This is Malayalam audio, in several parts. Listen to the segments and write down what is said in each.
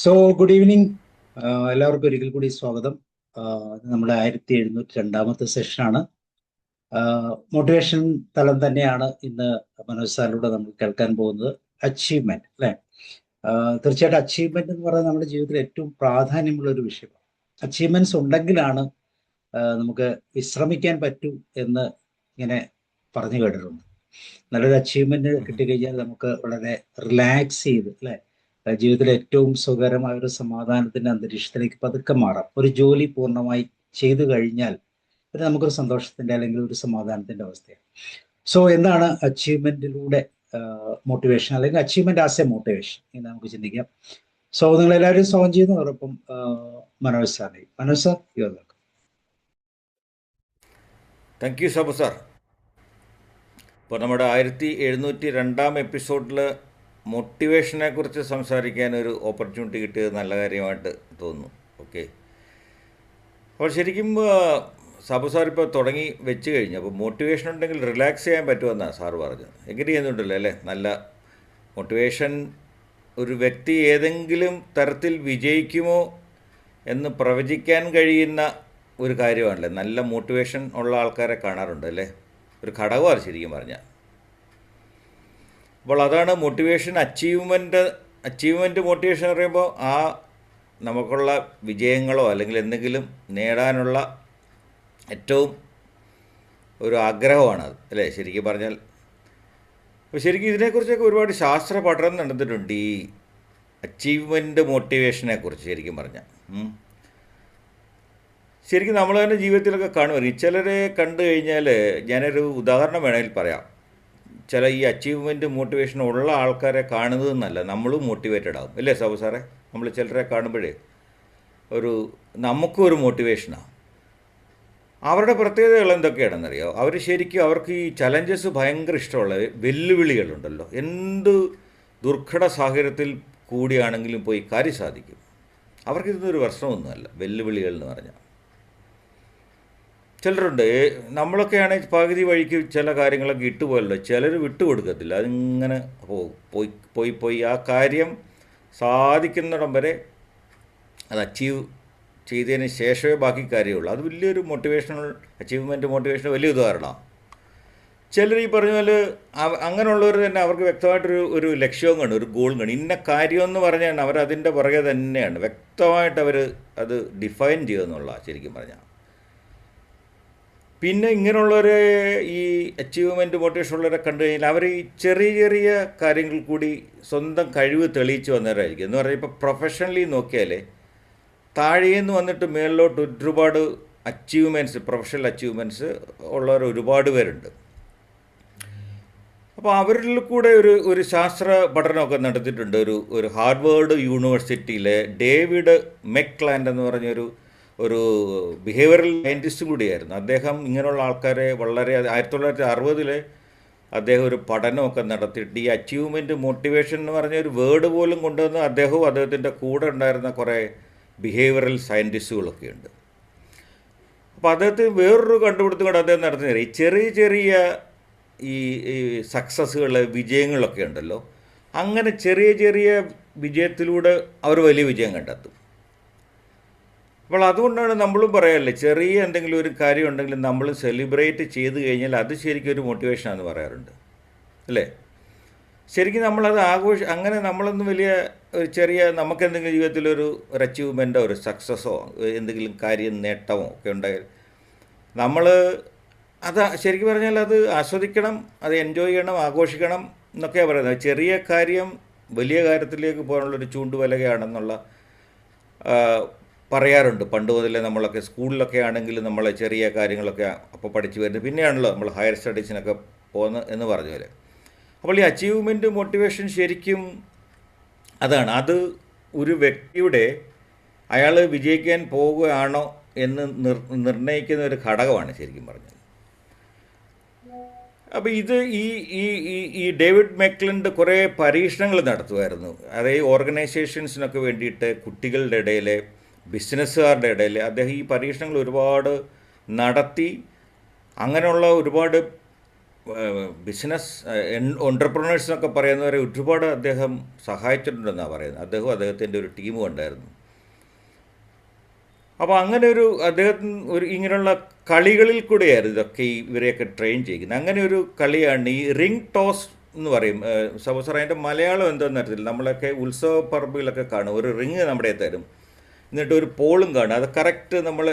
So good evening. എല്ലാവർക്കും ഒരിക്കൽ കൂടി സ്വാഗതം. ഇത് നമ്മുടെ 1702 സെഷനാണ്. മോട്ടിവേഷൻ തലം തന്നെയാണ് ഇന്ന് മനോജ് സാറിലൂടെ നമ്മൾ കേൾക്കാൻ പോകുന്നത്. അച്ചീവ്മെന്റ് അല്ലേ? തീർച്ചയായിട്ടും അച്ചീവ്മെന്റ് എന്ന് പറയുന്നത് നമ്മുടെ ജീവിതത്തിൽ ഏറ്റവും പ്രാധാന്യമുള്ള ഒരു വിഷയമാണ്. അച്ചീവ്മെന്റ്സ് ഉണ്ടെങ്കിലാണ് നമുക്ക് വിശ്രമിക്കാൻ പറ്റൂ എന്ന് ഇങ്ങനെ പറഞ്ഞു കേട്ടിട്ടുണ്ട്. നല്ലൊരു അച്ചീവ്മെന്റ് കിട്ടിക്കഴിഞ്ഞാൽ നമുക്ക് വളരെ റിലാക്സ് ചെയ്ത് അല്ലേ, ജീവിതത്തിലെ ഏറ്റവും സുഖകരമായ ഒരു സമാധാനത്തിന്റെ അന്തരീക്ഷത്തിലേക്ക് പതുക്കെ മാറാം. ഒരു ജോലി പൂർണ്ണമായി ചെയ്തു കഴിഞ്ഞാൽ പിന്നെ നമുക്കൊരു സന്തോഷത്തിന്റെ അല്ലെങ്കിൽ ഒരു സമാധാനത്തിന്റെ അവസ്ഥയാണ്. സോ എന്താണ് അച്ചീവ്മെന്റിലൂടെ മോട്ടിവേഷൻ അല്ലെങ്കിൽ അച്ചീവ്മെന്റ് ആസ് എ മോട്ടിവേഷൻ എന്ന് നമുക്ക് ചിന്തിക്കാം. സോ നിങ്ങൾ എല്ലാവരും സ്വാഗതം ചെയ്യുന്നതോടൊപ്പം മനോജ് സാറിനെയും. Manoj sir, you are welcome. Thank you Sabu sir. ഇപ്പോൾ നമ്മുടെ 1702 എപ്പിസോഡിൽ മോട്ടിവേഷനെ കുറിച്ച് സംസാരിക്കാൻ ഒരു ഓപ്പർച്യൂണിറ്റി കിട്ടിയത് നല്ല കാര്യമായിട്ട് തോന്നുന്നു. ഓക്കെ, അപ്പോൾ ശരിക്കും സബു സാർ ഇപ്പോൾ തുടങ്ങി വെച്ച് കഴിഞ്ഞു. അപ്പോൾ മോട്ടിവേഷൻ ഉണ്ടെങ്കിൽ റിലാക്സ് ചെയ്യാൻ പറ്റുമെന്നാണ് സാറ് പറഞ്ഞത്. എങ്ങനെ ചെയ്യുന്നുണ്ടല്ലോ അല്ലേ? നല്ല മോട്ടിവേഷൻ ഒരു വ്യക്തി ഏതെങ്കിലും തരത്തിൽ വിജയിക്കുമോ എന്ന് പ്രവചിക്കാൻ കഴിയുന്ന ഒരു കാര്യമാണല്ലേ. നല്ല മോട്ടിവേഷൻ ഉള്ള ആൾക്കാരെ കാണാറുണ്ട് അല്ലേ? ഒരു ഘടകമാണ് ശരിക്കും പറഞ്ഞാൽ. അപ്പോൾ അതാണ് മോട്ടിവേഷൻ. അച്ചീവ്മെൻറ്റ് മോട്ടിവേഷൻ എന്ന് പറയുമ്പോൾ ആ നമുക്കുള്ള വിജയങ്ങളോ അല്ലെങ്കിൽ എന്തെങ്കിലും നേടാനുള്ള ഏറ്റവും ഒരു ആഗ്രഹമാണത് അല്ലേ ശരിക്കും പറഞ്ഞാൽ. അപ്പോൾ ശരിക്കും ഇതിനെക്കുറിച്ചൊക്കെ ഒരുപാട് ശാസ്ത്ര പഠനം നടന്നിട്ടുണ്ട്, ഈ അച്ചീവ്മെൻറ്റ് മോട്ടിവേഷനെ കുറിച്ച് ശരിക്കും പറഞ്ഞാൽ. ശരിക്കും നമ്മൾ തന്നെ ജീവിതത്തിലൊക്കെ കാണുമായിരിക്കും. ചിലരെ കണ്ടു കഴിഞ്ഞാൽ, ഞാനൊരു ഉദാഹരണം വേണമെങ്കിൽ പറയാം. ചില ഈ അച്ചീവ്മെൻറ്റ് മോട്ടിവേഷൻ ഉള്ള ആൾക്കാരെ കാണുന്നതെന്നല്ല, നമ്മളും മോട്ടിവേറ്റഡ് ആകും അല്ലേ സബു സാറേ? നമ്മൾ ചിലരെ കാണുമ്പോഴേ നമുക്കും ഒരു മോട്ടിവേഷനാണ്. അവരുടെ പ്രത്യേകതകൾ എന്തൊക്കെയാണെന്നറിയാമോ? അവർ ശരിക്കും അവർക്ക് ഈ ചലഞ്ചസ് ഭയങ്കര ഇഷ്ടമുള്ള വെല്ലുവിളികളുണ്ടല്ലോ. എന്ത് ദുർഘട സാഹചര്യത്തിൽ കൂടിയാണെങ്കിലും പോയി കാര്യം സാധിക്കും. അവർക്കിതൊന്നൊരു പ്രശ്നമൊന്നുമല്ല വെല്ലുവിളികൾ എന്ന് പറഞ്ഞാൽ. ചിലരുണ്ട്, നമ്മളൊക്കെയാണ് പകുതി വഴിക്ക് ചില കാര്യങ്ങളൊക്കെ ഇട്ടുപോയല്ലോ, ചിലർ വിട്ടുകൊടുക്കത്തില്ല. അതിങ്ങനെ പോയി പോയി പോയി ആ കാര്യം സാധിക്കുന്നിടം വരെ അത് അച്ചീവ് ചെയ്തതിന് ശേഷമേ ബാക്കി കാര്യമുള്ളൂ. അത് വലിയൊരു മോട്ടിവേഷണൽ അച്ചീവ്മെൻറ്റ് മോട്ടിവേഷൻ വലിയ ഉദാഹരണമാണ്. ചിലർ ഈ പറഞ്ഞ പോലെ അങ്ങനെയുള്ളവർ തന്നെ അവർക്ക് വ്യക്തമായിട്ടൊരു ലക്ഷ്യവും കാണും, ഒരു ഗോളും കാണും. ഇന്ന കാര്യമെന്ന് പറഞ്ഞാൽ അവരതിൻ്റെ പുറകെ തന്നെയാണ്, വ്യക്തമായിട്ട് അവർ അത് ഡിഫൈൻ ചെയ്യുമെന്നുള്ള ശരിക്കും പറഞ്ഞാൽ. പിന്നെ ഇങ്ങനെയുള്ളവർ ഈ അച്ചീവ്മെൻറ്റ് മോട്ടിവേഷൻ ഉള്ളവരെ കണ്ടു കഴിഞ്ഞാൽ അവർ ഈ ചെറിയ ചെറിയ കാര്യങ്ങൾ കൂടി സ്വന്തം കഴിവ് തെളിയിച്ച് വന്നവരായിരിക്കും. എന്ന് പറഞ്ഞാൽ ഇപ്പോൾ പ്രൊഫഷണലി നോക്കിയാൽ താഴേന്ന് വന്നിട്ട് മേളിലോട്ട് ഒരുപാട് അച്ചീവ്മെൻറ്റ്സ്, പ്രൊഫഷണൽ അച്ചീവ്മെൻറ്റ്സ് ഉള്ളവർ ഒരുപാട് പേരുണ്ട്. അപ്പോൾ അവരിൽ കൂടെ ഒരു ശാസ്ത്ര പഠനമൊക്കെ നടത്തിയിട്ടുണ്ട്. ഒരു ഹാർവേഡ് യൂണിവേഴ്സിറ്റിയിലെ ഡേവിഡ് മെക്ലാൻഡ് എന്ന് പറഞ്ഞൊരു ബിഹേവിയറൽ സയൻറ്റിസ്റ്റും കൂടിയായിരുന്നു. അദ്ദേഹം ഇങ്ങനെയുള്ള ആൾക്കാരെ വളരെ 1960 അദ്ദേഹം ഒരു പഠനമൊക്കെ നടത്തിയിട്ട് ഈ അച്ചീവ്മെൻറ്റ് മോട്ടിവേഷൻ എന്ന് പറഞ്ഞ ഒരു വേർഡ് പോലും കൊണ്ടുവന്ന് അദ്ദേഹവും അദ്ദേഹത്തിൻ്റെ കൂടെ ഉണ്ടായിരുന്ന കുറേ ബിഹേവിയറൽ സയൻറ്റിസ്റ്റുകളൊക്കെ ഉണ്ട്. അപ്പോൾ അദ്ദേഹത്തിന് വേറൊരു കണ്ടുപിടുത്തം കൂടെ അദ്ദേഹം നടത്തുന്നത്, ഈ ചെറിയ ചെറിയ ഈ സക്സസ്സുകൾ, വിജയങ്ങളൊക്കെ ഉണ്ടല്ലോ, അങ്ങനെ ചെറിയ ചെറിയ വിജയത്തിലൂടെ അവർ വലിയ വിജയം കണ്ടെത്തും. അപ്പോൾ അതുകൊണ്ടാണ് നമ്മളും പറയാറില്ലേ, ചെറിയ എന്തെങ്കിലും ഒരു കാര്യം ഉണ്ടെങ്കിൽ നമ്മൾ സെലിബ്രേറ്റ് ചെയ്ത് കഴിഞ്ഞാൽ അത് ശരിക്കും ഒരു മോട്ടിവേഷനാണെന്ന് പറയാറുണ്ട് അല്ലേ? ശരിക്കും നമ്മളത് അങ്ങനെ നമ്മളൊന്നും വലിയ ഒരു ചെറിയ നമുക്കെന്തെങ്കിലും ജീവിതത്തിലൊരു അച്ചീവ്മെൻറ്റോ ഒരു സക്സസ്സോ എന്തെങ്കിലും കാര്യം നേട്ടമോ ഒക്കെ ഉണ്ടായാൽ നമ്മൾ അത് ശരിക്കും പറഞ്ഞാൽ അത് ആസ്വദിക്കണം, അത് എൻജോയ് ചെയ്യണം, ആഘോഷിക്കണം എന്നൊക്കെയാണ് പറയുന്നത്. ചെറിയ കാര്യം വലിയ കാര്യത്തിലേക്ക് പോകാനുള്ളൊരു ചൂണ്ടുവലകയാണെന്നുള്ള പറയാറുണ്ട്. പണ്ട് മുതലേ നമ്മളൊക്കെ സ്കൂളിലൊക്കെ ആണെങ്കിൽ നമ്മൾ ചെറിയ കാര്യങ്ങളൊക്കെ അപ്പോൾ പഠിച്ചു വരുന്നത്, പിന്നെയാണല്ലോ നമ്മൾ ഹയർ സ്റ്റഡീസിനൊക്കെ പോകുന്നത് എന്ന് പറഞ്ഞ പോലെ. അപ്പോൾ ഈ അച്ചീവ്മെൻറ്റ് മോട്ടിവേഷൻ ശരിക്കും അതാണ്, അത് ഒരു വ്യക്തിയുടെ അയാൾ വിജയിക്കാൻ പോവുകയാണോ എന്ന് നിർണ്ണയിക്കുന്ന ഒരു ഘടകമാണ് ശരിക്കും പറഞ്ഞാൽ. അപ്പോൾ ഇത് ഈ ഡേവിഡ് മെക്ലൻഡ് കുറേ പരീക്ഷണങ്ങൾ നടത്തുമായിരുന്നു. അതായത് ഓർഗനൈസേഷൻസിനൊക്കെ വേണ്ടിയിട്ട് കുട്ടികളുടെ ഇടയിൽ, ബിസിനസ്സുകാരുടെ ഇടയിൽ അദ്ദേഹം ഈ പരീക്ഷണങ്ങൾ ഒരുപാട് നടത്തി അങ്ങനെയുള്ള ഒരുപാട് ബിസിനസ് എൻ്റർപ്രണേഴ്സ് എന്നൊക്കെ പറയുന്നവരെ ഒരുപാട് അദ്ദേഹം സഹായിച്ചിട്ടുണ്ടെന്നാണ് പറയുന്നത്. അദ്ദേഹത്തിൻ്റെ ഒരു ടീമും ഉണ്ടായിരുന്നു. അപ്പോൾ അങ്ങനെ ഒരു അദ്ദേഹത്തിന് ഒരു ഇങ്ങനെയുള്ള കളികളിൽ കൂടെയായിരുന്നു ഇതൊക്കെ ഇവരെയൊക്കെ ട്രെയിൻ ചെയ്യുന്നത്. അങ്ങനെ ഒരു കളിയാണ് ഈ റിംഗ് ടോസ് എന്ന് പറയും. സപ്പോസ് അതിൻ്റെ മലയാളം എന്താണെന്ന് അറിയത്തില്ല. നമ്മളൊക്കെ ഉത്സവ പറമ്പിലൊക്കെ കാണും, ഒരു റിങ് നമ്മുടെ തരും, എന്നിട്ട് ഒരു പോളും കാണും, അത് കറക്റ്റ് നമ്മൾ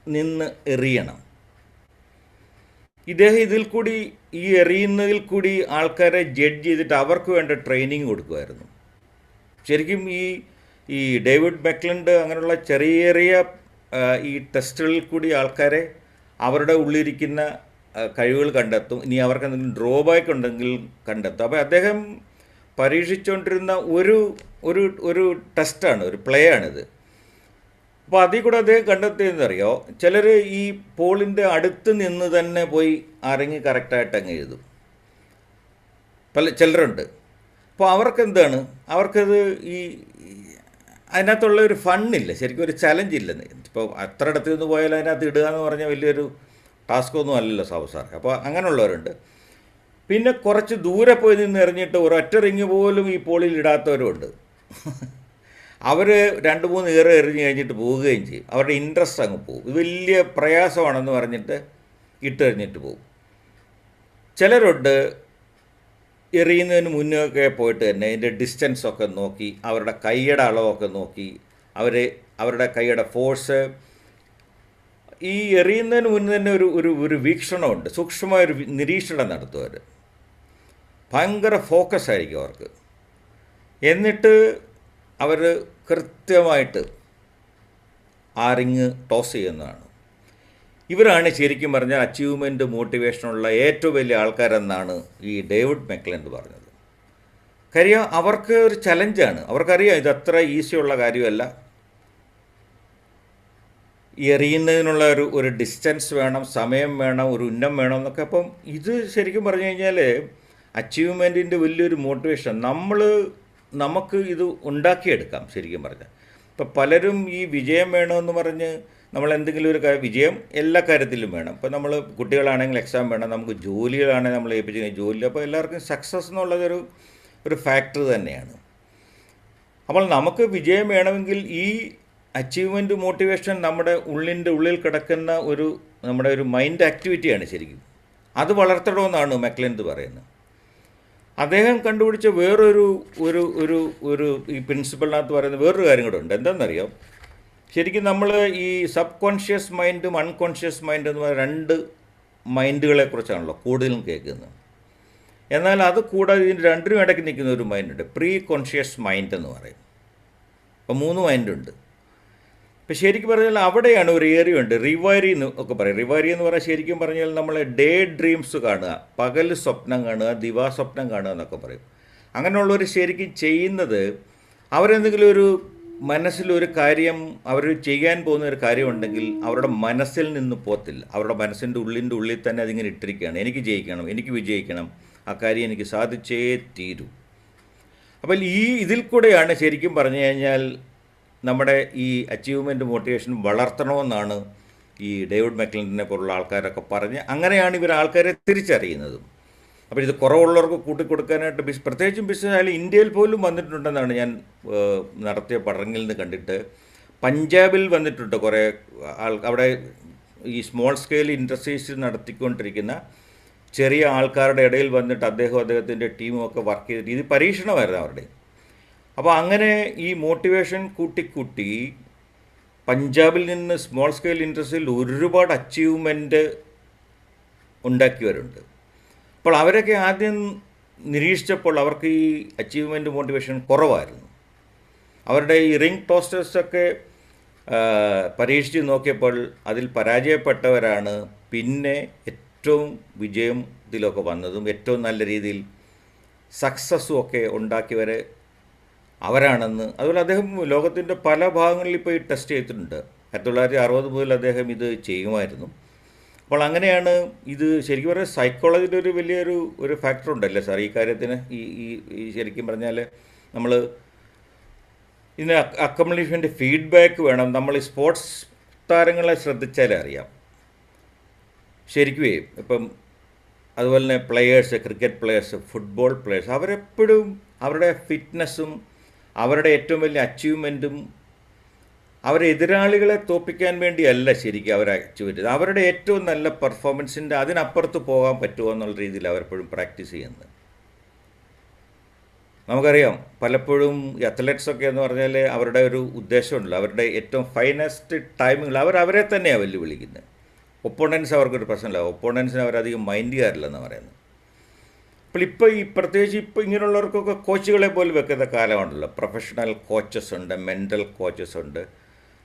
നിന്ന് എറിയണം. ഇദ്ദേഹം ഇതിൽ കൂടി ഈ എറിയുന്നതിൽ കൂടി ആൾക്കാരെ ജഡ്ജ് ചെയ്തിട്ട് അവർക്ക് വേണ്ട ട്രെയിനിങ് കൊടുക്കുമായിരുന്നു. ശരിക്കും ഈ ഡേവിഡ് മെക്ലൻഡ് അങ്ങനെയുള്ള ചെറിയ ചെറിയ ഈ ടെസ്റ്റുകളിൽ കൂടി ആൾക്കാരെ അവരുടെ ഉള്ളിരിക്കുന്ന കഴിവുകൾ കണ്ടെത്തും. ഇനി അവർക്ക് എന്തെങ്കിലും ഡ്രോബാക്ക് ഉണ്ടെങ്കിൽ കണ്ടെത്തും. അപ്പോൾ അദ്ദേഹം പരീക്ഷിച്ചുകൊണ്ടിരുന്ന ഒരു ടെസ്റ്റാണ്, ഒരു പ്ലേ ആണിത്. അപ്പോൾ അതിൽ കൂടെ അദ്ദേഹം കണ്ടെത്തിയെന്നറിയോ, ചിലർ ഈ പോളിൻ്റെ അടുത്ത് നിന്ന് തന്നെ പോയി അരങ്ങി കറക്റ്റായിട്ട് അങ്ങ് എഴുതും. ചിലരുണ്ട്. അപ്പോൾ അവർക്കെന്താണ്, അവർക്കത് അതിനകത്തുള്ള ഒരു ഫണ്ണില്ല, ശരിക്കും ഒരു ചലഞ്ച് ഇല്ലെന്ന്. ഇപ്പോൾ അത്ര ഇടത്തിൽ നിന്ന് പോയാൽ അതിനകത്ത് ഇടുക എന്ന് പറഞ്ഞാൽ വലിയൊരു ടാസ്കൊന്നും അല്ലല്ലോ സാർ. അപ്പോൾ അങ്ങനെയുള്ളവരുണ്ട്. പിന്നെ കുറച്ച് ദൂരെ പോയി നിന്ന് എറിഞ്ഞിട്ട് ഒരൊറ്റ റിങ് പോലും ഈ പോളിൽ ഇടാത്തവരുമുണ്ട്. അവർ 2-3 എറിഞ്ഞ് കഴിഞ്ഞിട്ട് പോവുകയും ചെയ്യും. അവരുടെ ഇൻട്രസ്റ്റ് അങ്ങ് പോകും. ഇത് വലിയ പ്രയാസമാണെന്ന് പറഞ്ഞിട്ട് ഇട്ടെറിഞ്ഞിട്ട് പോകും. ചിലരുണ്ട് എറിയുന്നതിന് മുന്നേ പോയിട്ട് തന്നെ അതിൻ്റെ ഡിസ്റ്റൻസൊക്കെ നോക്കി, അവരുടെ കൈയുടെ അളവൊക്കെ നോക്കി, അവരുടെ കൈയുടെ ഫോഴ്സ്, ഈ എറിയുന്നതിന് മുന്നേ തന്നെ ഒരു വീക്ഷണമുണ്ട്, സൂക്ഷ്മമായൊരു നിരീക്ഷണം നടത്തും. ഭയങ്കര ഫോക്കസ് ആയിരിക്കും അവർക്ക്. എന്നിട്ട് അവർ കൃത്യമായിട്ട് ആ റിങ് ടോസ് ചെയ്യുന്നതാണ്. ഇവരാണ് ശരിക്കും പറഞ്ഞാൽ അച്ചീവ്മെൻറ്റ് മോട്ടിവേഷനുള്ള ഏറ്റവും വലിയ ആൾക്കാരെന്നാണ് ഈ ഡേവിഡ് മെക്ലൻഡ് പറഞ്ഞത്. കാര്യം അവർക്ക് ഒരു ചലഞ്ചാണ്. അവർക്കറിയാം ഇതത്ര ഈസിയുള്ള കാര്യമല്ല. എറിയുന്നതിനുള്ള ഒരു ഡിസ്റ്റൻസ് വേണം, സമയം വേണം, ഒരു ഉന്നം വേണം എന്നൊക്കെ. അപ്പം ഇത് ശരിക്കും പറഞ്ഞു കഴിഞ്ഞാൽ അച്ചീവ്മെൻറ്റിൻ്റെ വലിയൊരു മോട്ടിവേഷൻ നമുക്ക് ഇത് ഉണ്ടാക്കിയെടുക്കാം ശരിക്കും പറഞ്ഞാൽ. ഇപ്പം പലരും ഈ വിജയം വേണമെന്ന് പറഞ്ഞ് നമ്മൾ എന്തെങ്കിലും ഒരു വിജയം എല്ലാ കാര്യത്തിലും വേണം. ഇപ്പോൾ നമ്മൾ കുട്ടികളാണെങ്കിൽ എക്സാം വേണം, നമുക്ക് ജോലികളാണെങ്കിൽ നമ്മൾ ഏൽപ്പിച്ച് ജോലി. അപ്പോൾ എല്ലാവർക്കും സക്സസ് എന്നുള്ളതൊരു ഫാക്ടർ തന്നെയാണ്. അപ്പോൾ നമുക്ക് വിജയം വേണമെങ്കിൽ ഈ അച്ചീവ്മെൻറ്റ് മോട്ടിവേഷൻ നമ്മുടെ ഉള്ളിൽ കിടക്കുന്ന നമ്മുടെ ഒരു മൈൻഡ് ആക്ടിവിറ്റിയാണ് ശരിക്കും. അത് വളർത്തണമെന്നാണ് മെക്ലൻഡ് പറയുന്നത്. അദ്ദേഹം കണ്ടുപിടിച്ച വേറൊരു ഈ പ്രിൻസിപ്പളിനകത്ത് പറയുന്ന വേറൊരു കാര്യം കൂടെ ഉണ്ട്. എന്താണെന്നറിയാം, ശരിക്കും നമ്മൾ ഈ സബ് കോൺഷ്യസ് മൈൻഡും അൺകോൺഷ്യസ് മൈൻഡ് എന്ന് പറയുന്ന 2 മൈൻഡുകളെക്കുറിച്ചാണല്ലോ കൂടുതലും കേൾക്കുന്നത്. എന്നാൽ അത് കൂടാതെ ഇതിന് രണ്ടിനും ഇടയ്ക്ക് നിൽക്കുന്ന ഒരു മൈൻഡുണ്ട്, പ്രീ കോൺഷ്യസ് മൈൻഡ് എന്ന് പറയും. അപ്പോൾ 3 മൈൻഡുണ്ട്. ഇപ്പം ശരിക്കും പറഞ്ഞാൽ അവിടെയാണ് ഒരു ഏരിയ ഉണ്ട്, റിവൈറി എന്ന് ഒക്കെ പറയും. റിവൈറി എന്ന് പറഞ്ഞാൽ ശരിക്കും പറഞ്ഞാൽ നമ്മൾ ഡേ ഡ്രീംസ് കാണുക, പകൽ സ്വപ്നം കാണുക, ദിവാസ്വപ്നം കാണുക എന്നൊക്കെ പറയും. അങ്ങനെയുള്ളവർ ശരിക്കും ചെയ്യുന്നത്, അവരെന്തെങ്കിലും ഒരു മനസ്സിലൊരു കാര്യം, അവർ ചെയ്യാൻ പോകുന്ന ഒരു കാര്യമുണ്ടെങ്കിൽ അവരുടെ മനസ്സിൽ നിന്ന് പോകത്തില്ല. അവരുടെ മനസ്സിൻ്റെ ഉള്ളിൽ തന്നെ അതിങ്ങനെ ഇട്ടിരിക്കുകയാണ്, എനിക്ക് ജയിക്കണം, എനിക്ക് വിജയിക്കണം, ആ കാര്യം എനിക്ക് സാധിച്ചേ തീരൂ. അപ്പോൾ ഇതിൽ കൂടെയാണ് ശരിക്കും പറഞ്ഞു കഴിഞ്ഞാൽ നമ്മുടെ ഈ അച്ചീവ്മെൻറ്റ് മോട്ടിവേഷൻ വളർത്തണമെന്നാണ് ഈ ഡേവിഡ് മെക്ലൻഡിനെ പോലുള്ള ആൾക്കാരൊക്കെ പറഞ്ഞ്, അങ്ങനെയാണ് ഇവർ ആൾക്കാരെ തിരിച്ചറിയുന്നതും. അപ്പോൾ ഇത് കുറവുള്ളവർക്ക് കൂട്ടിക്കൊടുക്കാനായിട്ട് പ്രത്യേകിച്ചും ബിസിനസ് ആയാലും ഇന്ത്യയിൽ പോലും വന്നിട്ടുണ്ടെന്നാണ് ഞാൻ നടത്തിയ പഠനങ്ങളിൽ നിന്ന് കണ്ടിട്ട്. പഞ്ചാബിൽ വന്നിട്ടുണ്ട് കുറേ അവിടെ ഈ സ്മോൾ സ്കെയിൽ ഇൻഡസ്ട്രീസ് നടത്തിക്കൊണ്ടിരിക്കുന്ന ചെറിയ ആൾക്കാരുടെ ഇടയിൽ വന്നിട്ട് അദ്ദേഹത്തിൻ്റെ ടീമും ഒക്കെ വർക്ക് ചെയ്തിട്ട് ഇത് പരീക്ഷണമായിരുന്നു അവരുടെ. അപ്പോൾ അങ്ങനെ ഈ മോട്ടിവേഷൻ കൂട്ടി പഞ്ചാബിൽ നിന്ന് സ്മോൾ സ്കെയിൽ ഇൻഡസ്ട്രിയിൽ ഒരുപാട് അച്ചീവ്മെൻറ്റ് ഉണ്ടാക്കിയവരുണ്ട്. അപ്പോൾ അവരൊക്കെ ആദ്യം നിരീക്ഷിച്ചപ്പോൾ അവർക്ക് ഈ അച്ചീവ്മെൻറ്റ് മോട്ടിവേഷൻ കുറവായിരുന്നു. അവരുടെ ഈ റിംഗ് ടോസ്റ്റേഴ്സൊക്കെ പരീക്ഷിച്ച് നോക്കിയപ്പോൾ അതിൽ പരാജയപ്പെട്ടവരാണ് പിന്നെ ഏറ്റവും വിജയത്തിലൊക്കെ വന്നതും ഏറ്റവും നല്ല രീതിയിൽ സക്സസ്സും ഒക്കെ ഉണ്ടാക്കിയവരെ അവരാണെന്ന്. അതുപോലെ അദ്ദേഹം ലോകത്തിൻ്റെ പല ഭാഗങ്ങളിൽ ഇപ്പോൾ ഈ ടെസ്റ്റ് ചെയ്തിട്ടുണ്ട്. 1960 മുതൽ അദ്ദേഹം ഇത് ചെയ്യുമായിരുന്നു. അപ്പോൾ അങ്ങനെയാണ് ഇത് ശരിക്കും പറഞ്ഞാൽ സൈക്കോളജിയുടെ ഒരു വലിയൊരു ഫാക്ടർ ഉണ്ടല്ലേ സാർ ഈ കാര്യത്തിന്. ഈ ശരിക്കും പറഞ്ഞാൽ നമ്മൾ ഇതിന് അക്കോമഡേഷൻ്റെ ഫീഡ്ബാക്ക് വേണം. നമ്മൾ ഈ സ്പോർട്സ് താരങ്ങളെ ശ്രദ്ധിച്ചാലേ അറിയാം. ശരിക്കും ഇപ്പം അതുപോലെ തന്നെ players, cricket players, football players, അവരെപ്പോഴും അവരുടെ ഫിറ്റ്നസ്സും അവരുടെ ഏറ്റവും വലിയ അച്ചീവ്മെൻറ്റും അവരെ എതിരാളികളെ തോൽപ്പിക്കാൻ വേണ്ടിയല്ല ശരിക്കും അവർ അച്ചീവ് ചെയ്തത്. അവരുടെ ഏറ്റവും നല്ല പെർഫോമൻസിൻ്റെ അതിനപ്പുറത്ത് പോകാൻ പറ്റുമോ എന്നുള്ള രീതിയിൽ അവരെപ്പോഴും പ്രാക്ടീസ് ചെയ്യുന്നത്. നമുക്കറിയാം പലപ്പോഴും ഈ അത്ലറ്റ്സൊക്കെ എന്ന് പറഞ്ഞാൽ അവരുടെ ഒരു ഉദ്ദേശമുണ്ടല്ലോ, അവരുടെ ഏറ്റവും ഫൈനസ്റ്റ് ടൈമുകൾ അവരെ തന്നെയാണ് വെല്ലുവിളിക്കുന്നത്. ഒപ്പോണൻസ് അവർക്കൊരു പ്രശ്നമില്ല, ഒപ്പോണൻസിന് അവരധികം മൈൻഡ് ചെയ്യാറില്ലെന്ന് പറയുന്നത്. ഇപ്പോൾ ഈ പ്രത്യേകിച്ച് ഇപ്പോൾ ഇങ്ങനെയുള്ളവർക്കൊക്കെ കോച്ചുകളെ പോലും വെക്കുന്ന കാലമാണല്ലോ. പ്രൊഫഷണൽ കോച്ചസ് ഉണ്ട്, മെൻ്റൽ കോച്ചസ് ഉണ്ട്.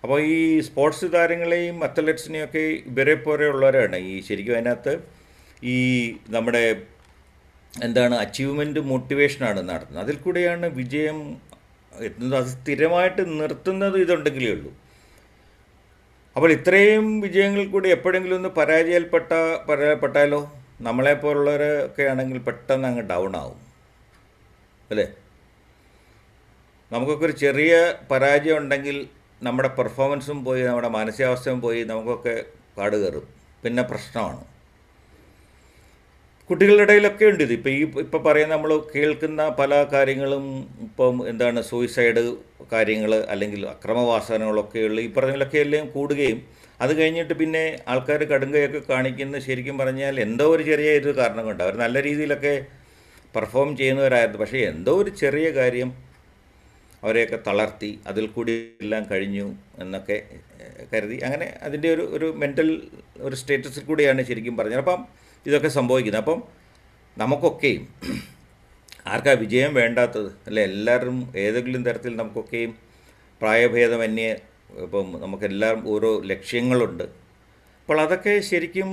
അപ്പോൾ ഈ സ്പോർട്സ് താരങ്ങളെയും അത്ലറ്റ്സിനെയൊക്കെ ഇവരെ പോലെയുള്ളവരാണ് ഈ ശരിക്കും അതിനകത്ത് ഈ നമ്മുടെ എന്താണ് അച്ചീവ്മെൻറ്റ് മോട്ടിവേഷനാണ് നടത്തുന്നത്. അതിൽ കൂടെയാണ് വിജയം എത്തുന്നത്. അത് സ്ഥിരമായിട്ട് നിർത്തുന്നത് ഇതുണ്ടെങ്കിലേ ഉള്ളൂ. അപ്പോൾ ഇത്രയും വിജയങ്ങൾ കൂടി എപ്പോഴെങ്കിലും ഒന്ന് പരാജയപ്പെട്ടാലോ നമ്മളെപ്പോലുള്ളവരൊക്കെ ആണെങ്കിൽ പെട്ടെന്ന് അങ്ങ് ഡൗൺ ആവും അല്ലേ. നമുക്കൊക്കെ ഒരു ചെറിയ പരാജയം ഉണ്ടെങ്കിൽ നമ്മുടെ പെർഫോമൻസും പോയി, നമ്മുടെ മാനസികാവസ്ഥയും പോയി, നമുക്കൊക്കെ കാട് കയറും, പിന്നെ പ്രശ്നമാണ്. കുട്ടികളുടെ ഇടയിലൊക്കെ ഉണ്ട് ഇത്. ഇപ്പോൾ പറയുന്ന നമ്മൾ കേൾക്കുന്ന പല കാര്യങ്ങളും ഇപ്പം എന്താണ് സൂയിസൈഡ് കാര്യങ്ങൾ അല്ലെങ്കിൽ അക്രമവാസനകളൊക്കെയുള്ള ഈ പറഞ്ഞതിലൊക്കെ എല്ലാം കൂടുകയും അത് കഴിഞ്ഞിട്ട് പിന്നെ ആൾക്കാർ കടുങ്കയൊക്കെ കാണിക്കുന്നത് ശരിക്കും പറഞ്ഞാൽ എന്തോ ഒരു ചെറിയ ഒരു കാരണം കൊണ്ട് അവർ നല്ല രീതിയിലൊക്കെ പെർഫോം ചെയ്യുന്നവരായിരുന്നു. പക്ഷേ എന്തോ ഒരു ചെറിയ കാര്യം അവരെയൊക്കെ തളർത്തി, അതിൽ കൂടി എല്ലാം കഴിഞ്ഞു എന്നൊക്കെ കരുതി അങ്ങനെ അതിൻ്റെ ഒരു മെൻ്റൽ ഒരു സ്റ്റേറ്റസിൽ കൂടിയാണ് ശരിക്കും പറഞ്ഞത് അപ്പം ഇതൊക്കെ സംഭവിക്കുന്നത്. അപ്പം നമുക്കൊക്കെയും ആർക്കാ വിജയം വേണ്ടാത്തത് അല്ലേ? എല്ലാവരും ഏതെങ്കിലും തരത്തിൽ നമുക്കൊക്കെയും പ്രായഭേദമന്യേ ഇപ്പം നമുക്കെല്ലാം ഓരോ ലക്ഷ്യങ്ങളുണ്ട്. അപ്പോൾ അതൊക്കെ ശരിക്കും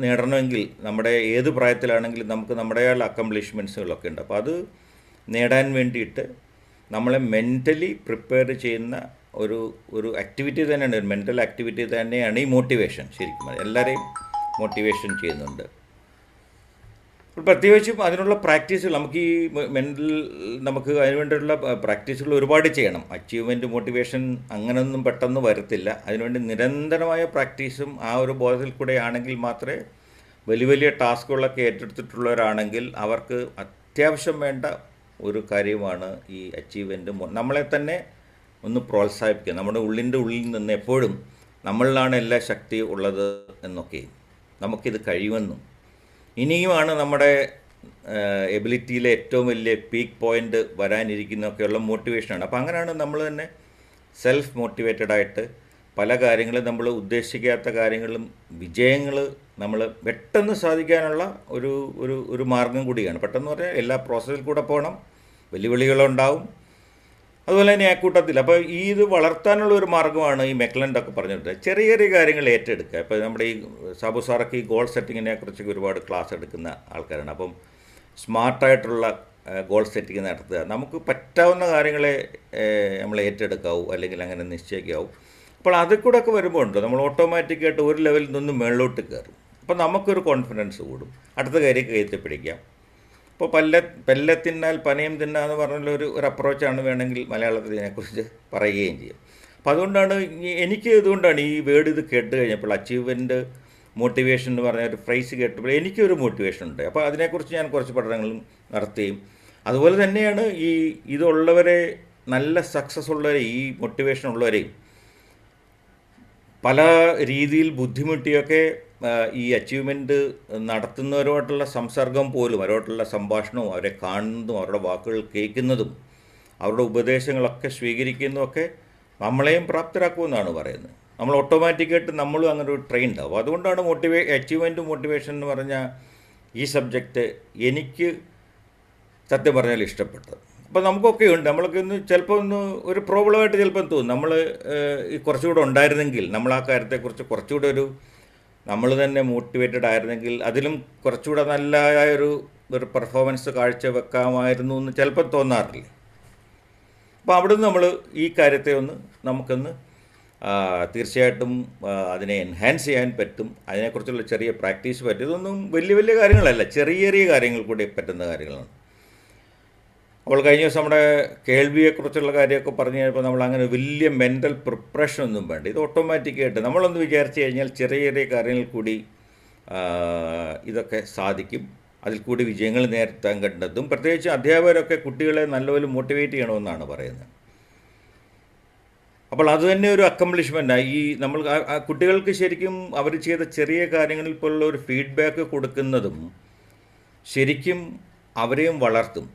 നേടണമെങ്കിൽ നമ്മുടെ ഏത് പ്രായത്തിലാണെങ്കിലും നമുക്ക് നമ്മുടേതായ അക്കംപ്ലിഷ്മെൻറ്റ്സുകളൊക്കെ ഉണ്ട്. അപ്പോൾ അത് നേടാൻ വേണ്ടിയിട്ട് നമ്മളെ മെൻ്റലി പ്രിപ്പയർ ചെയ്യുന്ന ഒരു ആക്ടിവിറ്റി തന്നെയാണ്, ഒരു മെൻ്റൽ ആക്ടിവിറ്റി തന്നെയാണ് ഈ മോട്ടിവേഷൻ. ശരിക്കും എല്ലാവരെയും മോട്ടിവേഷൻ ചെയ്യുന്നുണ്ട്. പ്രത്യേകിച്ചും അതിനുള്ള പ്രാക്ടീസുകൾ നമുക്ക് ഈ നമുക്ക് അതിനുവേണ്ടിയുള്ള പ്രാക്ടീസുകൾ ഒരുപാട് ചെയ്യണം. അച്ചീവ്മെൻറ്റ് മോട്ടിവേഷൻ അങ്ങനെയൊന്നും പെട്ടെന്ന് വരത്തില്ല. അതിനുവേണ്ടി നിരന്തരമായ പ്രാക്ടീസും ആ ഒരു ബോധത്തിൽ കൂടെ ആണെങ്കിൽ മാത്രമേ വലിയ ടാസ്കുകളൊക്കെ ഏറ്റെടുത്തിട്ടുള്ളവരാണെങ്കിൽ അവർക്ക് അത്യാവശ്യം വേണ്ട ഒരു കാര്യമാണ് ഈ അച്ചീവ്മെൻറ്റ്. നമ്മളെ തന്നെ ഒന്ന് പ്രോത്സാഹിപ്പിക്കുക, നമ്മുടെ ഉള്ളിൽ നിന്ന് എപ്പോഴും നമ്മളിലാണ് എല്ലാ ശക്തിയും ഉള്ളത് എന്നൊക്കെ, നമുക്കിത് കഴിയുമെന്നും ഇനിയുമാണ് നമ്മുടെ എബിലിറ്റിയിലെ ഏറ്റവും വലിയ പീക്ക് പോയിൻ്റ് വരാനിരിക്കുന്നതൊക്കെയുള്ള മോട്ടിവേഷനാണ്. അപ്പോൾ അങ്ങനെയാണ് നമ്മൾ തന്നെ സെൽഫ് മോട്ടിവേറ്റഡായിട്ട് പല കാര്യങ്ങളും നമ്മൾ ഉദ്ദേശിക്കാത്ത കാര്യങ്ങളും വിജയങ്ങൾ നമ്മൾ പെട്ടെന്ന് സാധിക്കാനുള്ള ഒരു മാർഗം കൂടിയാണ്. പെട്ടെന്ന് പറഞ്ഞാൽ എല്ലാ പ്രോസസ്സിൽ കൂടെ പോകണം, വെല്ലുവിളികളുണ്ടാവും. അതുപോലെ തന്നെ കൂട്ടത്തിൽ അപ്പോൾ ഇത് വളർത്താനുള്ള ഒരു മാർഗ്ഗമാണ് ഈ മെക്ലൻഡൊക്കെ പറഞ്ഞിട്ട് ചെറിയ ചെറിയ കാര്യങ്ങൾ ഏറ്റെടുക്കുക. ഇപ്പോൾ നമ്മുടെ ഈ സാബു സാറൊക്കെ ഈ ഗോൾ സെറ്റിങ്ങിനെ കുറിച്ചൊക്കെ ഒരുപാട് ക്ലാസ് എടുക്കുന്ന ആൾക്കാരാണ്. അപ്പം സ്മാർട്ടായിട്ടുള്ള ഗോൾ സെറ്റിങ് നടത്തുക, നമുക്ക് പറ്റാവുന്ന കാര്യങ്ങളെ നമ്മൾ ഏറ്റെടുക്കാവൂ അല്ലെങ്കിൽ അങ്ങനെ നിശ്ചയിക്കാവൂ. അപ്പോൾ അതിൽ കൂടെ ഒക്കെ വരുമ്പോൾ ഉണ്ട് നമ്മൾ ഓട്ടോമാറ്റിക്കായിട്ട് ഒരു ലെവലിൽ നിന്നും മുകളിലോട്ട് കയറും. അപ്പോൾ നമുക്കൊരു കോൺഫിഡൻസ് കൂടും, അടുത്ത കാര്യം കയറ്റിപ്പിടിക്കാം. ഇപ്പോൾ പല്ല തിന്നാൽ പനയും തിന്നുക എന്ന് പറഞ്ഞുള്ള ഒരു അപ്രോച്ചാണ് വേണമെങ്കിൽ മലയാളത്തിൽ ഇതിനെക്കുറിച്ച് പറയുകയും ചെയ്യും. അപ്പോൾ അതുകൊണ്ടാണ് എനിക്ക് ഇതുകൊണ്ടാണ് ഈ വേർഡ് ഇത് കേട്ട് കഴിഞ്ഞപ്പോൾ അച്ചീവ്മെൻറ്റ് മോട്ടിവേഷൻ എന്ന് പറഞ്ഞ ഒരു ഫ്രേസ് കേട്ടപ്പോൾ എനിക്കൊരു മോട്ടിവേഷൻ ഉണ്ട്. അപ്പോൾ അതിനെക്കുറിച്ച് ഞാൻ കുറച്ച് പഠനങ്ങളും നടത്തുകയും അതുപോലെ തന്നെയാണ് ഇതുള്ളവരെ നല്ല സക്സസ് ഉള്ളവരെ ഈ മോട്ടിവേഷൻ ഉള്ളവരെയും പല രീതിയിൽ ബുദ്ധിമുട്ടിയൊക്കെ ഈ അച്ചീവ്മെൻറ്റ് നടത്തുന്നവരുമായിട്ടുള്ള സംസർഗം പോലും, അവരോട്ടുള്ള സംഭാഷണവും അവരെ കാണുന്നതും അവരുടെ വാക്കുകൾ കേൾക്കുന്നതും അവരുടെ ഉപദേശങ്ങളൊക്കെ സ്വീകരിക്കുന്നതൊക്കെ നമ്മളെയും പ്രാപ്തരാക്കുമെന്നാണ് പറയുന്നത്. നമ്മൾ ഓട്ടോമാറ്റിക്കായിട്ട് നമ്മളും അങ്ങനെ ഒരു ട്രെയിൻ ഉണ്ടാവും. അതുകൊണ്ടാണ് അച്ചീവ്മെൻറ്റ് മോട്ടിവേഷൻ എന്ന് പറഞ്ഞ ഈ സബ്ജക്റ്റ് എനിക്ക് സത്യം പറഞ്ഞാൽ ഇഷ്ടപ്പെട്ടത്. അപ്പോൾ നമുക്കൊക്കെ ഉണ്ട്, നമ്മളൊക്കെ ചിലപ്പോൾ ഒരു പ്രോബ്ലമായിട്ട് ചിലപ്പം തോന്നും. നമ്മൾ ഈ കുറച്ചുകൂടെ ഉണ്ടായിരുന്നെങ്കിൽ, നമ്മൾ ആ കാര്യത്തെക്കുറിച്ച് കുറച്ചുകൂടെ നമ്മൾ തന്നെ മോട്ടിവേറ്റഡ് ആയിരുന്നെങ്കിൽ അതിലും കുറച്ചുകൂടെ നല്ലതായ ഒരു പെർഫോമൻസ് കാഴ്ചവെക്കാമായിരുന്നു എന്ന് ചിലപ്പോൾ തോന്നാറില്ലേ. അപ്പോൾ അവിടുന്ന് നമ്മൾ ഈ കാര്യത്തെ നമുക്കൊന്ന് തീർച്ചയായിട്ടും അതിനെ എൻഹാൻസ് ചെയ്യാൻ പറ്റും. അതിനെക്കുറിച്ചുള്ള ചെറിയ പ്രാക്ടീസ് പറ്റും. ഇതൊന്നും വലിയ കാര്യങ്ങളല്ല, ചെറിയ ചെറിയ കാര്യങ്ങൾ കൂടി പറ്റുന്ന കാര്യങ്ങളാണ്. അപ്പോൾ കഴിഞ്ഞ ദിവസം നമ്മുടെ കേൾവിയെക്കുറിച്ചുള്ള കാര്യമൊക്കെ പറഞ്ഞു കഴിഞ്ഞപ്പോൾ നമ്മൾ അങ്ങനെ വലിയ മെൻ്റൽ പ്രിപ്പറേഷൻ ഒന്നും വേണ്ട. ഇത് ഓട്ടോമാറ്റിക്കായിട്ട് നമ്മളൊന്ന് വിചാരിച്ചു കഴിഞ്ഞാൽ ചെറിയ ചെറിയ കാര്യങ്ങൾ കൂടി ഇതൊക്കെ സാധിക്കും. അതിൽ കൂടി വിജയങ്ങൾ നേരിടാൻ കണ്ടെത്തും. പ്രത്യേകിച്ച് അധ്യാപകരൊക്കെ കുട്ടികളെ നല്ലപോലെ മോട്ടിവേറ്റ് ചെയ്യണമെന്നാണ് പറയുന്നത്. അപ്പോൾ അത് തന്നെ ഒരു അക്കംപ്ലിഷ്മെൻറ്റാണ്. ഈ നമ്മൾ കുട്ടികൾക്ക് ശരിക്കും അവർ ചെയ്ത ചെറിയ കാര്യങ്ങളിൽ പോലുള്ള ഒരു ഫീഡ്ബാക്ക് കൊടുക്കുന്നതും ശരിക്കും അവരെയും വളർത്തും.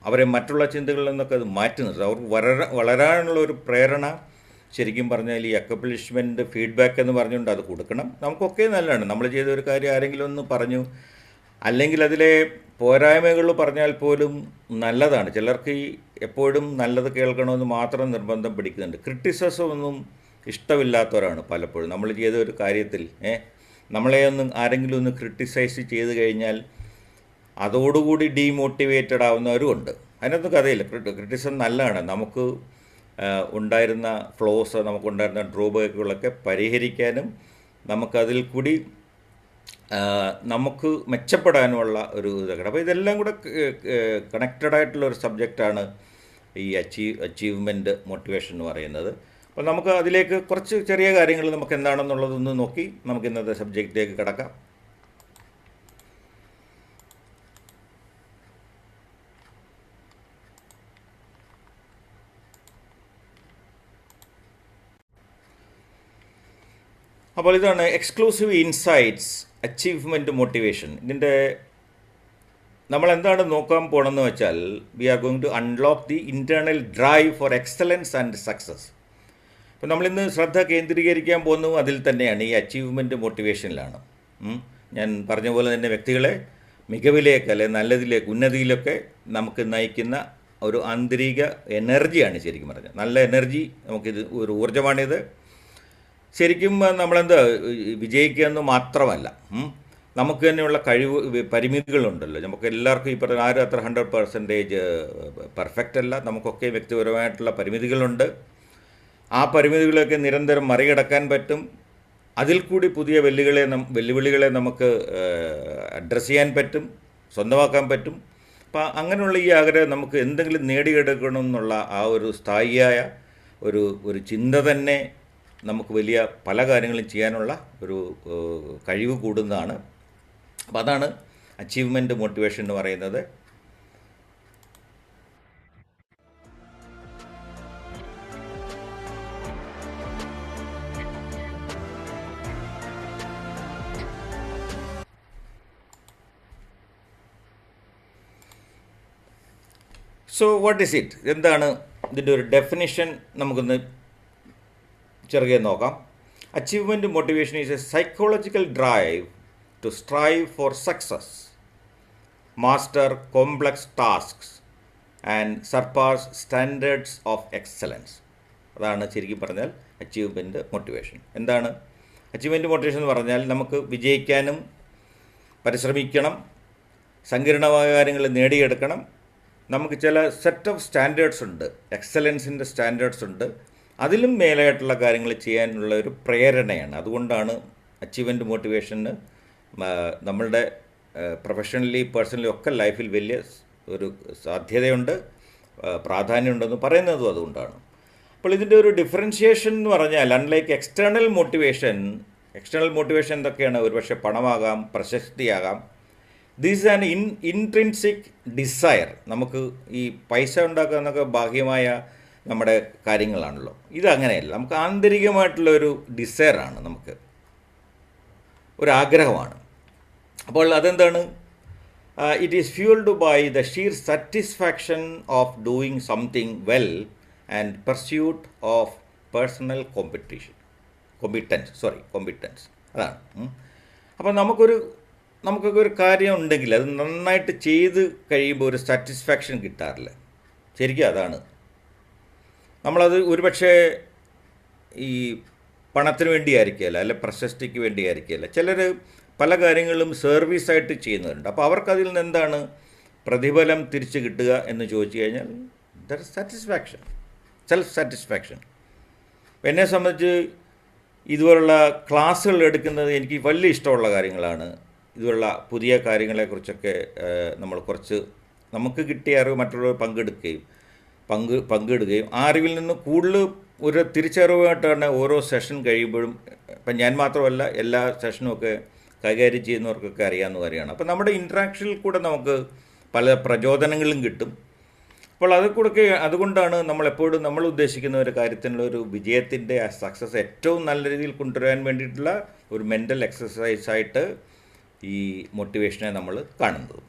അവരെ മറ്റുള്ള ചിന്തകളിൽ നിന്നൊക്കെ അത് മാറ്റി നിർത്തും. അവർക്ക് വളരാനുള്ള ഒരു പ്രേരണ ശരിക്കും പറഞ്ഞാൽ ഈ അക്കംപ്ലിഷ്മെൻറ്റ് ഫീഡ്ബാക്ക് എന്ന് പറഞ്ഞുകൊണ്ട് അത് കൊടുക്കണം. നമുക്കൊക്കെ നല്ലതാണ്. നമ്മൾ ചെയ്ത ഒരു കാര്യം ആരെങ്കിലും ഒന്ന് പറഞ്ഞു, അല്ലെങ്കിൽ അതിലെ പോരായ്മകൾ പറഞ്ഞാൽ പോലും നല്ലതാണ്. ചിലർക്ക് ഈ എപ്പോഴും നല്ലത് കേൾക്കണമെന്ന് മാത്രം നിർബന്ധം പിടിക്കുന്നുണ്ട്. ക്രിറ്റിസിസം ഒന്നും ഇഷ്ടമില്ലാത്തവരാണ് പലപ്പോഴും. നമ്മൾ ചെയ്ത ഒരു കാര്യത്തിൽ നമ്മളെ ഒന്ന് ആരെങ്കിലും ഒന്ന് ക്രിട്ടിസൈസ് ചെയ്ത് കഴിഞ്ഞാൽ അതോടുകൂടി ഡീമോട്ടിവേറ്റഡ് ആവുന്നവരുമുണ്ട്. അതിനൊന്നും കഥയില്ല. ക്രിറ്റിസിസം നല്ലതാണ്. നമുക്ക് ഉണ്ടായിരുന്ന ഫ്ലോസ്, നമുക്കുണ്ടായിരുന്ന ഡ്രോബാക്കുകളൊക്കെ പരിഹരിക്കാനും നമുക്കതിൽ കൂടി നമുക്ക് മെച്ചപ്പെടാനുമുള്ള ഒരു ഇതൊക്കെ. അപ്പോൾ ഇതെല്ലാം കൂടെ കണക്റ്റഡ് ആയിട്ടുള്ള ഒരു സബ്ജക്റ്റാണ് ഈ അച്ചീവ്മെൻറ്റ് മോട്ടിവേഷൻ എന്ന് പറയുന്നത്. അപ്പോൾ നമുക്ക് അതിലേക്ക് കുറച്ച് ചെറിയ കാര്യങ്ങൾ നമുക്ക് എന്താണെന്നുള്ളതൊന്ന് നോക്കി നമുക്ക് ഇന്നത്തെ സബ്ജക്റ്റിലേക്ക് കിടക്കാം. അപ്പോൾ ഇതാണ് എക്സ്ക്ലൂസീവ് ഇൻസൈറ്റ്സ് അച്ചീവ്മെൻറ്റ് മോട്ടിവേഷൻ. ഇതിൻ്റെ നമ്മളെന്താണ് നോക്കാൻ പോകണമെന്ന് വെച്ചാൽ, we are going to unlock the internal drive for excellence and success. അപ്പോൾ നമ്മളിന്ന് ശ്രദ്ധ കേന്ദ്രീകരിക്കാൻ പോകുന്നതും അതിൽ തന്നെയാണ്, ഈ അച്ചീവ്മെൻറ്റ് മോട്ടിവേഷനിലാണ്. ഞാൻ പറഞ്ഞ പോലെ തന്നെ വ്യക്തികളെ മികവിലേക്ക് അല്ലെങ്കിൽ നല്ലതിലേക്ക് ഉന്നതിയിലൊക്കെ നമുക്ക് നയിക്കുന്ന ഒരു ആന്തരിക എനർജിയാണ് ശരിക്കും പറഞ്ഞാൽ. നല്ല എനർജി നമുക്കിത് ഒരു ഊർജ്ജമാണിത്. ശരിക്കും നമ്മളെന്താ വിജയിക്കുക എന്ന് മാത്രമല്ല, നമുക്ക് തന്നെയുള്ള പരിമിതികളുണ്ടല്ലോ. നമുക്ക് എല്ലാവർക്കും ഈ പറഞ്ഞ ആരും അത്ര 100% പെർഫെക്റ്റ് അല്ല. നമുക്കൊക്കെ വ്യക്തിപരമായിട്ടുള്ള പരിമിതികളുണ്ട്. ആ പരിമിതികളൊക്കെ നിരന്തരം മറികടക്കാൻ പറ്റും. അതിൽ കൂടി പുതിയ വെല്ലുവിളികളെ നമുക്ക് അഡ്രസ്സ് ചെയ്യാൻ പറ്റും, സ്വന്തമാക്കാൻ പറ്റും. അപ്പോൾ അങ്ങനെയുള്ള ഈ ആഗ്രഹം നമുക്ക് എന്തെങ്കിലും നേടിയെടുക്കണം എന്നുള്ള ആ ഒരു സ്ഥായിയായ ഒരു ചിന്ത തന്നെ നമുക്ക് വലിയ പല കാര്യങ്ങളും ചെയ്യാനുള്ള ഒരു കഴിവ് കൂടുന്നതാണ്. അപ്പോൾ അതാണ് അച്ചീവ്മെൻറ്റ് മോട്ടിവേഷൻ എന്ന് പറയുന്നത്. So what is it? എന്താണ് ഇതിൻ്റെ ഒരു ഡെഫിനിഷൻ? നമുക്കൊന്ന് ചെറുകെ നോക്കാം. Achievement motivation is a psychological drive to strive for success, master complex tasks and surpass standards of excellence. അതാണ് ശരിക്കും പറഞ്ഞാൽ അച്ചീവ്മെൻറ്റ് മോട്ടിവേഷൻ. എന്താണ് അച്ചീവ്മെൻറ്റ് മോട്ടിവേഷൻ എന്ന് പറഞ്ഞാൽ? നമുക്ക് വിജയിക്കാനും പരിശ്രമിക്കണം, സങ്കീർണമായ കാര്യങ്ങൾ നേടിയെടുക്കണം. നമുക്ക് ചില സെറ്റ് ഓഫ് സ്റ്റാൻഡേർഡ്സ് ഉണ്ട്, എക്സലൻസിൻ്റെ സ്റ്റാൻഡേർഡ്സ് ഉണ്ട്. അതിലും മേലായിട്ടുള്ള കാര്യങ്ങൾ ചെയ്യാനുള്ള ഒരു പ്രേരണയാണ്. അതുകൊണ്ടാണ് അച്ചീവ്മെൻറ്റ് മോട്ടിവേഷന് നമ്മളുടെ പ്രൊഫഷണലി പേഴ്സണലി ഒക്കെ ലൈഫിൽ വലിയ ഒരു സാധ്യതയുണ്ട്, പ്രാധാന്യമുണ്ടെന്ന് പറയുന്നതും അതുകൊണ്ടാണ്. അപ്പോൾ ഇതിൻ്റെ ഒരു ഡിഫറൻഷിയേഷൻ എന്ന് പറഞ്ഞാൽ, അൺലൈക്ക് എക്സ്റ്റേണൽ മോട്ടിവേഷൻ എന്തൊക്കെയാണ്? ഒരുപക്ഷെ പണമാകാം, പ്രശസ്തിയാകാം. This an intrinsic desire. നമുക്ക് ഈ പൈസ ഉണ്ടാക്കുക എന്നൊക്കെ ബാഹ്യമായ നമ്മുടെ കാര്യങ്ങളാണല്ലോ. ഇതങ്ങനെയല്ല. നമുക്ക് ആന്തരികമായിട്ടുള്ളൊരു ഡിസയറാണ്, നമുക്ക് ഒരാഗ്രഹമാണ്. അപ്പോൾ അതെന്താണ്? It is fuelled by the sheer satisfaction of doing something well and pursuit of personal competence. അതാണ്. അപ്പോൾ നമുക്കൊക്കെ ഒരു കാര്യം ഉണ്ടെങ്കിൽ അത് നന്നായിട്ട് ചെയ്ത് കഴിയുമ്പോൾ ഒരു സാറ്റിസ്ഫാക്ഷൻ കിട്ടാറില്ല. ശരിക്കും അതാണ്. നമ്മളത് ഒരുപക്ഷെ ഈ പണത്തിന് വേണ്ടിയായിരിക്കില്ല, അല്ലെ പ്രശസ്തിക്ക് വേണ്ടിയായിരിക്കില്ല. ചിലർ പല കാര്യങ്ങളും സർവീസായിട്ട് ചെയ്യുന്നവരുണ്ട്. അപ്പോൾ അവർക്കതിൽ നിന്ന് എന്താണ് പ്രതിഫലം തിരിച്ച് കിട്ടുക എന്ന് ചോദിച്ചു കഴിഞ്ഞാൽ that is satisfaction, self satisfaction. എന്നെ സംബന്ധിച്ച് ഇതുപോലുള്ള ക്ലാസ്സുകൾ എടുക്കുന്നത് എനിക്ക് വലിയ ഇഷ്ടമുള്ള കാര്യങ്ങളാണ്. ഇതുപോലുള്ള പുതിയ കാര്യങ്ങളെക്കുറിച്ചൊക്കെ നമുക്ക് കിട്ടിയ അറിവ് മറ്റുള്ളവർ പങ്കിടുകയും ആ അറിവിൽ നിന്ന് കൂടുതൽ ഒരു തിരിച്ചറിവായിട്ടാണ് ഓരോ സെഷൻ കഴിയുമ്പോഴും. ഇപ്പം ഞാൻ മാത്രമല്ല, എല്ലാ സെഷനുമൊക്കെ കൈകാര്യം ചെയ്യുന്നവർക്കൊക്കെ അറിയാവുന്ന കാര്യമാണ്. അപ്പോൾ നമ്മുടെ ഇൻട്രാക്ഷനിൽ കൂടെ നമുക്ക് പല പ്രചോദനങ്ങളും കിട്ടും. അപ്പോൾ അതുകൊണ്ടാണ് നമ്മളെപ്പോഴും നമ്മൾ ഉദ്ദേശിക്കുന്ന ഒരു കാര്യത്തിനുള്ള ഒരു വിജയത്തിൻ്റെ ആ സക്സസ് ഏറ്റവും നല്ല രീതിയിൽ കൊണ്ടുവരാൻ വേണ്ടിയിട്ടുള്ള ഒരു മെൻ്റൽ എക്സസൈസായിട്ട് ഈ മോട്ടിവേഷനെ നമ്മൾ കാണുന്നത്.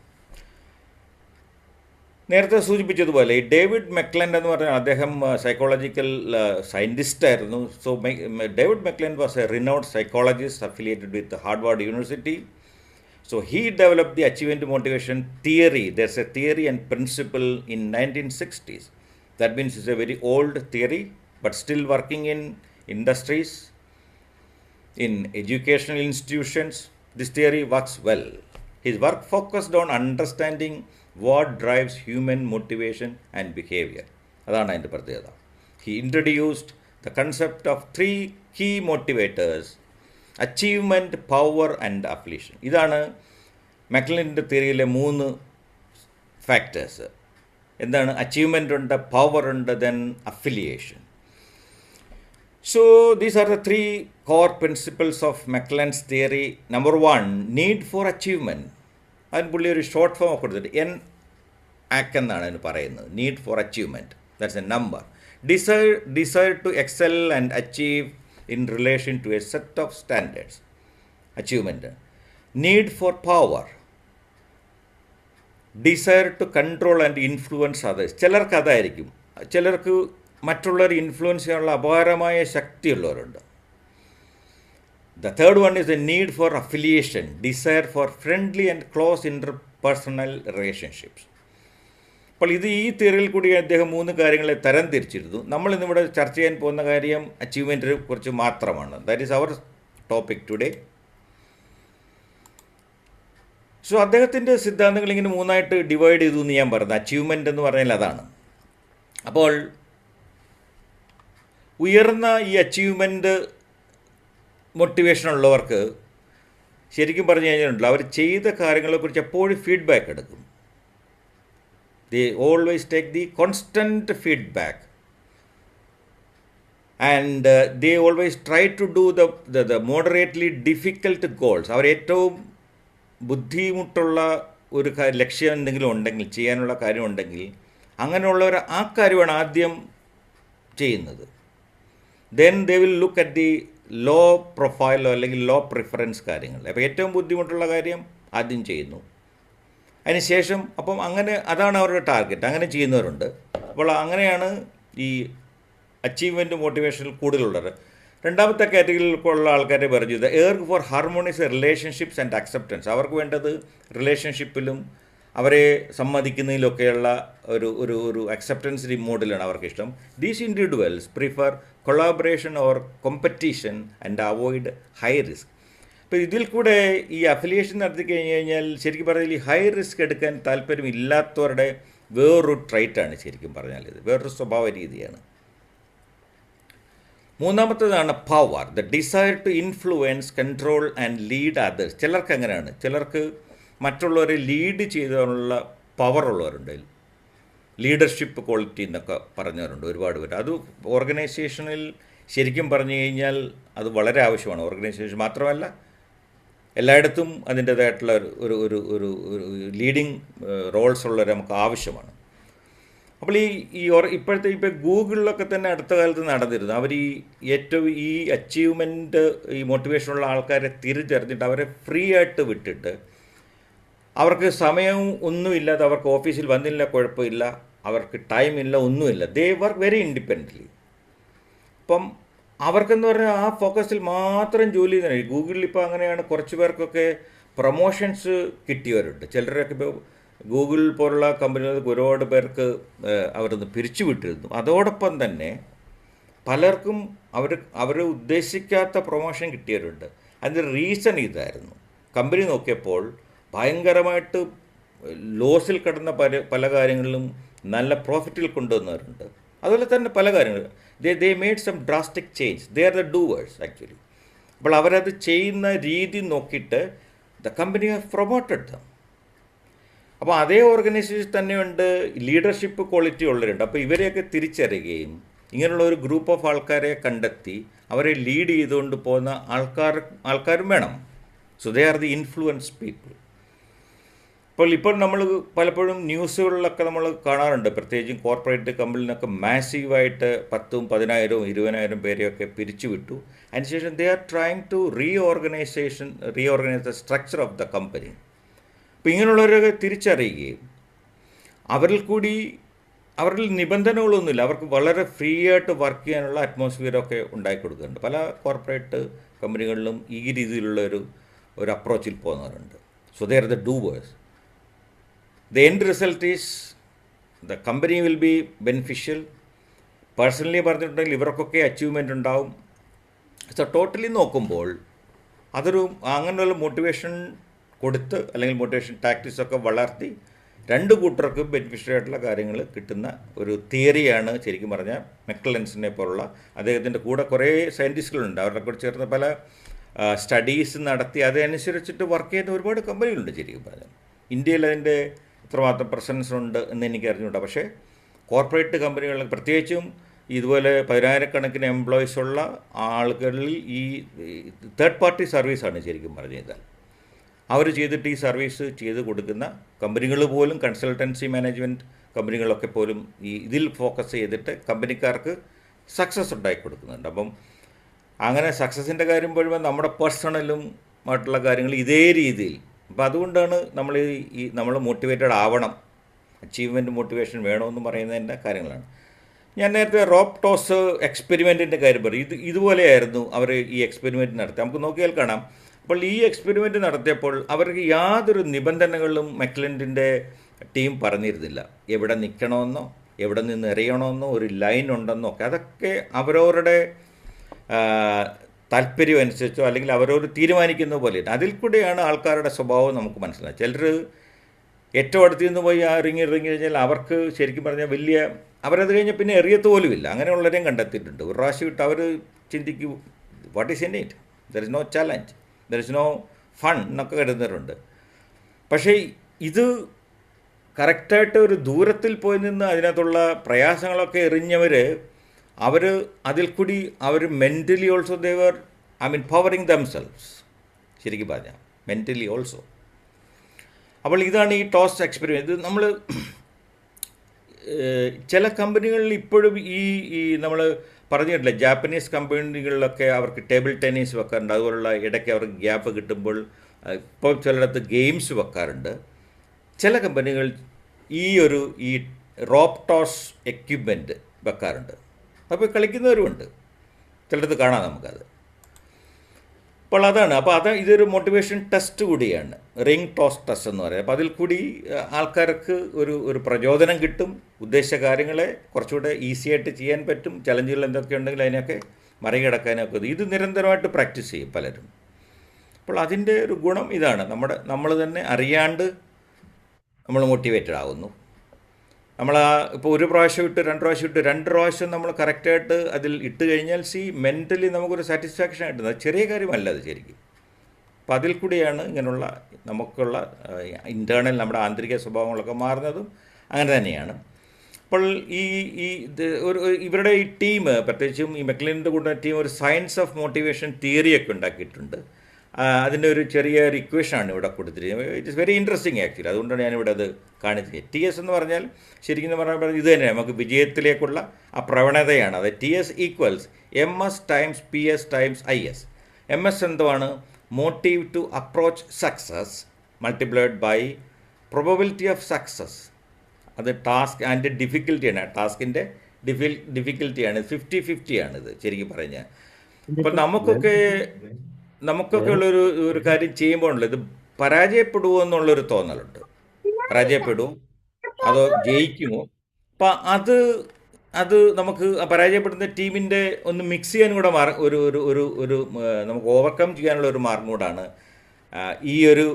നേരത്തെ സൂചിപ്പിച്ചതുപോലെ ഈ ഡേവിഡ് മെക്ലൻഡ് എന്ന് പറഞ്ഞാൽ അദ്ദേഹം സൈക്കോളജിക്കൽ സയൻറ്റിസ്റ്റ് ആയിരുന്നു. So David McClelland was a renowned psychologist affiliated with Harvard University. So he developed the achievement motivation theory. There's a theory and principle in 1960s. That means it's a very old theory, but still working in industries, in educational institutions. This theory works well. His work focused on understanding what drives human motivation and behavior. അതാണ് അതിൻ്റെ പ്രത്യേകത. He introduced the concept of 3 key motivators: achievement, power and affiliation. ഇതാണ് മെക്ലൻഡിൻ്റെ തിയറിയിലെ 3 ഫാക്ടേഴ്സ്. എന്താണ്? അച്ചീവ്മെൻ്റ് ഉണ്ട്, പവർ ഉണ്ട്, then affiliation. So these are the 3 core principles of McClelland's theory. Number 1, need for achievement. അതിന് പുള്ളി ഒരു ഷോർട്ട് ഫോം ഒക്കെ കൊടുത്തിട്ട് NAC എന്നാണ് അതിന് പറയുന്നത്. Need for achievement, that's a number. Desire to excel and achieve in relation to a set of standards, achievement. Need for power, desire to control and influence others. ചിലർക്ക് അതായിരിക്കും. ചിലർക്ക് മറ്റുള്ളവർ ഇൻഫ്ലുവൻസ് ചെയ്യാനുള്ള അപാരമായ ശക്തിയുള്ളവരുണ്ട്. The third one is a need for affiliation, desire for friendly and close interpersonal relationships. അപ്പോൾ ഈ തിയറിയിൽ കൂടി അദ്ദേഹം 3 കാര്യങ്ങളെ തരം തിരിച്ചിരുന്നു. നമ്മളിന്നിവിടെ ചർച്ച ചെയ്യാൻ പോകുന്ന കാര്യം അച്ചീവ്മെൻറ്റിനെ കുറിച്ച് മാത്രമാണ്. That is our topic today. So അദ്ദേഹത്തിൻ്റെ സിദ്ധാന്തങ്ങൾ ഇങ്ങനെ 3ആയിട്ട് ഡിവൈഡ് ചെയ്തു എന്ന് ഞാൻ പറഞ്ഞത്. അച്ചീവ്മെൻ്റ് എന്ന് പറഞ്ഞാൽ അതാണ്. അപ്പോൾ ഉയർന്ന ഈ അച്ചീവ്മെൻറ്റ് മോട്ടിവേഷനുള്ളവർക്ക് ശരിക്കും പറഞ്ഞു കഴിഞ്ഞിട്ടുണ്ടല്ലോ, അവർ ചെയ്ത കാര്യങ്ങളെക്കുറിച്ച് എപ്പോഴും ഫീഡ്ബാക്ക് എടുക്കും. They always take the constant feedback, and they always try to do the moderately difficult goals. അവർ ഏറ്റവും ബുദ്ധിമുട്ടുള്ള ഒരു ലക്ഷ്യം എന്തെങ്കിലും ഉണ്ടെങ്കിൽ, ചെയ്യാനുള്ള കാര്യമുണ്ടെങ്കിൽ, അങ്ങനെയുള്ളവർ ആ കാര്യമാണ് ആദ്യം ചെയ്യുന്നത്. Then they will look at the low പ്രൊഫൈലോ അല്ലെങ്കിൽ ലോ പ്രിഫറൻസ് കാര്യങ്ങൾ. അപ്പോൾ ഏറ്റവും ബുദ്ധിമുട്ടുള്ള കാര്യം ആദ്യം ചെയ്യുന്നു. അതിനുശേഷം അപ്പം അങ്ങനെ അതാണ് അവരുടെ ടാർഗറ്റ്. അങ്ങനെ ചെയ്യുന്നവരുണ്ട്. അപ്പോൾ അങ്ങനെയാണ് ഈ അച്ചീവ്മെൻറ്റ് മോട്ടിവേഷനിൽ കൂടുതലുള്ളത്. രണ്ടാമത്തെ കാറ്റഗറിയിലുള്ള ആൾക്കാരെ പറഞ്ഞു the urge for harmonious relationships and acceptance. അവർക്ക് വേണ്ടത് റിലേഷൻഷിപ്പിലും അവരെ സമ്മതിക്കുന്നതിലൊക്കെയുള്ള ഒരു അക്സെപ്റ്റൻസ് മോഡിലാണ് അവർക്കിഷ്ടം. These individuals prefer collaboration or competition and avoid high risk. അപ്പോൾ ഇതിൽ കൂടെ ഈ അഫിലിയേഷൻ നടത്തി കഴിഞ്ഞ് കഴിഞ്ഞാൽ ശരിക്കും പറഞ്ഞാൽ ഈ ഹൈ റിസ്ക് എടുക്കാൻ താല്പര്യമില്ലാത്തവരുടെ വേറൊരു ട്രൈറ്റാണ് ശരിക്കും പറഞ്ഞാൽ. ഇത് വേറൊരു സ്വഭാവ രീതിയാണ്. മൂന്നാമത്തേതാണ് power, the desire to influence, control and lead others. ചിലർക്ക് അങ്ങനെയാണ്. ചിലർക്ക് മറ്റുള്ളവരെ ലീഡ് ചെയ്തുള്ള പവറുള്ളവരുണ്ട്. ലീഡർഷിപ്പ് ക്വാളിറ്റി എന്നൊക്കെ പറഞ്ഞവരുണ്ട് ഒരുപാട് പേര്. അത് ഓർഗനൈസേഷനിൽ ശരിക്കും പറഞ്ഞു കഴിഞ്ഞാൽ അത് വളരെ ആവശ്യമാണ്. ഓർഗനൈസേഷൻ മാത്രമല്ല, എല്ലായിടത്തും അതിൻ്റേതായിട്ടുള്ള ഒരു ലീഡിങ് റോൾസ് ഉള്ളവർ നമുക്ക് ആവശ്യമാണ്. അപ്പോൾ ഇപ്പോൾ ഗൂഗിളിലൊക്കെ തന്നെ അടുത്ത കാലത്ത് നടന്നിരുന്നു. അവർ ഏറ്റവും ഈ അച്ചീവ്മെൻറ്റ് ഈ മോട്ടിവേഷനുള്ള ആൾക്കാരെ തിരിച്ചറിഞ്ഞിട്ട് അവരെ ഫ്രീ ആയിട്ട് വിട്ടിട്ട്, അവർക്ക് സമയവും ഒന്നുമില്ലാതെ, അവർക്ക് ഓഫീസിൽ വന്നില്ല കുഴപ്പമില്ല, അവർക്ക് ടൈമില്ല, ഒന്നുമില്ല. ദേ വർക്ക് വെരി ഇൻഡിപെൻഡൻ്റ്ലി. അപ്പം അവർക്കെന്ന് പറഞ്ഞാൽ ആ ഫോക്കസിൽ മാത്രം ജോലി ചെയ്യുന്നതാണ്. ഗൂഗിളിൽ ഇപ്പോൾ അങ്ങനെയാണ്. കുറച്ച് പേർക്കൊക്കെ പ്രൊമോഷൻസ് കിട്ടിയവരുണ്ട്. ചിലരൊക്കെ ഇപ്പോൾ ഗൂഗിൾ പോലുള്ള കമ്പനികൾക്ക് ഒരുപാട് പേർക്ക് അവരൊന്ന് പിരിച്ചുവിട്ടിരുന്നു. അതോടൊപ്പം തന്നെ പലർക്കും അവർ ഉദ്ദേശിക്കാത്ത പ്രൊമോഷൻ കിട്ടിയവരുണ്ട്. അതിൻ്റെ റീസൺ ഇതായിരുന്നു. കമ്പനി നോക്കിയപ്പോൾ ഭയങ്കരമായിട്ട് ലോസിൽ കിടന്ന പല കാര്യങ്ങളിലും നല്ല പ്രോഫിറ്റിൽ കൊണ്ടുവന്നവരുണ്ട്. അതുപോലെ തന്നെ പല കാര്യങ്ങൾ they made some drastic change. They are the doers actually. അപ്പോൾ അവരത് ചെയ്യുന്ന രീതി നോക്കിയിട്ട് the company have promoted them. അപ്പോൾ അതേ ഓർഗനൈസേഷൻ തന്നെയുണ്ട് ലീഡർഷിപ്പ് ക്വാളിറ്റി ഉള്ളവരുണ്ട്. അപ്പോൾ ഇവരെയൊക്കെ തിരിച്ചറിയുകയും ഇങ്ങനെയുള്ള ഒരു ഗ്രൂപ്പ് ഓഫ് ആൾക്കാരെ കണ്ടെത്തി അവരെ ലീഡ് ചെയ്തുകൊണ്ട് പോകുന്ന ആൾക്കാരും വേണം. So they are the influence people. ഇപ്പോൾ നമ്മൾ പലപ്പോഴും ന്യൂസുകളിലൊക്കെ നമ്മൾ കാണാറുണ്ട്, പ്രത്യേകിച്ചും കോർപ്പറേറ്റ് കമ്പനിയിലൊക്കെ മാസീവായിട്ട് 10,000, 10,000, 20,000 പേരെയൊക്കെ പിരിച്ചുവിട്ടു. അതിനുശേഷം they are trying to reorganise the structure of the company. അപ്പോൾ ഇങ്ങനെയുള്ളവരൊക്കെ തിരിച്ചറിയുകയും അവരിൽ നിബന്ധനകളൊന്നുമില്ല, അവർക്ക് വളരെ ഫ്രീ ആയിട്ട് വർക്ക് ചെയ്യാനുള്ള അറ്റ്മോസ്ഫിയറൊക്കെ ഉണ്ടാക്കി കൊടുക്കുന്നുണ്ട്. പല കോർപ്പറേറ്റ് കമ്പനികളിലും ഈ രീതിയിലുള്ള ഒരു അപ്രോച്ചിൽ പോകുന്നവരുണ്ട്. So they are the doers. The end result is the company will be beneficial. Personally പറഞ്ഞിട്ടുണ്ടെങ്കിൽ ഇവർക്കൊക്കെ അച്ചീവ്മെൻ്റ് ഉണ്ടാവും. സോ ടോട്ടലി നോക്കുമ്പോൾ അങ്ങനെയുള്ള മോട്ടിവേഷൻ കൊടുത്ത് അല്ലെങ്കിൽ മോട്ടിവേഷൻ ടാക്ടിക്സൊക്കെ വളർത്തി രണ്ട് കൂട്ടർക്കും ബെനിഫിഷ്യൽ ആയിട്ടുള്ള കാര്യങ്ങൾ കിട്ടുന്ന ഒരു തിയറിയാണ് ശരിക്കും പറഞ്ഞാൽ മെക്ലൻസിനെ പോലുള്ള. അദ്ദേഹത്തിൻ്റെ കൂടെ കുറേ സയൻറ്റിസ്റ്റുകളുണ്ട്, അവരുടെ കൂടെ ചേർന്ന് പല സ്റ്റഡീസ് നടത്തി അതനുസരിച്ചിട്ട് വർക്ക് ചെയ്യുന്ന ഒരുപാട് കമ്പനികളുണ്ട്. ശരിക്കും പറഞ്ഞാൽ ഇന്ത്യയിൽ അതിൻ്റെ എത്രമാത്രം പ്രസൻസ് ഉണ്ട് എന്ന് എനിക്ക് അറിഞ്ഞുകൂടാ. പക്ഷേ കോർപ്പറേറ്റ് കമ്പനികൾ പ്രത്യേകിച്ചും ഇതുപോലെ 10,000-കണക്കിന് എംപ്ലോയീസ് ഉള്ള ആളുകളിൽ ഈ തേർഡ് പാർട്ടി സർവീസാണ് ശരിക്കും പറഞ്ഞു കഴിഞ്ഞാൽ അവർ ചെയ്തിട്ട് ഈ സർവീസ് ചെയ്ത് കൊടുക്കുന്ന കമ്പനികൾ പോലും, കൺസൾട്ടൻസി മാനേജ്മെൻറ്റ് കമ്പനികളൊക്കെ പോലും ഇതിൽ ഫോക്കസ് ചെയ്തിട്ട് കമ്പനിക്കാർക്ക് സക്സസ് ഉണ്ടാക്കി കൊടുക്കുന്നുണ്ട്. അപ്പം അങ്ങനെ സക്സസിൻ്റെ കാര്യം പറയുമ്പോൾ നമ്മുടെ പേഴ്സണലും ആയിട്ടുള്ള കാര്യങ്ങൾ ഇതേ രീതിയിൽ. അപ്പോൾ അതുകൊണ്ടാണ് നമ്മൾ മോട്ടിവേറ്റഡ് ആവണം, അച്ചീവ്മെൻറ്റ് മോട്ടിവേഷൻ വേണമെന്ന് പറയുന്നതിൻ്റെ കാര്യങ്ങളാണ്. ഞാൻ നേരത്തെ റോപ്പ് ടോസ് എക്സ്പെരിമെൻറ്റിൻ്റെ കാര്യം പറയും. ഇതുപോലെയായിരുന്നു അവർ ഈ എക്സ്പെരിമെൻറ്റ് നടത്തി. നമുക്ക് നോക്കിയാൽ കാണാം. അപ്പോൾ ഈ എക്സ്പെരിമെൻറ്റ് നടത്തിയപ്പോൾ അവർക്ക് യാതൊരു നിബന്ധനകളും മെക്ലൻഡിൻ്റെ ടീം പറഞ്ഞിരുന്നില്ല. എവിടെ നിൽക്കണമെന്നോ എവിടെ നിന്ന് എറിയണമെന്നോ ഒരു ലൈൻ ഉണ്ടെന്നോ ഒക്കെ. അതൊക്കെ അവരവരുടെ താല്പര്യം അനുസരിച്ചോ അല്ലെങ്കിൽ അവരവർ തീരുമാനിക്കുന്ന പോലെയാണ്. അതിൽ കൂടെയാണ് ആൾക്കാരുടെ സ്വഭാവം നമുക്ക് മനസ്സിലാക്കുക. ചിലർ ഏറ്റവും അടുത്ത് നിന്ന് പോയി ആ ഇറങ്ങി കഴിഞ്ഞാൽ അവർക്ക് ശരിക്കും പറഞ്ഞാൽ അവരത് കഴിഞ്ഞാൽ പിന്നെ എറിയത്ത് പോലുമില്ല. അങ്ങനെയുള്ളവരെയും കണ്ടെത്തിയിട്ടുണ്ട്. ഒരു പ്രാവശ്യം ഇട്ട് അവർ ചിന്തിക്കും, what is in it, there is no challenge, there is no fun എന്നൊക്കെ കരുതുന്നവരുണ്ട്. പക്ഷേ ഇത് കറക്റ്റായിട്ട് ഒരു ദൂരത്തിൽ പോയി നിന്ന് അതിനകത്തുള്ള പ്രയാസങ്ങളൊക്കെ എറിഞ്ഞവർ അതിൽ കൂടി അവർ mentally also they're powering themselves ശരിക്കും പറഞ്ഞാൽ മെൻ്റലി ഓൾസോ. അപ്പോൾ ഇതാണ് ഈ ടോസ് എക്സ്പെരിമെൻറ്റ്. ഇത് നമ്മൾ ചില കമ്പനികളിൽ ഇപ്പോഴും ഈ നമ്മൾ പറഞ്ഞിട്ടില്ല, ജാപ്പനീസ് കമ്പനികളിലൊക്കെ അവർക്ക് ടേബിൾ ടെന്നീസ് വെക്കാറുണ്ട്. അതുപോലുള്ള ഇടയ്ക്ക് അവർക്ക് ഗ്യാപ്പ് കിട്ടുമ്പോൾ ഇപ്പോൾ ചിലയിടത്ത് ഗെയിംസ് വെക്കാറുണ്ട്. ചില കമ്പനികൾ ഈ റോപ്പ് ടോസ് എക്യുപ്മെൻറ്റ് വെക്കാറുണ്ട്. അപ്പോൾ കളിക്കുന്നവരുമുണ്ട്, ചിലടത്ത് കാണാം നമുക്കത്. അപ്പോൾ ഇതൊരു മോട്ടിവേഷൻ ടെസ്റ്റ് കൂടിയാണ്, റിംഗ് ടോസ് ടെസ്റ്റ് എന്ന് പറയുന്നത്. അപ്പോൾ അതിൽ കൂടി ആൾക്കാർക്ക് ഒരു പ്രചോദനം കിട്ടും, ഉദ്ദേശിച്ച കാര്യങ്ങളെ കുറച്ചുകൂടെ ഈസി ആയിട്ട് ചെയ്യാൻ പറ്റും. ചലഞ്ചുകൾ എന്തൊക്കെ ഉണ്ടെങ്കിൽ അതിനൊക്കെ മറികടക്കാനൊക്കെ ഇത് നിരന്തരമായിട്ട് പ്രാക്ടീസ് ചെയ്യും പലരും. അപ്പോൾ അതിൻ്റെ ഒരു ഗുണം ഇതാണ്, നമ്മൾ തന്നെ അറിയാണ്ട് നമ്മൾ മോട്ടിവേറ്റഡ് ആവുന്നു. ഇപ്പോൾ ഒരു പ്രാവശ്യം ഇട്ട് 2 പ്രാവശ്യം ഇട്ട് 2 പ്രാവശ്യം നമ്മൾ കറക്റ്റായിട്ട് അതിൽ ഇട്ട് കഴിഞ്ഞാൽ മെൻ്റലി നമുക്കൊരു സാറ്റിസ്ഫാക്ഷൻ കിട്ടുന്നത് ചെറിയ കാര്യമല്ല അത് ശരിക്കും. അപ്പോൾ അതിൽ കൂടിയാണ് ഇങ്ങനെയുള്ള നമുക്കുള്ള ഇൻറ്റേർണൽ നമ്മുടെ ആന്തരിക സ്വഭാവങ്ങളൊക്കെ മാറുന്നതും അങ്ങനെ തന്നെയാണ്. അപ്പോൾ ഇവരുടെ ഈ ടീം, പ്രത്യേകിച്ചും ഈ മെക്ലിൻ്റെ കൂടെ ടീം ഒരു സയൻസ് ഓഫ് മോട്ടിവേഷൻ തിയറിയൊക്കെ ഉണ്ടാക്കിയിട്ടുണ്ട്. അതിൻ്റെ ഒരു ചെറിയൊരു ഇക്വേഷനാണ് ഇവിടെ കൊടുത്തിരിക്കുന്നത്. It is very interesting actually. അതുകൊണ്ടാണ് ഞാനിവിടെ അത് കാണിച്ചത്. TS എന്ന് പറഞ്ഞാൽ ശരിക്കും പറഞ്ഞാൽ ഇത് തന്നെ നമുക്ക് വിജയത്തിലേക്കുള്ള ആ പ്രവണതയാണ്. അത് TS equals MS times PS times IS. MS എന്തുവാണ്? Motive to approach success multiplied by probability of success. അത് ടാസ്ക് ആൻഡ് ഡിഫിക്കൽറ്റിയാണ്. ടാസ്കിൻ്റെ ഡിഫിക്കൽറ്റിയാണ്. 50-50 ആണിത് ശരിക്കും പറഞ്ഞാൽ. അപ്പോൾ നമുക്കൊക്കെ ഉള്ളൊരു കാര്യം ചെയ്യുമ്പോഴുള്ള ഇത് പരാജയപ്പെടുമോ എന്നുള്ളൊരു തോന്നലുണ്ട്. പരാജയപ്പെടുമോ അതോ ജയിക്കുമോ? അപ്പം അത് നമുക്ക് പരാജയപ്പെടുന്ന ടീമിൻ്റെ ഒന്ന് മിക്സ് ചെയ്യാൻ കൂടെ ഒരു നമുക്ക് ഓവർകം ചെയ്യാനുള്ള ഒരു മാർഗം കൂടാണ് ഈ ഒരു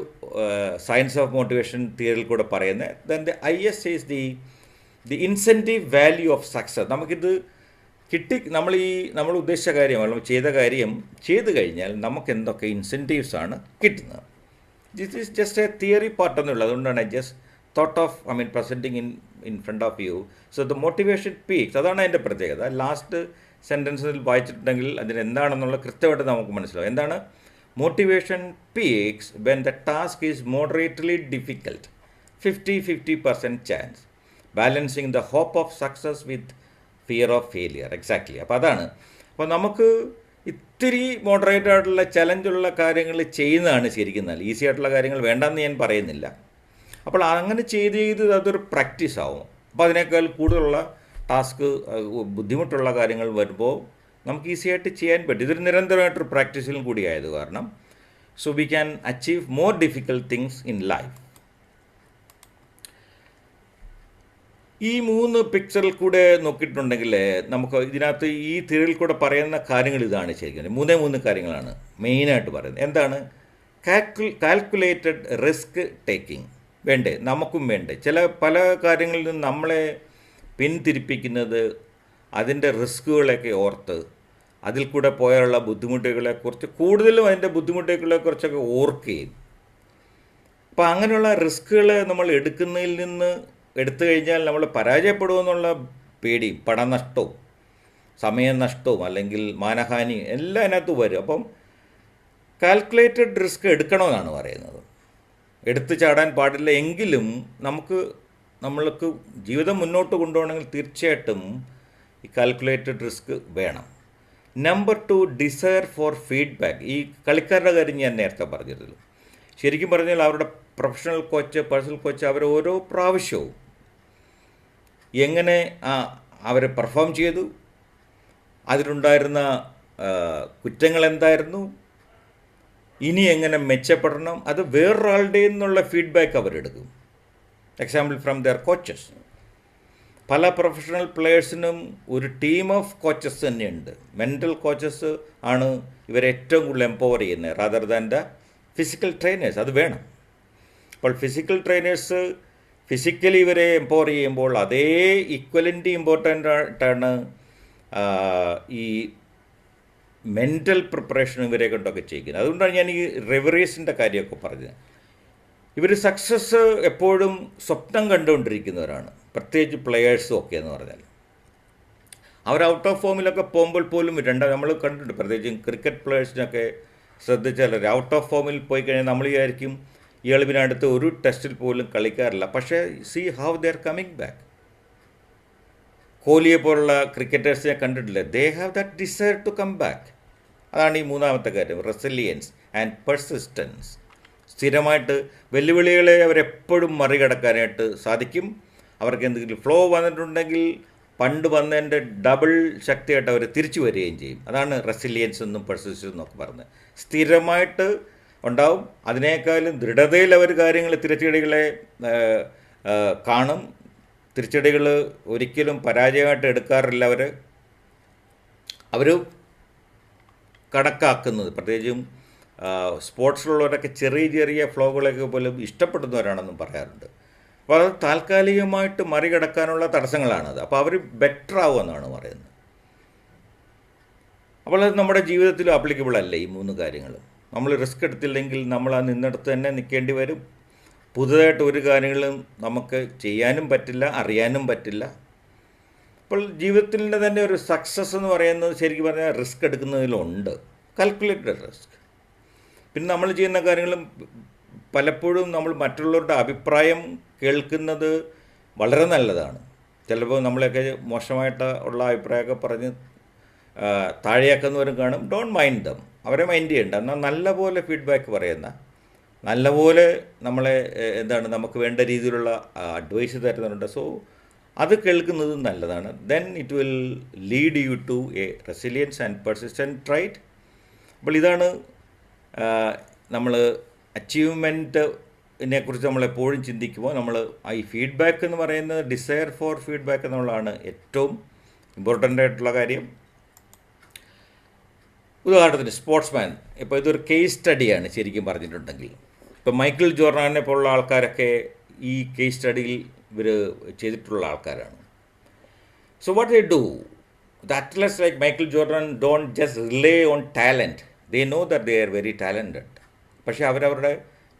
സയൻസ് ഓഫ് മോട്ടിവേഷൻ തിയറിയിൽ കൂടെ പറയുന്നത്. Then the IS is the incentive value of success. നമുക്കിത് നമ്മൾ ഉദ്ദേശിച്ച കാര്യം അല്ലെങ്കിൽ ചെയ്ത കാര്യം ചെയ്തു കഴിഞ്ഞാൽ നമുക്ക് എന്തൊക്കെ ഇൻസെൻറ്റീവ്സാണ് കിട്ടുന്നത്. This is just a theory part എന്നുള്ളത്. അതുകൊണ്ടാണ് I just thought of presenting in front of you. So the motivation peaks, അതാണ് അതിൻ്റെ പ്രത്യേകത. ലാസ്റ്റ് സെൻറ്റൻസിൽ വായിച്ചിട്ടുണ്ടെങ്കിൽ അതിന് എന്താണെന്നുള്ള കൃത്യമായിട്ട് നമുക്ക് മനസ്സിലാവും. എന്താണ് Motivation peaks when the task is moderately difficult, 50-50% chance, balancing the hope of success with fear of failure. Exactly. അപ്പോൾ അതാണ്. അപ്പോൾ നമുക്ക് ഇത്തിരി മോഡറേറ്റ് ആയിട്ടുള്ള ചലഞ്ചുള്ള കാര്യങ്ങൾ ചെയ്യുന്നതാണ് ശരിക്കും നല്ല. ഈസി ആയിട്ടുള്ള കാര്യങ്ങൾ വേണ്ടെന്ന് ഞാൻ പറയുന്നില്ല. അപ്പോൾ അങ്ങനെ ചെയ്ത് അതൊരു പ്രാക്ടീസ് ആവും. അപ്പോൾ അതിനേക്കാൾ കൂടുതലുള്ള ടാസ്ക്, ബുദ്ധിമുട്ടുള്ള കാര്യങ്ങൾ വരുമ്പോൾ നമുക്ക് ഈസി ആയിട്ട് ചെയ്യാൻ പറ്റും. ഇതൊരു നിരന്തരമായിട്ടൊരു പ്രാക്ടീസിലും കൂടി ആയത് കാരണം so we can achieve more difficult things in life. ഈ 3 പിക്ചറിൽ കൂടെ നോക്കിയിട്ടുണ്ടെങ്കിൽ നമുക്ക് ഇതിനകത്ത് ഈ തിയറിയിൽ കൂടെ പറയുന്ന കാര്യങ്ങൾ ഇതാണ് ശരിക്കും. 3 കാര്യങ്ങളാണ് മെയിനായിട്ട് പറയുന്നത്. എന്താണ്? കാൽക്കുലേറ്റഡ് റിസ്ക് ടേക്കിംഗ് വേണ്ടേ, നമുക്കും വേണ്ടേ. പല കാര്യങ്ങളിൽ നിന്നും നമ്മളെ പിന്തിരിപ്പിക്കുന്നത് അതിൻ്റെ റിസ്കുകളൊക്കെ ഓർത്ത് അതിൽ കൂടെ പോയാലുള്ള ബുദ്ധിമുട്ടുകളെക്കുറിച്ച്, കൂടുതലും അതിൻ്റെ ബുദ്ധിമുട്ടുകളെക്കുറിച്ചൊക്കെ ഓർക്കുകയും, അപ്പോൾ അങ്ങനെയുള്ള റിസ്കുകൾ നമ്മൾ എടുത്തു കഴിഞ്ഞാൽ നമ്മൾ പരാജയപ്പെടുമെന്നുള്ള പേടിയും പണനഷ്ടവും സമയനഷ്ടവും അല്ലെങ്കിൽ മാനഹാനിയും എല്ലാം അതിനകത്ത് വരും. അപ്പം കാൽക്കുലേറ്റഡ് റിസ്ക് എടുക്കണമെന്നാണ് പറയുന്നത്. എടുത്തു ചാടാൻ പാടില്ല. എങ്കിലും നമ്മൾക്ക് ജീവിതം മുന്നോട്ട് കൊണ്ടുപോകണമെങ്കിൽ തീർച്ചയായിട്ടും ഈ കാൽക്കുലേറ്റഡ് റിസ്ക് വേണം. Number 2, desire for feedback. ഈ കളിക്കാരുടെ കാര്യം ഞാൻ നേരത്തെ പറഞ്ഞിരുന്നു. ശരിക്കും പറഞ്ഞാൽ അവരുടെ പ്രൊഫഷണൽ കോച്ച്, പേഴ്സണൽ കോച്ച് അവർ ഓരോ പ്രാവശ്യവും എങ്ങനെ അവർ പെർഫോം ചെയ്തു, അതിലുണ്ടായിരുന്ന കുറ്റങ്ങൾ എന്തായിരുന്നു, ഇനി എങ്ങനെ മെച്ചപ്പെടണം, അത് വേറൊരാളുടെ നിന്നുള്ള ഫീഡ്ബാക്ക് അവരെടുക്കും. Example from their coaches. പല പ്രൊഫഷണൽ പ്ലെയേഴ്സിനും ഒരു ടീം ഓഫ് കോച്ചസ് തന്നെയുണ്ട്. മെൻ്റൽ കോച്ചസ് ആണ് ഇവരെ ഏറ്റവും കൂടുതൽ എംപവർ ചെയ്യുന്നത് rather than the physical trainers. അത് വേണം. അപ്പോൾ ഫിസിക്കൽ ട്രെയിനേഴ്സ് ഫിസിക്കലി ഇവരെ എംപവർ ചെയ്യുമ്പോൾ അതേ ഈക്വലൻ്റ് ഇമ്പോർട്ടൻ്റ് ആയിട്ടാണ് ഈ മെൻ്റൽ പ്രിപ്പറേഷൻ ഇവരെ കൊണ്ടൊക്കെ ചെയ്യിക്കുന്നത്. അതുകൊണ്ടാണ് ഞാൻ ഈ റെവറീസിൻ്റെ കാര്യമൊക്കെ പറഞ്ഞത്. ഇവർ സക്സസ് എപ്പോഴും സ്വപ്നം കണ്ടുകൊണ്ടിരിക്കുന്നവരാണ്, പ്രത്യേകിച്ച് പ്ലെയേഴ്സും ഒക്കെ എന്ന് പറഞ്ഞാൽ. അവർ ഔട്ട് ഓഫ് ഫോമിലൊക്കെ പോകുമ്പോൾ പോലും നമ്മൾ കണ്ടിട്ടുണ്ട്, പ്രത്യേകിച്ചും ക്രിക്കറ്റ് പ്ലെയേഴ്സിനൊക്കെ ശ്രദ്ധിച്ചാൽ ഔട്ട് ഓഫ് ഫോമിൽ പോയി കഴിഞ്ഞാൽ നമ്മൾ വിചാരിക്കും ഇയാൾ ഇതിനടുത്ത് ഒരു ടെസ്റ്റിൽ പോലും കളിക്കാറില്ല. പക്ഷേ see how they are coming back. കോഹ്ലിയെ പോലുള്ള ക്രിക്കറ്റേഴ്സിനെ കണ്ടിട്ടില്ല. They have that desire to come back. അതാണ് ഈ 3ാമത്തെ കാര്യം, റെസിലിയൻസ് ആൻഡ് പെർസിസ്റ്റൻസ്. സ്ഥിരമായിട്ട് വെല്ലുവിളികളെ അവരെപ്പോഴും മറികടക്കാനായിട്ട് സാധിക്കും. അവർക്ക് എന്തെങ്കിലും ഫ്ലോ വന്നിട്ടുണ്ടെങ്കിൽ പണ്ട് വന്നതിൻ്റെ ഡബിൾ ശക്തിയായിട്ട് അവർ തിരിച്ചു വരികയും ചെയ്യും. അതാണ് റെസിലിയൻസ് എന്നും പെർസിസ്റ്റൻസ് എന്നൊക്കെ പറഞ്ഞത്. സ്ഥിരമായിട്ട് ഉണ്ടാവും. അതിനേക്കാളും ദൃഢതയിൽ അവർ തിരിച്ചടികളെ കാണും. തിരിച്ചടികൾ ഒരിക്കലും പരാജയമായിട്ട് എടുക്കാറില്ല. അവർ കണക്കാക്കുന്നത്, പ്രത്യേകിച്ചും സ്പോർട്സിലുള്ളവരൊക്കെ ചെറിയ ഫ്ലോകളൊക്കെ പോലും ഇഷ്ടപ്പെടുന്നവരാണെന്നും പറയാറുണ്ട്. അപ്പോൾ അത് താൽക്കാലികമായിട്ട് മറികടക്കാനുള്ള തടസ്സങ്ങളാണത്. അപ്പോൾ അവർ ബെറ്റർ ആവുമെന്നാണ് പറയുന്നത്. അപ്പോൾ അത് നമ്മുടെ ജീവിതത്തിലും ആപ്ലിക്കബിൾ അല്ല ഈ 3 കാര്യങ്ങളും. നമ്മൾ റിസ്ക് എടുത്തില്ലെങ്കിൽ നമ്മൾ ആ നിന്നിടത്ത് തന്നെ നിൽക്കേണ്ടി വരും. പുതുതായിട്ട് ഒരു കാര്യങ്ങളും നമുക്ക് ചെയ്യാനും പറ്റില്ല, അറിയാനും പറ്റില്ല. അപ്പോൾ ജീവിതത്തിൻ്റെ തന്നെ ഒരു സക്സസ് എന്ന് പറയുന്നത് ശരിക്കും പറഞ്ഞാൽ റിസ്ക് എടുക്കുന്നതിലുണ്ട്, കാൽക്കുലേറ്റഡ് റിസ്ക്. പിന്നെ നമ്മൾ ചെയ്യുന്ന കാര്യങ്ങളും പലപ്പോഴും നമ്മൾ മറ്റുള്ളവരുടെ അഭിപ്രായം കേൾക്കുന്നത് വളരെ നല്ലതാണ്. ചിലപ്പോൾ നമ്മളെയൊക്കെ മോശമായിട്ട് ഉള്ള അഭിപ്രായമൊക്കെ പറഞ്ഞ് താഴെയാക്കുന്നവരും കാണും. Don't mind dum. അവരെ മൈൻഡ് ചെയ്യേണ്ട. എന്നാൽ നല്ലപോലെ ഫീഡ്ബാക്ക് പറയുന്ന, നല്ലപോലെ നമ്മളെ നമുക്ക് വേണ്ട രീതിയിലുള്ള അഡ്വൈസ് തരുന്നുണ്ട്. സോ അത് കേൾക്കുന്നത് നല്ലതാണ്. Then it will lead you to a resilience and persistent trait. അപ്പോൾ ഇതാണ് നമ്മൾ അച്ചീവ്മെൻറ്റിനെ കുറിച്ച് നമ്മളെപ്പോഴും ചിന്തിക്കുമ്പോൾ നമ്മൾ ഈ ഫീഡ്ബാക്ക് എന്ന് പറയുന്നത്, ഡിസയർ ഫോർ ഫീഡ്ബാക്ക് എന്നുള്ളതാണ് ഏറ്റവും ഇമ്പോർട്ടൻ്റ് ആയിട്ടുള്ള കാര്യം. ഉദാഹരണത്തിന് സ്പോർട്സ്മാൻ, ഇപ്പോൾ ഇതൊരു കേസ് സ്റ്റഡിയാണ് ശരിക്കും പറഞ്ഞിട്ടുണ്ടെങ്കിൽ. ഇപ്പോൾ മൈക്കിൾ ജോർഡാനെ പോലുള്ള ആൾക്കാരൊക്കെ ഈ കേസ് സ്റ്റഡിയിൽ ഇവർ ചെയ്തിട്ടുള്ള ആൾക്കാരാണ്. So what they do, the athletes like Michael Jordan don't just rely on talent. They know that they are very talented. പക്ഷേ അവരവരുടെ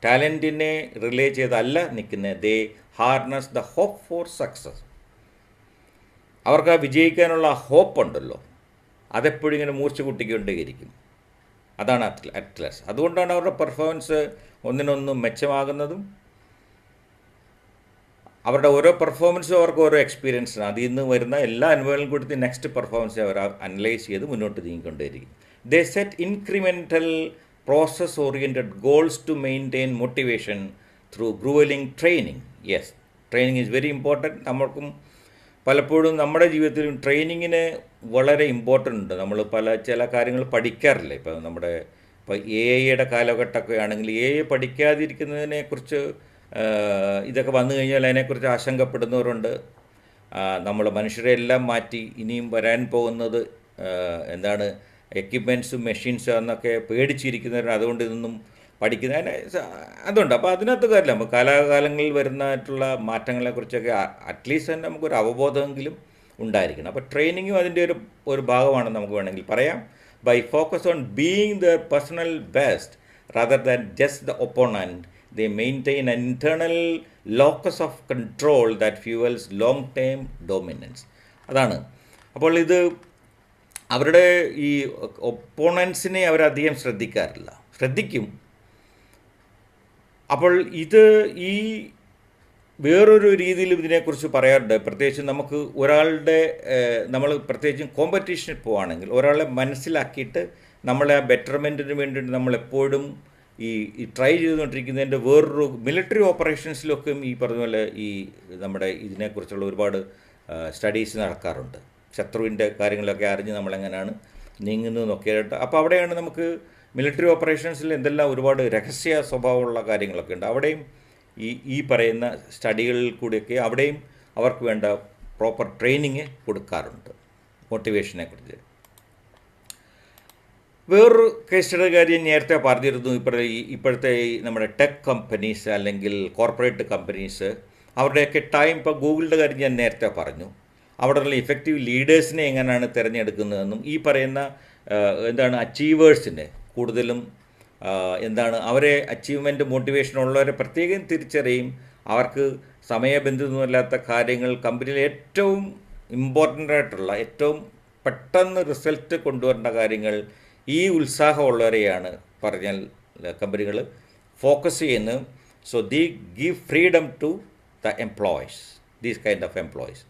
ടാലൻറ്റിനെ റിലേ ചെയ്തല്ല നിൽക്കുന്നത്. They harness the hope for success. അവർക്ക് ആ വിജയിക്കാനുള്ള ഹോപ്പ് ഉണ്ടല്ലോ, അതെപ്പോഴും ഇങ്ങനെ മൂർച്ച കൂട്ടിക്കൊണ്ടേയിരിക്കും. അതാണ് അറ്റ്ലസ്. അതുകൊണ്ടാണ് അവരുടെ പെർഫോമൻസ് ഒന്നിനൊന്നും മെച്ചമാകുന്നതും. അവരുടെ ഓരോ പെർഫോമൻസും അവർക്ക് ഓരോ എക്സ്പീരിയൻസാണ്. അതിൽ നിന്ന് വരുന്ന എല്ലാ അനുഭവങ്ങളും കൊടുത്ത് നെക്സ്റ്റ് പെർഫോമൻസ് അവർ അനലൈസ് ചെയ്ത് മുന്നോട്ട് നീങ്ങിക്കൊണ്ടേയിരിക്കും. They set incremental process oriented goals to maintain motivation through gruelling training. Yes, training is very important. നമ്മൾക്കും പലപ്പോഴും നമ്മുടെ ജീവിതത്തിലും ട്രെയിനിങ്ങിന് വളരെ ഇമ്പോർട്ടൻ്റ് ഉണ്ട്. നമ്മൾ ചില കാര്യങ്ങൾ പഠിക്കാറില്ല. ഇപ്പോൾ AI കാലഘട്ടമൊക്കെ ആണെങ്കിൽ AI പഠിക്കാതിരിക്കുന്നതിനെക്കുറിച്ച് ഇതൊക്കെ വന്നു കഴിഞ്ഞാൽ അതിനെക്കുറിച്ച് ആശങ്കപ്പെടുന്നവരുണ്ട്. നമ്മൾ മനുഷ്യരെ എല്ലാം മാറ്റി ഇനിയും വരാൻ പോകുന്നത് എന്താണ് എക്യുപ്മെൻറ്റ്സും മെഷീൻസും എന്നൊക്കെ പേടിച്ചിരിക്കുന്നവർ, അതുകൊണ്ട് ഇതൊന്നും പഠിക്കുന്നതിന് അതുണ്ട്. അപ്പോൾ അതിനകത്ത് കാര്യമില്ല. നമുക്ക് കാലാകാലങ്ങളിൽ വരുന്നതായിട്ടുള്ള മാറ്റങ്ങളെക്കുറിച്ചൊക്കെ അറ്റ്ലീസ്റ്റ് തന്നെ നമുക്കൊരു അവബോധമെങ്കിലും ഉണ്ടായിരിക്കണം. അപ്പോൾ ട്രെയിനിങ്ങും അതിൻ്റെ ഒരു ഭാഗമാണെന്ന് നമുക്ക് വേണമെങ്കിൽ പറയാം. By focus on being the personal best rather than just the opponent, they maintain an internal locus of control that fuels long-term dominance. അതാണ്. അപ്പോൾ ഇത് അവരുടെ ഈ ഒപ്പോണൻസിനെ അവരധികം ശ്രദ്ധിക്കാറില്ല. ശ്രദ്ധിക്കും. അപ്പോൾ ഇത് ഈ വേറൊരു രീതിയിലും ഇതിനെക്കുറിച്ച് പറയാറുണ്ട്. പ്രത്യേകിച്ച് നമുക്ക് നമ്മൾ പ്രത്യേകിച്ചും കോമ്പറ്റീഷനിൽ പോവുകയാണെങ്കിൽ ഒരാളെ മനസ്സിലാക്കിയിട്ട് നമ്മളെ ആ ബെറ്റർമെൻറ്റിന് വേണ്ടിയിട്ട് നമ്മളെപ്പോഴും ഈ ട്രൈ ചെയ്തുകൊണ്ടിരിക്കുന്നതിൻ്റെ വേറൊരു മിലിറ്ററി ഓപ്പറേഷൻസിലൊക്കെയും ഈ പറഞ്ഞ പോലെ ഈ നമ്മുടെ ഇതിനെക്കുറിച്ചുള്ള ഒരുപാട് സ്റ്റഡീസ് നടക്കാറുണ്ട്. ശത്രുവിൻ്റെ കാര്യങ്ങളൊക്കെ അറിഞ്ഞ് നമ്മളെങ്ങനെയാണ് നീങ്ങുന്നതെന്നൊക്കെ ആയിട്ട്. അപ്പോൾ അവിടെയാണ് നമുക്ക് മിലിറ്ററി ഓപ്പറേഷൻസിൽ എന്തെല്ലാം ഒരുപാട് രഹസ്യ സ്വഭാവമുള്ള കാര്യങ്ങളൊക്കെ ഉണ്ട്. അവിടെയും ഈ പറയുന്ന സ്റ്റഡികളിൽ കൂടിയൊക്കെ അവിടെയും അവർക്ക് വേണ്ട പ്രോപ്പർ ട്രെയിനിങ് കൊടുക്കാറുണ്ട് മോട്ടിവേഷനെക്കുറിച്ച്. വേറൊരു കേസ് സ്റ്റഡി കാര്യം നേരത്തെ പറഞ്ഞിരുന്നു. ഇപ്പോഴത്തെ നമ്മുടെ ടെക് കമ്പനീസ് അല്ലെങ്കിൽ കോർപ്പറേറ്റ് കമ്പനീസ് അവരുടെയൊക്കെ ടൈം, ഇപ്പോൾ ഗൂഗിളിൻ്റെ കാര്യം ഞാൻ നേരത്തെ പറഞ്ഞു, അവിടെയുള്ള ഇഫക്റ്റീവ് ലീഡേഴ്സിനെ എങ്ങനെയാണ് തിരഞ്ഞെടുക്കുന്നതെന്നും ഈ പറയുന്ന അച്ചീവേഴ്സിനെ കൂടുതലും അവരെ അച്ചീവ്മെൻറ്റ് മോട്ടിവേഷൻ ഉള്ളവരെ പ്രത്യേകം തിരിച്ചറിയും. അവർക്ക് സമയബന്ധിതമല്ലാത്ത കാര്യങ്ങൾ, കമ്പനിയിൽ ഏറ്റവും ഇമ്പോർട്ടൻ്റ് ആയിട്ടുള്ള ഏറ്റവും പെട്ടെന്ന് റിസൾട്ട് കൊണ്ടുവരേണ്ട കാര്യങ്ങൾ, ഈ ഉത്സാഹമുള്ളവരെയാണ് പറഞ്ഞാൽ കമ്പനികൾ ഫോക്കസ് ചെയ്യുന്നത്. So they give freedom to the employees, these kind of employees.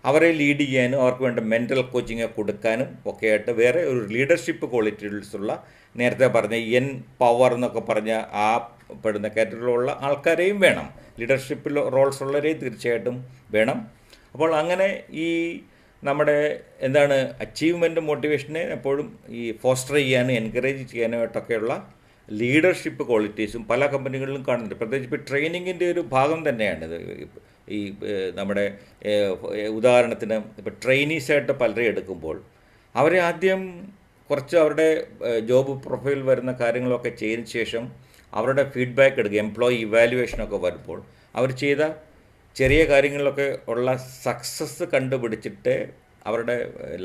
അവരെ ലീഡ് ചെയ്യാനും അവർക്ക് വേണ്ട മെൻ്റൽ കോച്ചിങ് കൊടുക്കാനും ഒക്കെ ആയിട്ട് വേറെ ഒരു ലീഡർഷിപ്പ് ക്വാളിറ്റീസുള്ള നേരത്തെ പറഞ്ഞ പവർ എന്നൊക്കെ പറഞ്ഞ ആ പെടുന്ന കാറ്റഗറിയിലുള്ള ആൾക്കാരെയും വേണം. ലീഡർഷിപ്പിൽ റോൾസ് ഉള്ളവരെയും തീർച്ചയായിട്ടും വേണം. അപ്പോൾ അങ്ങനെ ഈ നമ്മുടെ അച്ചീവ്മെൻറ്റ് മോട്ടിവേഷനെ എപ്പോഴും ഈ ഫോസ്റ്റർ ചെയ്യാനും എൻകറേജ് ചെയ്യാനുമായിട്ടൊക്കെയുള്ള ലീഡർഷിപ്പ് ക്വാളിറ്റീസും പല കമ്പനികളിലും കാണുന്നുണ്ട്. പ്രത്യേകിച്ച് ഇപ്പോൾ ട്രെയിനിങ്ങിൻ്റെ ഒരു ഭാഗം തന്നെയാണിത്. ഈ നമ്മുടെ ഉദാഹരണത്തിന് ഇപ്പോൾ ട്രെയിനീസായിട്ട് പലരെയും എടുക്കുമ്പോൾ അവരെ ആദ്യം കുറച്ച് അവരുടെ ജോബ് പ്രൊഫൈൽ വരുന്ന കാര്യങ്ങളൊക്കെ ചെയ്തതിന് ശേഷം അവരുടെ ഫീഡ്ബാക്ക് എടുക്കുക. എംപ്ലോയി ഇവാലുവേഷനൊക്കെ വരുമ്പോൾ അവർ ചെയ്ത ചെറിയ കാര്യങ്ങളിലൊക്കെ ഉള്ള സക്സസ് കണ്ടുപിടിച്ചിട്ട് അവരുടെ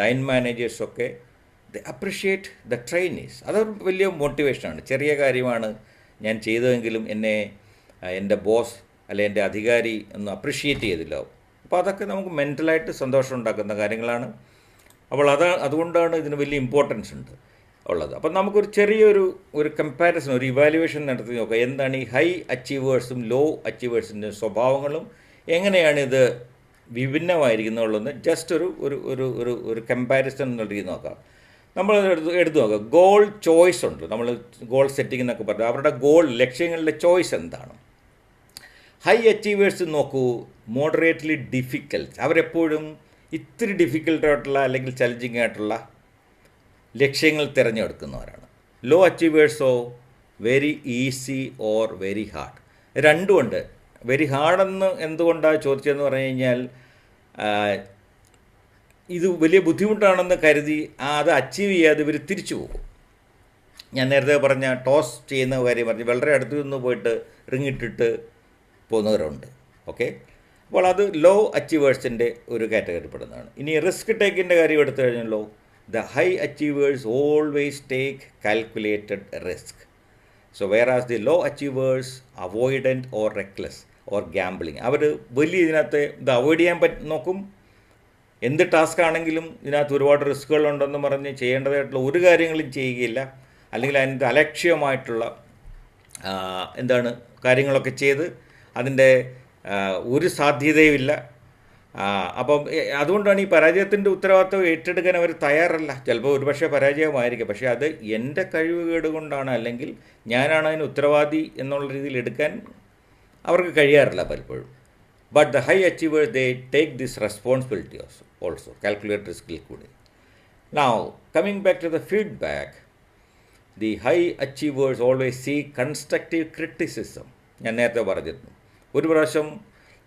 ലൈൻ മാനേജേഴ്സൊക്കെ അപ്രിഷ്യേറ്റ് ദ ട്രെയിനീസ്. അതൊരു വലിയ മോട്ടിവേഷനാണ്. ചെറിയ കാര്യമാണ് ഞാൻ ചെയ്തതെങ്കിലും എൻ്റെ ബോസ് അല്ലെ എൻ്റെ അധികാരി ഒന്ന് അപ്രിഷ്യേറ്റ് ചെയ്തില്ല. അപ്പോൾ അതൊക്കെ നമുക്ക് മെൻ്റലായിട്ട് സന്തോഷം ഉണ്ടാക്കുന്ന കാര്യങ്ങളാണ്. അപ്പോൾ അതുകൊണ്ടാണ് ഇതിന് വലിയ ഇമ്പോർട്ടൻസ് ഉള്ളത്. അപ്പം നമുക്കൊരു ചെറിയൊരു കമ്പാരിസൺ, ഒരു ഇവാലുവേഷൻ നടത്തി നോക്കാം. എന്താണ് ഈ ഹൈ അച്ചീവേഴ്സും ലോ അച്ചീവേഴ്സിൻ്റെ സ്വഭാവങ്ങളും എങ്ങനെയാണിത് വിഭിന്നമായിരിക്കുന്നുള്ളതെന്ന് ജസ്റ്റ് ഒരു കമ്പാരിസൺ എന്നുള്ള രീതി നോക്കാം. നമ്മൾ എടുത്തു നോക്കാം. ഗോൾ ചോയ്സ് ഉണ്ട്. നമ്മൾ ഗോൾ സെറ്റിംഗ് എന്നൊക്കെ പറഞ്ഞു. അവരുടെ ലക്ഷ്യങ്ങളുടെ ചോയ്സ് എന്താണ്? ഹൈ അച്ചീവേഴ്സ് നോക്കൂ, മോഡറേറ്റ്ലി ഡിഫിക്കൽട്ട്. അവരെപ്പോഴും ഇത്തിരി ഡിഫിക്കൽട്ടായിട്ടുള്ള അല്ലെങ്കിൽ ചലഞ്ചിങ് ആയിട്ടുള്ള ലക്ഷ്യങ്ങൾ തിരഞ്ഞെടുക്കുന്നവരാണ്. ലോ അച്ചീവേഴ്സോ very easy or very hard. രണ്ടുമുണ്ട്. വെരി ഹാർഡെന്ന് എന്തുകൊണ്ടാണ് ചോദിച്ചതെന്ന് പറഞ്ഞു കഴിഞ്ഞാൽ ഇത് വലിയ ബുദ്ധിമുട്ടാണെന്ന് കരുതി അത് അച്ചീവ് ചെയ്യാതെ ഇവർ തിരിച്ചു പോകും. ഞാൻ നേരത്തെ പറഞ്ഞ ടോസ് ചെയ്യുന്ന കാര്യം പറഞ്ഞു, വളരെ അടുത്ത് നിന്ന് പോയിട്ട് റിങ്ങിട്ടിട്ട് പോകുന്നവരുണ്ട്. ഓക്കെ, അപ്പോൾ അത് ലോ അച്ചീവേഴ്സിൻ്റെ ഒരു കാറ്റഗറി പെടുന്നതാണ്. ഇനി റിസ്ക് ടേക്കിൻ്റെ കാര്യം എടുത്തു കഴിഞ്ഞാലോ, the high achievers always take calculated risk. So whereas the low achievers avoidant or reckless or gambling. അവർ വലിയ ഇതിനകത്ത് ഇത് അവോയ്ഡ് ചെയ്യാൻ നോക്കും. എന്ത് ടാസ്ക് ആണെങ്കിലും ഇതിനകത്ത് ഒരുപാട് റിസ്ക്കുകളുണ്ടെന്ന് പറഞ്ഞ് ചെയ്യേണ്ടതായിട്ടുള്ള ഒരു കാര്യങ്ങളും ചെയ്യുകയില്ല. അല്ലെങ്കിൽ അതിൻ്റെ അലക്ഷ്യമായിട്ടുള്ള എന്താണ് കാര്യങ്ങളൊക്കെ ചെയ്ത് അതിൻ്റെ ഒരു സാധ്യതയുമില്ല. അപ്പം അതുകൊണ്ടാണ് ഈ പരാജയത്തിൻ്റെ ഉത്തരവാദിത്വം ഏറ്റെടുക്കാൻ അവർ തയ്യാറല്ല. ചിലപ്പോൾ ഒരുപക്ഷെ പരാജയമായിരിക്കും, പക്ഷേ അത് എൻ്റെ കഴിവുകേട് കൊണ്ടാണ്, അല്ലെങ്കിൽ ഞാനാണ് അതിന് ഉത്തരവാദി എന്നുള്ള രീതിയിൽ എടുക്കാൻ അവർക്ക് കഴിയാറില്ല പലപ്പോഴും. But the high achievers they take this responsibility also, calculate റിസ്കിൽ കൂടി. Now coming back to the feedback, the high achievers always see constructive criticism. ഞാൻ നേരത്തെ പറഞ്ഞിരുന്നു, ഒരു പ്രാവശ്യം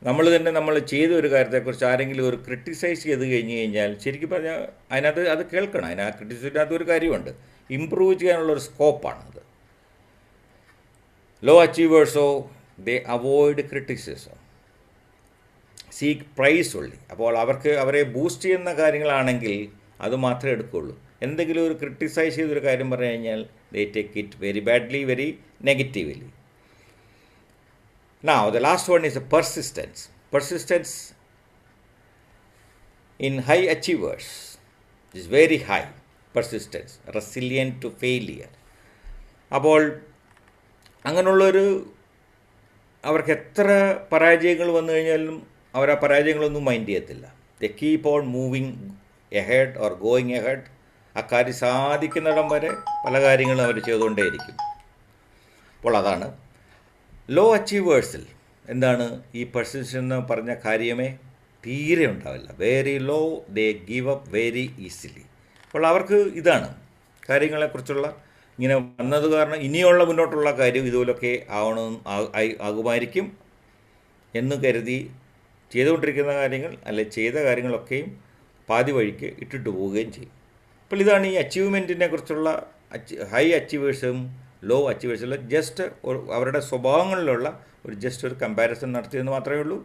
നമ്മൾ ചെയ്ത ഒരു കാര്യത്തെക്കുറിച്ച് ആരെങ്കിലും ഒരു ക്രിട്ടിസൈസ് ചെയ്ത് കഴിഞ്ഞ് കഴിഞ്ഞാൽ ശരിക്കും പറഞ്ഞാൽ അതിനകത്ത് അത് കേൾക്കണം. ആ ക്രിറ്റിസിസിനകത്ത് ഒരു കാര്യമുണ്ട്, ഇമ്പ്രൂവ് ചെയ്യാനുള്ളൊരു സ്കോപ്പാണത്. ലോ അച്ചീവേഴ്സോ ദേ അവോയ്ഡ് ക്രിറ്റിസിസം, സീക്ക് പ്രൈസ് ഉള്ളി. അപ്പോൾ അവരെ ബൂസ്റ്റ് ചെയ്യുന്ന കാര്യങ്ങളാണെങ്കിൽ അത് മാത്രമേ എടുക്കുകയുള്ളൂ. എന്തെങ്കിലും ഒരു ക്രിട്ടിസൈസ് ചെയ്തൊരു കാര്യം പറഞ്ഞു കഴിഞ്ഞാൽ they take it very badly, very negatively. Now, the last one is persistence. Persistence in high achievers is very high. Persistence, resilient to failure. അപ്പോൾ അങ്ങനെയുള്ളൊരു അവർക്ക് എത്ര പരാജയങ്ങൾ വന്നു കഴിഞ്ഞാലും അവർ ആ പരാജയങ്ങളൊന്നും മൈൻഡ് ചെയ്യത്തില്ല. They keep on moving ahead or going ahead. ആ കാര്യം സാധിക്കുന്നിടം വരെ പല കാര്യങ്ങളും അവർ ചെയ്തുകൊണ്ടേയിരിക്കും. അപ്പോൾ അതാണ് ലോ അച്ചീവേഴ്സിൽ എന്താണ് ഈ പെർസിസ്റ്റൻസ് എന്ന് പറഞ്ഞ കാര്യമേ തീരെ ഉണ്ടാവില്ല. Very low, they give up very easily. അപ്പോൾ അവർക്ക് ഇതാണ് കാര്യങ്ങളെക്കുറിച്ചുള്ള ഇങ്ങനെ വന്നത് കാരണം ഇനിയുള്ള മുന്നോട്ടുള്ള കാര്യം ഇതുപോലൊക്കെ ആകുമായിരിക്കും എന്ന് കരുതി ചെയ്തുകൊണ്ടിരിക്കുന്ന കാര്യങ്ങൾ ചെയ്ത കാര്യങ്ങളൊക്കെയും പാതി വഴിക്ക് ഇട്ടിട്ട് പോവുകയും ചെയ്യും. അപ്പോൾ ഇതാണ് ഈ അച്ചീവ്മെൻറ്റിനെ കുറിച്ചുള്ള ഹൈ അച്ചീവേഴ്സും ലോ അച്ചീവേഴ്സിൽ ജസ്റ്റ് അവരുടെ സ്വഭാവങ്ങളിലുള്ള ഒരു കമ്പാരിസൺ നടത്തിയെന്ന് മാത്രമേ ഉള്ളൂ.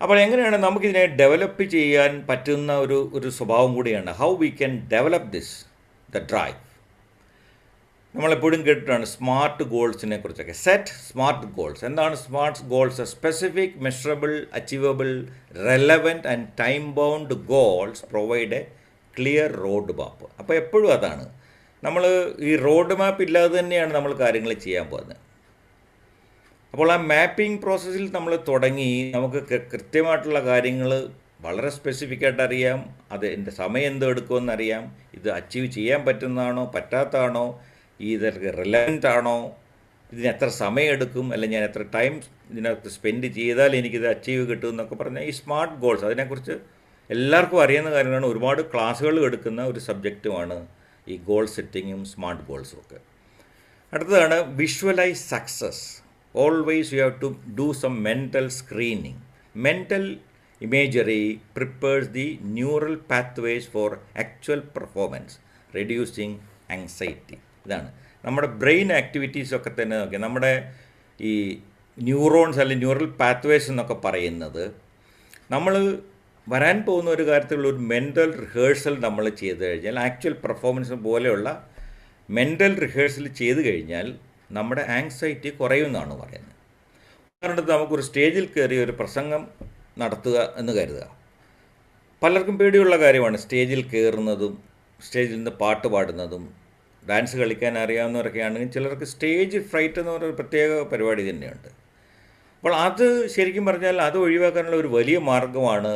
അപ്പോൾ എങ്ങനെയാണ് നമുക്കിതിനെ ഡെവലപ്പ് ചെയ്യാൻ പറ്റുന്ന ഒരു സ്വഭാവം കൂടിയാണ് how we can develop the drive. നമ്മളെപ്പോഴും കേട്ടിട്ടാണ് സ്മാർട്ട് ഗോൾസിനെ കുറിച്ചൊക്കെ. Set SMART goals. എന്താണ് SMART goals? Specific, measurable, achievable, relevant and time bound goals provide a clear road map. അപ്പോൾ എപ്പോഴും അതാണ്, നമ്മൾ ഈ റോഡ് മാപ്പ് ഇല്ലാതെ തന്നെയാണ് നമ്മൾ കാര്യങ്ങൾ ചെയ്യാൻ പോകുന്നത്. അപ്പോൾ ആ മാപ്പിംഗ് പ്രോസസ്സിൽ നമ്മൾ തുടങ്ങി നമുക്ക് കൃത്യമായിട്ടുള്ള കാര്യങ്ങൾ വളരെ സ്പെസിഫിക്കായിട്ട് അറിയാം. അത് എൻ്റെ സമയം എന്തോ എടുക്കുമെന്നറിയാം. ഇത് അച്ചീവ് ചെയ്യാൻ പറ്റുന്നതാണോ പറ്റാത്തതാണോ, ഇതൊക്കെ റിലവൻ്റ് ആണോ, ഇതിന് എത്ര സമയം എടുക്കും, അല്ലെങ്കിൽ ഞാൻ എത്ര ടൈം ഇതിനകത്ത് സ്പെൻഡ് ചെയ്താൽ എനിക്കിത് അച്ചീവ് കിട്ടും എന്നൊക്കെ പറഞ്ഞാൽ ഈ സ്മാർട്ട് ഗോൾസ് അതിനെക്കുറിച്ച് എല്ലാവർക്കും അറിയുന്ന കാര്യങ്ങളാണ്. ഒരുപാട് ക്ലാസ്സുകൾ എടുക്കുന്ന ഒരു സബ്ജക്റ്റുമാണ് ഈ ഗോൾ സെറ്റിങ്ങും സ്മാർട്ട് ഗോൾസും ഒക്കെ. അടുത്തതാണ് visualise success. Always you have to do some mental screening. Mental imagery prepares the neural pathways for actual performance, reducing anxiety. ഇതാണ് നമ്മുടെ ബ്രെയിൻ ആക്ടിവിറ്റീസൊക്കെ തന്നെ നോക്കിയാൽ നമ്മുടെ ഈ ന്യൂറോൺസ് അല്ലെങ്കിൽ ന്യൂറൽ പാത്വേസ് എന്നൊക്കെ പറയുന്നത് നമ്മൾ വരാൻ പോകുന്ന ഒരു കാര്യത്തിലുള്ള ഒരു മെൻ്റൽ റിഹേഴ്സൽ നമ്മൾ ചെയ്ത് കഴിഞ്ഞാൽ, ആക്ച്വൽ പെർഫോമൻസ് പോലെയുള്ള മെൻ്റൽ റിഹേഴ്സൽ ചെയ്ത് കഴിഞ്ഞാൽ നമ്മുടെ ആങ്സൈറ്റി കുറയുമെന്നാണ് പറയുന്നത്. ഉദാഹരണത്തിന് നമുക്കൊരു സ്റ്റേജിൽ കയറി ഒരു പ്രസംഗം നടത്തുക എന്ന് കരുതുക. പലർക്കും പേടിയുള്ള കാര്യമാണ് സ്റ്റേജിൽ കയറുന്നതും സ്റ്റേജിൽ നിന്ന് പാട്ട് പാടുന്നതും. ഡാൻസ് കളിക്കാൻ അറിയാവുന്നവരൊക്കെ ആണെങ്കിൽ ചിലർക്ക് സ്റ്റേജ് ഫ്രൈറ്റ് എന്ന് പറയുന്ന പ്രത്യേക പരിപാടി തന്നെയുണ്ട്. അപ്പോൾ അത് ശരിക്കും പറഞ്ഞാൽ അത് ഒഴിവാക്കാനുള്ള ഒരു വലിയ മാർഗ്ഗമാണ്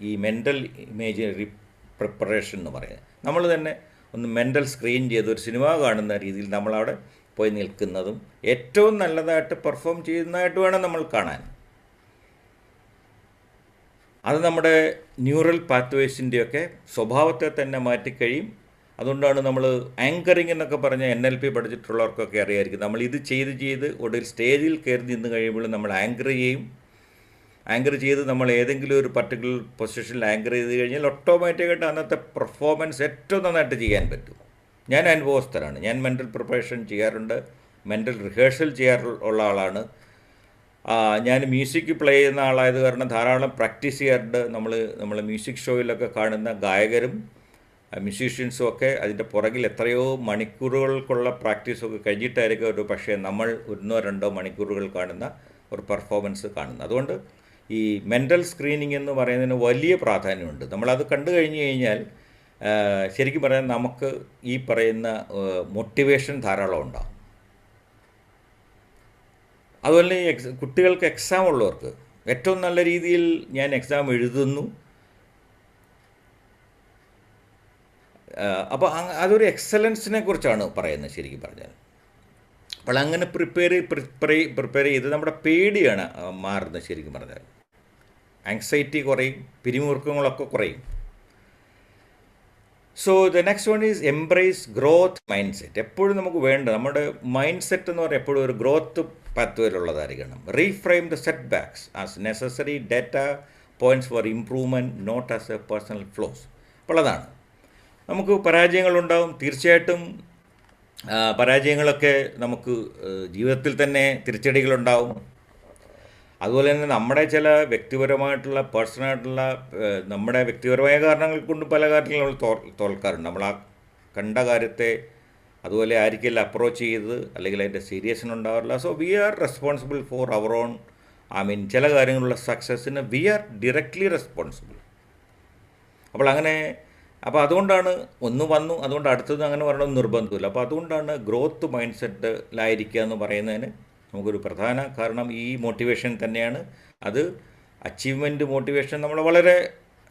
ഈ മെൻ്റൽ ഇമേജറി പ്രിപ്പറേഷൻ എന്ന് പറയുന്നത്. നമ്മൾ തന്നെ ഒന്ന് മെൻ്റൽ സ്ക്രീൻ ചെയ്ത് ഒരു സിനിമ കാണുന്ന രീതിയിൽ നമ്മളവിടെ പോയി നിൽക്കുന്നതും ഏറ്റവും നല്ലതായിട്ട് പെർഫോം ചെയ്യുന്നതായിട്ട് വേണം നമ്മൾ കാണാൻ. അത് നമ്മുടെ ന്യൂറൽ പാത്വേസിൻ്റെയൊക്കെ സ്വഭാവത്തെ തന്നെ മാറ്റിക്കഴിയും. അതുകൊണ്ടാണ് നമ്മൾ ആങ്കറിങ് എന്നൊക്കെ പറഞ്ഞ NLP പഠിച്ചിട്ടുള്ളവർക്കൊക്കെ അറിയാമായിരിക്കും. നമ്മൾ ഇത് ചെയ്ത് ഒടുവിൽ സ്റ്റേജിൽ കയറി നിന്ന് കഴിയുമ്പോൾ നമ്മൾ ആങ്കർ ചെയ്യും. ആങ്കർ ചെയ്ത് നമ്മൾ ഏതെങ്കിലും ഒരു പർട്ടിക്കുലർ പൊസിഷനിൽ ആങ്കർ ചെയ്ത് കഴിഞ്ഞാൽ ഓട്ടോമാറ്റിക്കായിട്ട് അന്നത്തെ പെർഫോമൻസ് ഏറ്റവും നന്നായിട്ട് ചെയ്യാൻ പറ്റും. ഞാൻ അനുഭവസ്ഥരാണ്. ഞാൻ മെൻ്റൽ പ്രിപ്പറേഷൻ ചെയ്യാറുണ്ട്, മെൻ്റൽ റിഹേഴ്സൽ ചെയ്യാറുള്ള ആളാണ്. ഞാൻ മ്യൂസിക് പ്ലേ ചെയ്യുന്ന ആളായത് കാരണം ധാരാളം പ്രാക്ടീസ് ചെയ്യാറുണ്ട്. നമ്മൾ മ്യൂസിക് ഷോയിലൊക്കെ കാണുന്ന ഗായകരും മ്യൂസീഷ്യൻസും ഒക്കെ അതിൻ്റെ പുറകിൽ എത്രയോ മണിക്കൂറുകൾക്കുള്ള പ്രാക്ടീസൊക്കെ കഴിഞ്ഞിട്ടായിരിക്കും ഒരു പക്ഷേ നമ്മൾ 1-2 മണിക്കൂറുകൾ കാണുന്ന ഒരു പെർഫോമൻസ് കാണുന്നത്. അതുകൊണ്ട് ഈ മെൻ്റൽ സ്ക്രീനിങ് എന്ന് പറയുന്നതിന് വലിയ പ്രാധാന്യമുണ്ട്. നമ്മളത് കണ്ടു കഴിഞ്ഞ് കഴിഞ്ഞാൽ ശരിക്കും പറയാൻ നമുക്ക് ഈ പറയുന്ന മോട്ടിവേഷൻ ധാരാളം ഉണ്ടാകും. അതുപോലെ കുട്ടികൾക്ക് എക്സാം ഉള്ളവർക്ക് ഏറ്റവും നല്ല രീതിയിൽ ഞാൻ എക്സാം എഴുതുന്നു. അപ്പോൾ അതൊരു എക്സലൻസിനെ കുറിച്ചാണ് പറയുന്നത് ശരിക്കും പറഞ്ഞാൽ. അപ്പോൾ അങ്ങനെ പ്രിപ്പയർ ചെയ്ത് നമ്മുടെ പേടിയാണ് മാറുന്നത് ശരിക്കും പറഞ്ഞാൽ. ആങ്സൈറ്റി കുറയും, പിരിമുറുക്കങ്ങളൊക്കെ കുറയും. So the next one is embrace growth mind set. എപ്പോഴും നമുക്ക് വേണ്ട നമ്മുടെ മൈൻഡ് സെറ്റ് എന്ന് പറഞ്ഞാൽ എപ്പോഴും ഒരു ഗ്രോത്ത് പാത്വേയിലുള്ളതായിരിക്കണം. Reframe the setbacks as necessary data points for improvement, not as a personal flaws. അപ്പോൾ അതാണ്, നമുക്ക് പരാജയങ്ങളുണ്ടാവും തീർച്ചയായിട്ടും. പരാജയങ്ങളൊക്കെ നമുക്ക് ജീവിതത്തിൽ തന്നെ തിരിച്ചടികളുണ്ടാവും. അതുപോലെ തന്നെ നമ്മുടെ ചില വ്യക്തിപരമായിട്ടുള്ള പേഴ്സണലായിട്ടുള്ള നമ്മുടെ വ്യക്തിപരമായ കാരണങ്ങൾ കൊണ്ട് പല കാര്യങ്ങളും നമ്മൾ തോൽക്കാറുണ്ട്. നമ്മൾ ആ കണ്ട കാര്യത്തെ അതുപോലെ ആയിരിക്കില്ല അപ്രോച്ച് ചെയ്തത്, അല്ലെങ്കിൽ അതിൻ്റെ സീരിയസ്നെസ് ഉണ്ടാവാറില്ല. So we are responsible for our own ചില കാര്യങ്ങളുള്ള സക്സസ്സിന് വി ആർ ഡയറക്റ്റ്ലി റെസ്പോൺസിബിൾ. അപ്പോൾ അതുകൊണ്ടാണ് ഒന്ന് വന്നു, അതുകൊണ്ട് അടുത്തത് അങ്ങനെ വരണമെന്ന് നിർബന്ധമില്ല. അപ്പോൾ അതുകൊണ്ടാണ് ഗ്രോത്ത് മൈൻഡ് സെറ്റിലായിരിക്കുക എന്ന് പറയുന്നതിന് നമുക്കൊരു പ്രധാന കാരണം ഈ മോട്ടിവേഷൻ തന്നെയാണ്. അത് അച്ചീവ്മെൻറ്റ് മോട്ടിവേഷൻ നമ്മളെ വളരെ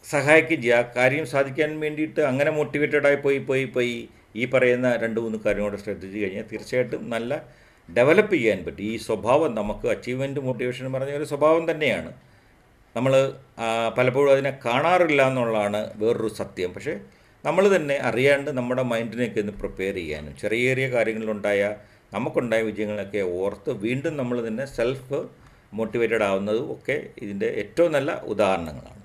സഹായിക്കുകയും ചെയ്യുക. ആ കാര്യം സാധിക്കാൻ വേണ്ടിയിട്ട് അങ്ങനെ മോട്ടിവേറ്റഡായി പോയി ഈ പറയുന്ന 2-3 കാര്യങ്ങളോട് ശ്രദ്ധിച്ചു കഴിഞ്ഞാൽ തീർച്ചയായിട്ടും നല്ല ഡെവലപ്പ് ചെയ്യാൻ പറ്റും. ഈ സ്വഭാവം നമുക്ക് അച്ചീവ്മെൻറ്റ് മോട്ടിവേഷൻ എന്ന് പറഞ്ഞ ഒരു സ്വഭാവം തന്നെയാണ്. നമ്മൾ പലപ്പോഴും അതിനെ കാണാറില്ല എന്നുള്ളതാണ് വേറൊരു സത്യം. പക്ഷേ നമ്മൾ തന്നെ അറിയാണ്ട് നമ്മുടെ മൈൻഡിനെയൊക്കെ ഒന്ന് പ്രിപ്പയർ ചെയ്യാനും ചെറിയ കാര്യങ്ങളിലുണ്ടായ നമുക്കുണ്ടായ വിജയങ്ങളൊക്കെ ഓർത്ത് വീണ്ടും നമ്മൾ തന്നെ സെൽഫ് മോട്ടിവേറ്റഡ് ആവുന്നതും ഒക്കെ ഇതിൻ്റെ ഏറ്റവും നല്ല ഉദാഹരണങ്ങളാണ്.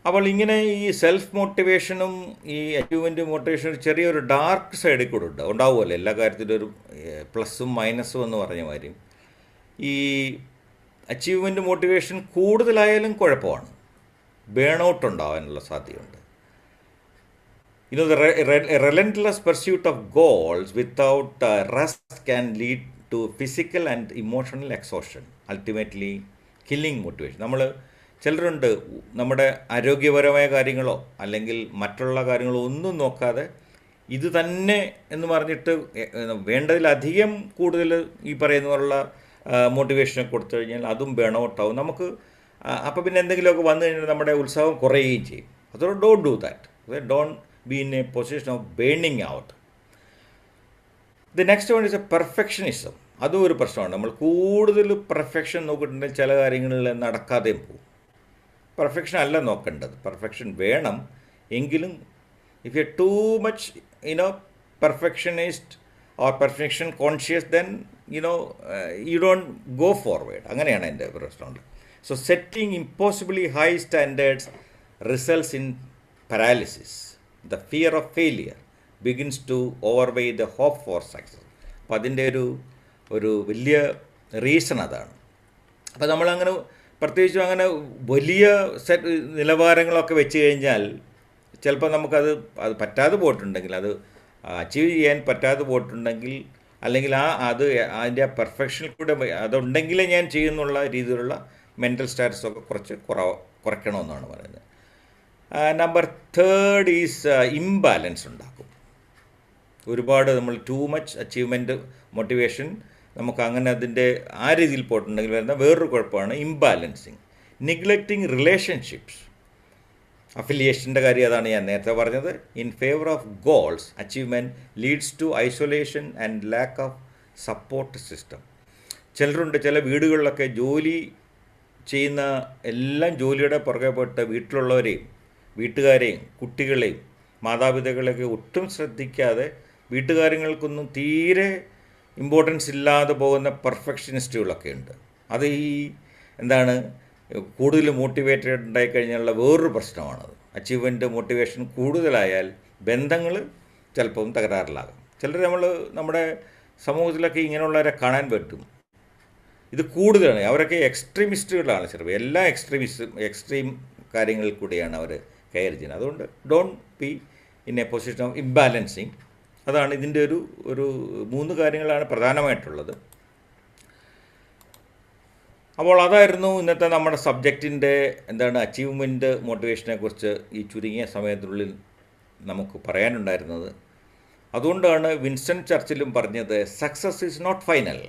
അപ്പോൾ ഇങ്ങനെ ഈ സെൽഫ് മോട്ടിവേഷനും ഈ അച്ചീവ്മെൻറ്റ് മോട്ടിവേഷനും ചെറിയൊരു ഡാർക്ക് സൈഡിൽ കൂടെ ഉണ്ടാവുമല്ലോ. എല്ലാ കാര്യത്തിലും ഒരു പ്ലസ്സും മൈനസും എന്ന് പറഞ്ഞ മാതിരി ഈ അച്ചീവ്മെൻറ്റ് മോട്ടിവേഷൻ കൂടുതലായാലും കുഴപ്പമാണ്, ബേൺ ഔട്ട് ഉണ്ടാവാനുള്ള സാധ്യതയുണ്ട്. The relentless pursuit of goals without rest can lead to physical and emotional exhaustion, ultimately killing motivation. ചിലരുണ്ട് നമ്മുടെ ആരോഗ്യപരമായ കാര്യങ്ങളോ അല്ലെങ്കിൽ മറ്റുള്ള കാര്യങ്ങളോ ഒന്നും നോക്കാതെ ഇത് തന്നെ എന്ന് പറഞ്ഞിട്ട് വേണ്ടതിലധികം കൂടുതൽ ഈ പറയുന്ന പോലുള്ള മോട്ടിവേഷനൊക്കെ കൊടുത്തു കഴിഞ്ഞാൽ അതും ബേൺ ഔട്ടാവും നമുക്ക്. അപ്പോൾ പിന്നെ എന്തെങ്കിലുമൊക്കെ വന്നു കഴിഞ്ഞാൽ നമ്മുടെ ഉത്സാഹം കുറയുകയും ചെയ്യും. അതുകൊണ്ട് don't do that. Don't be in a position of burning out. The next one is a perfectionism. അതും ഒരു പ്രശ്നമാണ്. നമ്മൾ കൂടുതൽ പെർഫെക്ഷൻ നോക്കിയിട്ടുണ്ടെങ്കിൽ ചില കാര്യങ്ങളിൽ നടക്കാതെയും പോകും. പെർഫെക്ഷൻ അല്ല നോക്കേണ്ടത്, പെർഫെക്ഷൻ വേണം. എങ്കിലും if you too much perfectionist or perfection conscious then you don't go forward. അങ്ങനെയാണ് എൻ്റെ പ്രശ്നമുണ്ട്. So setting impossibly high standards results in paralysis. The fear of failure begins to overweigh the hope for success. അപ്പോൾ അതിൻ്റെ ഒരു വലിയ റീസൺ അതാണ്. അപ്പോൾ നമ്മളങ്ങനെ പ്രത്യേകിച്ചും അങ്ങനെ വലിയ നിലവാരങ്ങളൊക്കെ വെച്ച് കഴിഞ്ഞാൽ ചിലപ്പോൾ നമുക്കത് പറ്റാതെ പോയിട്ടുണ്ടെങ്കിൽ, അത് അച്ചീവ് ചെയ്യാൻ പറ്റാതെ പോയിട്ടുണ്ടെങ്കിൽ, അല്ലെങ്കിൽ അതിൻ്റെ പെർഫെക്ഷനിൽ കൂടെ അതുണ്ടെങ്കിലേ ഞാൻ ചെയ്യുന്നുള്ള രീതിയിലുള്ള മെൻ്റൽ സ്റ്റാറ്റസൊക്കെ കുറയ്ക്കണമെന്നാണ് പറയുന്നത്. നമ്പർ 3 ഈസ് ഇംബാലൻസ് ഉണ്ടാക്കും. ഒരുപാട് നമ്മൾ ടൂ മച്ച് അച്ചീവ്മെൻറ്റ് മോട്ടിവേഷൻ നമുക്ക് അങ്ങനെ അതിൻ്റെ ആ രീതിയിൽ പോയിട്ടുണ്ടെങ്കിൽ വരുന്ന വേറൊരു കുഴപ്പമാണ് ഇംബാലൻസിങ്. നിഗ്ലക്റ്റിംഗ് റിലേഷൻഷിപ്സ്. അഫിലിയേഷൻ്റെ കാര്യം അതാണ് ഞാൻ നേരത്തെ പറഞ്ഞത്. In favour of goals achievement leads to isolation and lack of support system. ചിലരുണ്ട്, ചില വീടുകളിലൊക്കെ ജോലി ചെയ്യുന്ന എല്ലാം ജോലിയുടെ പുറകെ പോയിട്ട് വീട്ടുകാരെയും കുട്ടികളെയും മാതാപിതാക്കളെയൊക്കെ ഒട്ടും ശ്രദ്ധിക്കാതെ വീട്ടുകാര്യങ്ങൾക്കൊന്നും തീരെ ഇമ്പോർട്ടൻസ് ഇല്ലാതെ പോകുന്ന പെർഫെക്ഷനിസ്റ്റുകളൊക്കെ ഉണ്ട്. അത് കൂടുതൽ മോട്ടിവേറ്റഡ് ഉണ്ടായിക്കഴിഞ്ഞാലുള്ള വേറൊരു പ്രശ്നമാണത്. അച്ചീവ്മെൻറ്റ് മോട്ടിവേഷൻ കൂടുതലായാൽ ബന്ധങ്ങൾ ചിലപ്പം തകരാറിലാകും. നമ്മുടെ സമൂഹത്തിലൊക്കെ ഇങ്ങനെയുള്ളവരെ കാണാൻ പറ്റും. ഇത് കൂടുതലാണ്. അവരൊക്കെ എക്സ്ട്രീമിസ്റ്റുകളാണ്. ചിലപ്പോൾ എല്ലാ എക്സ്ട്രീം കാര്യങ്ങളിൽ കൂടിയാണ് അവർ കെയർ ചെയ്യുന്നത്. അതുകൊണ്ട് don't be in A position of imbalancing. അതാണ് ഇതിൻ്റെ ഒരു 3 കാര്യങ്ങളാണ് പ്രധാനമായിട്ടുള്ളത്. അപ്പോൾ അതായിരുന്നു ഇന്നത്തെ നമ്മുടെ സബ്ജക്റ്റിൻ്റെ അച്ചീവ്മെൻറ്റ് മോട്ടിവേഷനെ കുറിച്ച് ഈ ചുരുങ്ങിയ സമയത്തിനുള്ളിൽ നമുക്ക് പറയാനുണ്ടായിരുന്നത്. അതുകൊണ്ടാണ് വിൻസ്റ്റൺ ചർച്ചിലും പറഞ്ഞത്, success is not final,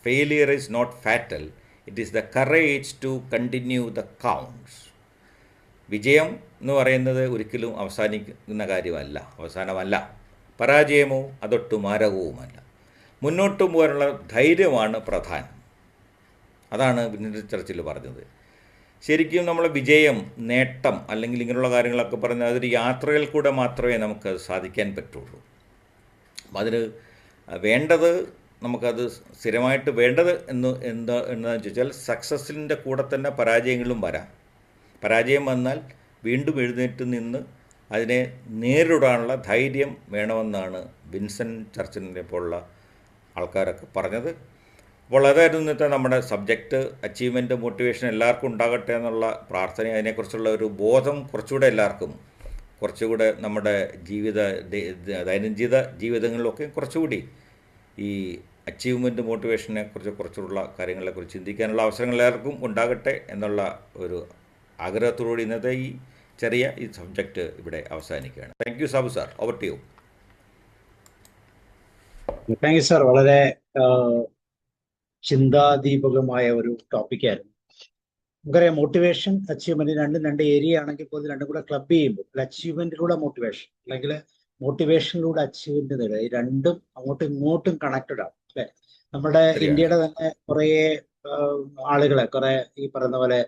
failure is not fatal, it is the courage to continue the counts. വിജയം എന്ന് പറയുന്നത് ഒരിക്കലും അവസാനിക്കുന്ന കാര്യമല്ല, അവസാനമല്ല. പരാജയമോ അതൊട്ട് മാരകവുമല്ല. മുന്നോട്ട് പോകാനുള്ള ധൈര്യമാണ് പ്രധാനം. അതാണ് വിൻസ്റ്റൺ ചർച്ചിൽ പറഞ്ഞത്. ശരിക്കും നമ്മൾ വിജയം, നേട്ടം അല്ലെങ്കിൽ ഇങ്ങനെയുള്ള കാര്യങ്ങളൊക്കെ പറഞ്ഞാൽ അതൊരു യാത്രയിൽ കൂടെ മാത്രമേ നമുക്കത് സാധിക്കാൻ പറ്റുള്ളൂ. അപ്പം അതിന് വേണ്ടത്, നമുക്കത് സ്ഥിരമായിട്ട് വേണ്ടത് എന്താണെന്ന് ചോദിച്ചാൽ, സക്സസ്സിൻ്റെ കൂടെ തന്നെ പരാജയങ്ങളും വരാം. പരാജയം വന്നാൽ വീണ്ടും എഴുന്നേറ്റ് നിന്ന് അതിനെ നേരിടാനുള്ള ധൈര്യം വേണമെന്നാണ് വിൻസ്റ്റൺ ചർച്ചിലിനെ പോലുള്ള ആൾക്കാരൊക്കെ പറഞ്ഞത്. അപ്പോൾ അതായിരുന്നു ഇന്നത്തെ നമ്മുടെ സബ്ജക്റ്റ്. അച്ചീവ്മെൻറ്റ്, മോട്ടിവേഷൻ എല്ലാവർക്കും ഉണ്ടാകട്ടെ എന്നുള്ള പ്രാർത്ഥന, അതിനെക്കുറിച്ചുള്ള ഒരു ബോധം കുറച്ചുകൂടെ എല്ലാവർക്കും, കുറച്ചുകൂടെ നമ്മുടെ ദൈനംദിന ജീവിതങ്ങളിലൊക്കെ കുറച്ചുകൂടി ഈ അച്ചീവ്മെൻറ്റ്, മോട്ടിവേഷനെ കുറിച്ച് കുറച്ചുള്ള കാര്യങ്ങളെക്കുറിച്ച് ചിന്തിക്കാനുള്ള അവസരങ്ങൾ എല്ലാവർക്കും ഉണ്ടാകട്ടെ എന്നുള്ള ഒരു ആഗ്രഹത്തോടുകൂടി ഇന്നത്തെ ഈ ചെറിയ സബ്ജക്റ്റ് ഇവിടെ അവസാനിക്കുകയാണ്. Thank you Sabu sir, over to you. Thank you sir. വളരെ ചിന്താദീപകമായ ഒരു ടോപ്പിക്കായിരുന്നു. നമുക്കറിയാം, മോട്ടിവേഷൻ, അച്ചീവ്മെന്റ് രണ്ടും രണ്ട് ഏരിയ ആണെങ്കിൽ പോലും രണ്ടും കൂടെ ക്ലബ് ചെയ്യുമ്പോൾ അച്ചീവ്മെന്റിലൂടെ മോട്ടിവേഷൻ, അല്ലെങ്കിൽ മോട്ടിവേഷനിലൂടെ അച്ചീവ്മെന്റ് നേടുക, ഈ രണ്ടും അങ്ങോട്ടും ഇങ്ങോട്ടും കണക്റ്റഡ് ആണ് അല്ലെ. നമ്മുടെ ഇന്ത്യയുടെ തന്നെ കുറെ ആളുകളെ, കുറെ ഈ പറയുന്ന പോലെ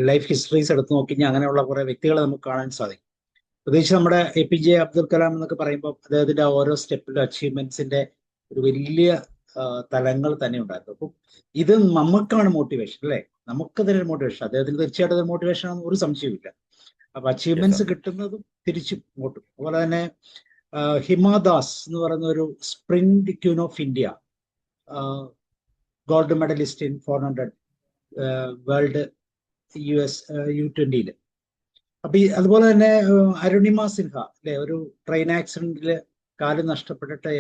ലൈഫ് ഹിസ്റ്ററീസ് എടുത്തു നോക്കിക്കഴിഞ്ഞാൽ അങ്ങനെയുള്ള കുറെ വ്യക്തികളെ നമുക്ക് കാണാൻ സാധിക്കും. പ്രത്യേകിച്ച് നമ്മുടെ APJ അബ്ദുൽ കലാം എന്നൊക്കെ പറയുമ്പോൾ അദ്ദേഹത്തിന്റെ ഓരോ സ്റ്റെപ്പിലും അച്ചീവ്മെന്റ്സിന്റെ ഒരു വലിയ തലങ്ങൾ തന്നെ ഉണ്ടായിരുന്നു. അപ്പം ഇത് നമുക്കാണ് മോട്ടിവേഷൻ അല്ലെ, നമുക്ക് തന്നെ മോട്ടിവേഷൻ. അദ്ദേഹത്തിന് തീർച്ചയായിട്ടും മോട്ടിവേഷൻ ആണെന്ന് ഒരു സംശയമില്ല. അപ്പൊ അച്ചീവ്മെന്റ്സ് കിട്ടുന്നതും തിരിച്ചും ഇങ്ങോട്ടും. അതുപോലെ തന്നെ ഹിമാദാസ് എന്ന് പറയുന്ന ഒരു sprint queen of India, gold medallist in 400 world U20. അപ്പൊ അതുപോലെ തന്നെ അരുണിമ സിൻഹ അല്ലെ, ഒരു ട്രെയിൻ ആക്സിഡന്റില് കാല് നഷ്ടപ്പെട്ടിട്ട്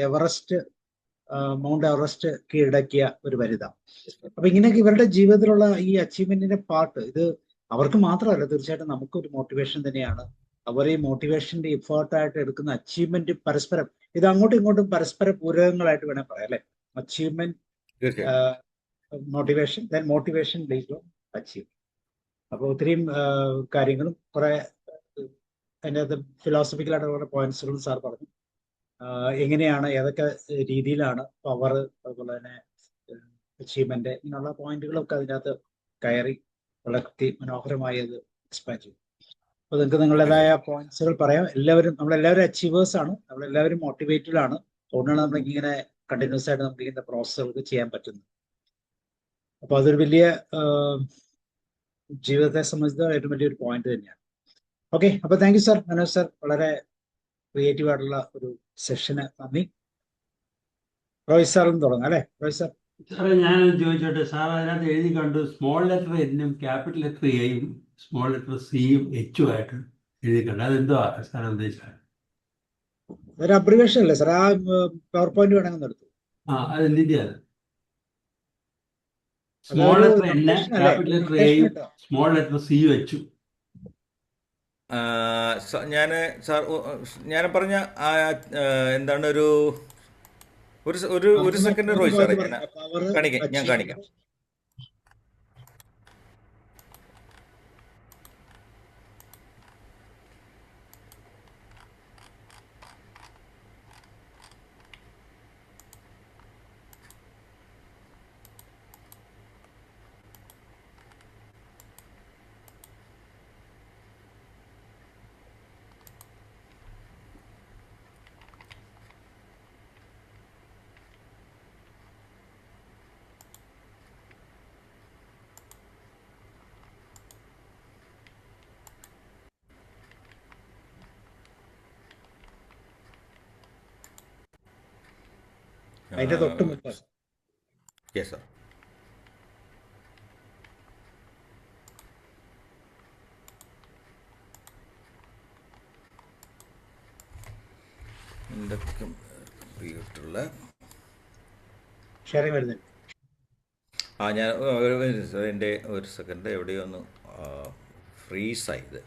മൗണ്ട് എവറസ്റ്റ് കീഴടക്കിയ ഒരു വനിത. അപ്പൊ ഇങ്ങനെയൊക്കെ ഇവരുടെ ജീവിതത്തിലുള്ള ഈ അച്ചീവ്മെന്റിന്റെ പാർട്ട്, ഇത് അവർക്ക് മാത്രമല്ല, തീർച്ചയായിട്ടും നമുക്കൊരു മോട്ടിവേഷൻ തന്നെയാണ്. അവർ ഈ മോട്ടിവേഷന്റെ എഫേർട്ടായിട്ട് എടുക്കുന്ന അച്ചീവ്മെന്റ് പരസ്പരം, ഇത് അങ്ങോട്ടും ഇങ്ങോട്ടും പരസ്പര പൂരകങ്ങളായിട്ട് വേണേൽ പറയാം അല്ലെ. Achievement, motivation, then motivation based on achievement. അപ്പോൾ ഒത്തിരിയും കാര്യങ്ങളും കുറെ അതിൻ്റെ അകത്ത് ഫിലോസഫിക്കലായിട്ട് കുറെ പോയിന്റ്സുകളും സാർ പറഞ്ഞു. എങ്ങനെയാണ്, ഏതൊക്കെ രീതിയിലാണ് പവർ, അതുപോലെ തന്നെ അച്ചീവ്മെന്റ്, ഇങ്ങനെയുള്ള പോയിന്റുകളൊക്കെ അതിനകത്ത് കയറി വളരെ മനോഹരമായി അത് എക്സ്പാൻഡ് ചെയ്യും. അപ്പൊ നിങ്ങൾക്ക് നിങ്ങളുടേതായ പോയിന്റ്സുകൾ പറയാം. നമ്മളെല്ലാവരും അച്ചീവേഴ്സ് ആണ്, നമ്മളെല്ലാവരും മോട്ടിവേറ്റഡ് ആണ്. അതുകൊണ്ടാണ് നമുക്ക് ഇങ്ങനെ കണ്ടിന്യൂസ് ആയിട്ട് നമുക്ക് ഇങ്ങനത്തെ പ്രോസസ്സുകൾക്ക് ചെയ്യാൻ പറ്റുന്നത്. അപ്പൊ അതൊരു വലിയ ജീവിതത്തെ സംബന്ധിച്ച ഏറ്റവും വലിയൊരു പോയിന്റ് തന്നെയാണ്. ഓക്കെ, അപ്പൊ thank you sir, Manoj sir. വളരെ ക്രിയേറ്റീവ് ആയിട്ടുള്ള ഒരു സെഷന് നന്ദി. റോയ് സാറും തുടങ്ങാം അല്ലെ. റോയ് സാർ. സാറേ, ഞാൻ ചോദിച്ചോട്ടെ സാർ, അതിനകത്ത് എഴുതി കണ്ടു സ്മോൾ ലെറ്റർ N-ഉം ക്യാപിറ്റൽ ലെറ്റർ A-യും സ്മോൾ ലെറ്റർ C-യും H-ഉം ആയിട്ട് എഴുതി കണ്ടു. അതെന്തോ സാർ ഉദ്ദേശിച്ചത്? ഒരു അബ്രിവേഷൻ അല്ലേ സാർ? ആ പവർ പോയിന്റ് വേണമെങ്കിൽ നിർത്തും. അതെന്തിന്റെ അത്? Small letter N, capital letter A-യും സ്മോൾ ലെറ്റർ C-യും H-ഉം. ഞാൻ പറഞ്ഞ ഒരു സെക്കൻഡ് റോയ് സാറേ, ഞാൻ കാണിക്കാം. അതിന്റെ തൊട്ട് മുമ്പ്. Yes sir. ഷെയറിംഗ് വരുന്നുണ്ട്. ഞാൻ എൻ്റെ ഒരു സെക്കൻഡ് എവിടെയോ ഒന്ന് ഫ്രീസായത്.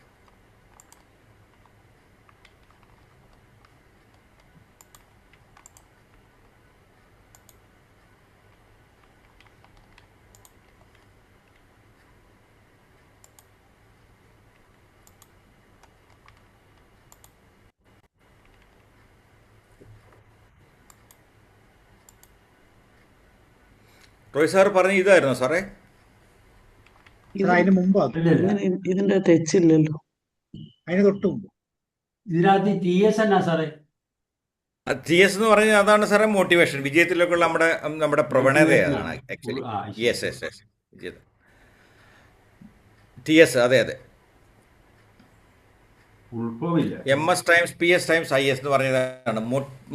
റോയ് സാർ പറഞ്ഞ ഇതായിരുന്നോ സാറേ? സാർ അതിന് മുമ്പ് അത് ഇല്ലല്ല, ഇതിന്റെ തെച്ചില്ലല്ലോ. അതിന് തൊട്ട് മുമ്പ് ഇതിനകത്ത് TS എന്നാ സാറേ? TS എന്ന് പറഞ്ഞാൽ അതാണ് സാറേ മോട്ടിവേഷൻ, വിജയത്തിലേക്കുള്ള നമ്മുടെ പ്രവണതയാണ് മോട്ടിവേഷനാണ്. ആക്ച്വലി. ആ ശരി. യെസ് യെസ് യെസ് വിജയത്ത് TS, അതെ അതെ. ഉൾപ്പമില്ല. MS times PS times IS എന്ന് പറഞ്ഞതാണ്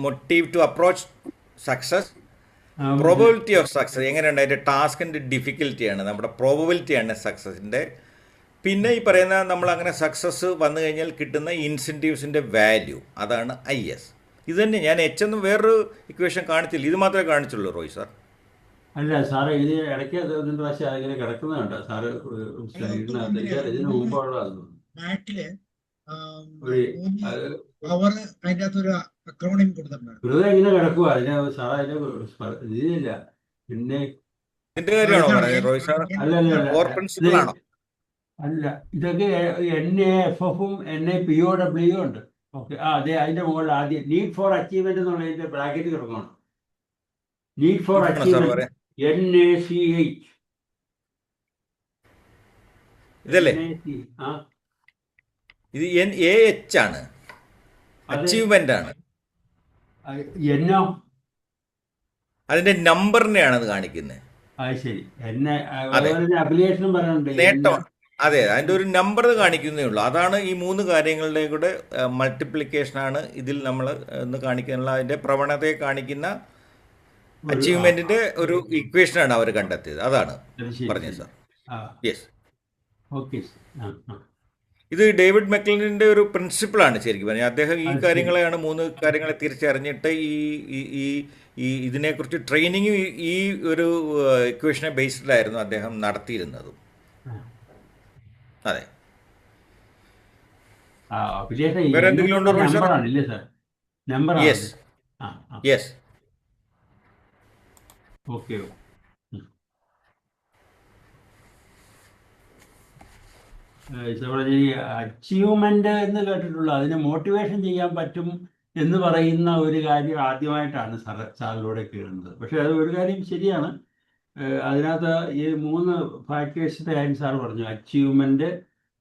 motive to approach success, probability of success. എങ്ങനെയുണ്ട് അതിൻ്റെ ടാസ്കിൻ്റെ ഡിഫിക്കൽറ്റിയാണ്, നമ്മുടെ പ്രോബബിലിറ്റിയാണ് സക്സസിൻ്റെ. പിന്നെ ഈ പറയുന്ന നമ്മൾ അങ്ങനെ സക്സസ് വന്നു കഴിഞ്ഞാൽ കിട്ടുന്ന ഇൻസെൻറ്റീവ്സിൻ്റെ വാല്യൂ, അതാണ് IS. ഇത് തന്നെ ഞാൻ ഒന്നും വേറൊരു ഇക്വേഷൻ കാണിച്ചില്ല, ഇത് മാത്രമേ കാണിച്ചുള്ളൂ റോയ് സാർ. അല്ല സാറേ, ഇത് ഇടയ്ക്ക് ഇതിന് പ്രാവശ്യം അതിങ്ങനെ കിടക്കുന്നത് കണ്ടോ സാറ്? സ്ലൈഡിനകത്ത് ഇതിന് മുമ്പുള്ളതാണ് മാറ്റില് ഒരു മൂന്ന് അവർ അതിൻ്റെ അകത്തൊരു അക്രോണിം കൊടുത്തിട്ടുണ്ടായിരുന്നു. വെറുതെ ഇങ്ങനെ കിടക്കുക. അതിന് സാറ് അതിന് ഇതില്ല. പിന്നെ ഇതിൻ്റെ കാര്യമാണോ പറയുന്നത് റോയ് സാർ? അല്ല അല്ല കോർ അല്ല പ്രിൻസിപ്പിൾ ആണോ? അല്ല, ഇതൊക്കെ NAFF-ഉം NAPOW ഉണ്ട്. ഓക്കെ, അതെ. അതിന്റെ മുകളിൽ ആദ്യം നീഡ് ഫോർ അച്ചീവ്മെന്റ് എന്നുള്ളതിന്റെ ബ്രാക്കറ്റ് കിടക്കണം. നീഡ് ഫോർ ഇതാണോ സാർ അച്ചീവ്മെന്റ് പറയാൻ? NACH. ഇതല്ലേ ആ ഇത് NAH ആണ്, അത് അച്ചീവ്മെന്റ് ആണ്. എന്നോ അതിന്റെ നമ്പറിനെയാണ് അത് കാണിക്കുന്നത്. അത് ശരി. അതെ, അതുപോലെ അഫിലിയേഷനും പറയുന്നുണ്ട്. നേട്ടം. അതെ, അതിൻ്റെ ഒരു നമ്പർ കാണിക്കുന്നേ ഉള്ളൂ. അതാണ് ഈ മൂന്ന് കാര്യങ്ങളുടെ കൂടെ മൾട്ടിപ്ലിക്കേഷനാണ് ഇതിൽ നമ്മൾ ഇന്ന് കാണിക്കാനുള്ള അതിൻ്റെ പ്രവണതയെ കാണിക്കുന്ന ഒരു അച്ചീവ്മെൻറ്റിൻ്റെ ഒരു ഇക്വേഷനാണ് അവർ കണ്ടെത്തിയത്. അതാണ് അത് ശരി പറഞ്ഞത് ശരി. സാർ. ആ യെസ്, ഓക്കെ. ആ ആ ഇത് ഡേവിഡ് മെക്ലിൻ്റെ ഒരു പ്രിൻസിപ്പിളാണ് ശരിക്കും പറഞ്ഞാൽ. അദ്ദേഹം ഈ അത് ശരി. കാര്യങ്ങളെയാണ്, മൂന്ന് കാര്യങ്ങളെ തിരിച്ചറിഞ്ഞിട്ട് ഈ ഈ ഈ ഈ ഇതിനെക്കുറിച്ച് ട്രെയിനിങ് ഈ ഒരു ഇക്വേഷനെ ബേസ്ഡിലായിരുന്നു അദ്ദേഹം നടത്തിയിരുന്നതും. ആ. അതെ. ആ അഫിലിയേഷൻ വേറെ എന്തെങ്കിലും ഉണ്ടോ റോയ് സാർ? നമ്പറാണ് ഇല്ലേ സാർ? നമ്പറാണ്. യെസ് ആ ആ യെസ്. ഓക്കെ. ഈ അച്ചീവ്മെന്റ് എന്ന് കേട്ടിട്ടുള്ള അതിനെ മോട്ടിവേഷൻ ചെയ്യാൻ പറ്റും എന്ന് പറയുന്ന ഒരു കാര്യം ആദ്യമായിട്ടാണ് സാറിലൂടെ കേൾക്കുന്നത്. പക്ഷെ അത് ഒരു കാര്യം ശരിയാണ്. അതിനകത്ത് ഈ 3 ഫാക്ടേഴ്സിന്റെ കാര്യം സാർ പറഞ്ഞു. Achievement,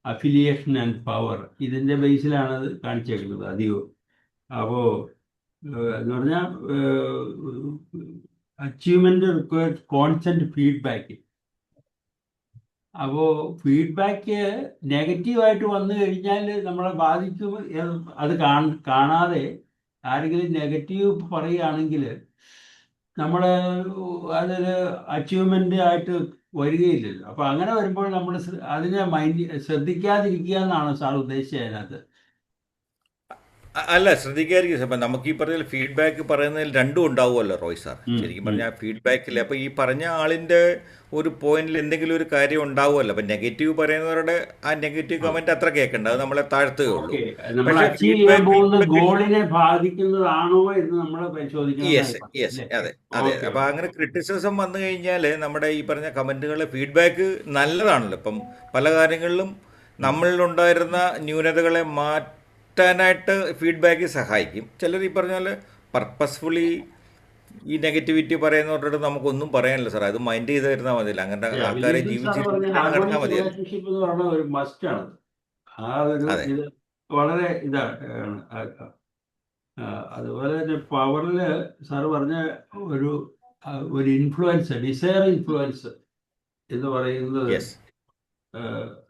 affiliation and power. ഇതിന്റെ ബേസിലാണ് അത് കാണിച്ചേക്കുന്നത് അധികവും. അപ്പോൾ എന്ന് പറഞ്ഞാൽ അച്ചീവ്മെന്റ് റിക്വയർഡ് കോൺസ്റ്റന്റ് ഫീഡ്ബാക്ക്. അപ്പോൾ ഫീഡ്ബാക്ക് നെഗറ്റീവായിട്ട് വന്നു കഴിഞ്ഞാൽ നമ്മളെ ബാധിക്കും. അത് കാണാതെ ആരെങ്കിലും നെഗറ്റീവ് പറയുകയാണെങ്കിൽ നമ്മൾ അതൊരു അച്ചീവ്മെൻ്റ് ആയിട്ട് വരികയില്ലല്ലോ. അപ്പോൾ അങ്ങനെ വരുമ്പോൾ നമ്മൾ അതിനെ ശ്രദ്ധിക്കാതിരിക്കുക എന്നാണ് സാർ ഉദ്ദേശിച്ചത് അതിനകത്ത്. അല്ല, ശ്രദ്ധിക്കാതിരിക്കും. അപ്പം നമുക്ക് ഈ പറഞ്ഞ ഫീഡ്ബാക്ക് പറയുന്നതിൽ രണ്ടും ഉണ്ടാവുമല്ലോ റോയ് സാർ. ശരിക്കും പറഞ്ഞാൽ ഫീഡ്ബാക്കിൽ അപ്പോൾ ഈ പറഞ്ഞ ആളിൻ്റെ ഒരു പോയിന്റിൽ എന്തെങ്കിലും ഒരു കാര്യം ഉണ്ടാവുമല്ലോ. അപ്പം നെഗറ്റീവ് പറയുന്നവരുടെ ആ നെഗറ്റീവ് കമൻറ്റ് അത്ര കേൾക്കണ്ട, അത് നമ്മളെ താഴ്ത്തുകയുള്ളൂ. ഓക്കെ, നമ്മൾ പക്ഷേ അച്ചീവ് ചെയ്യാൻ പോകുന്ന ഫീഡ്ബാക്ക് ഗോളിനെ ബാധിക്കുന്നതാണോ എന്ന് നമ്മൾ പരിശോധിക്കണം യെസ് യെസ് അല്ലേ? അതെ അതെ. ഓക്കെ അപ്പോൾ അങ്ങനെ ക്രിറ്റിസിസം വന്നു കഴിഞ്ഞാൽ നമ്മുടെ ഈ പറഞ്ഞ കമൻറ്റുകൾ ഫീഡ്ബാക്ക് നല്ലതാണല്ലോ. ഇപ്പം പല കാര്യങ്ങളിലും നമ്മളിലുണ്ടായിരുന്ന ന്യൂനതകളെ മാറ്റാനായിട്ട് ഫീഡ്ബാക്ക് സഹായിക്കും. ചിലർ ഈ പറഞ്ഞ പോലെ പർപ്പസ്ഫുള്ളി ഈ നെഗറ്റിവിറ്റി പറയുന്നവരുടെ നമുക്കൊന്നും പറയാനില്ല സാർ. അത് മൈൻഡ് ചെയ്ത് തരുന്നാൽ മതിയില്ല. അങ്ങനത്തെ ആൾക്കാരെ റിലേഷൻഷിപ്പ് സാർ പറഞ്ഞ ജീവിച്ചിരുന്നാൽ നടന്നാൽ ഹാർമോണിയസ് മതിയല്ലോ. റിലേഷൻഷിപ്പ് എന്ന് പറഞ്ഞ ഒരു മസ്റ്റ് ആണ്. ആ ഒരു അതെ ഇത് വളരെ ഇതാണ്. അതുപോലെ തന്നെ പവറിൽ സാറ് പറഞ്ഞ ഒരു ഒരു ഇൻഫ്ലുവൻസ്, ഡിസയർ ഇൻഫ്ലുവൻസ് എന്ന് പറയുന്നത് യെസ്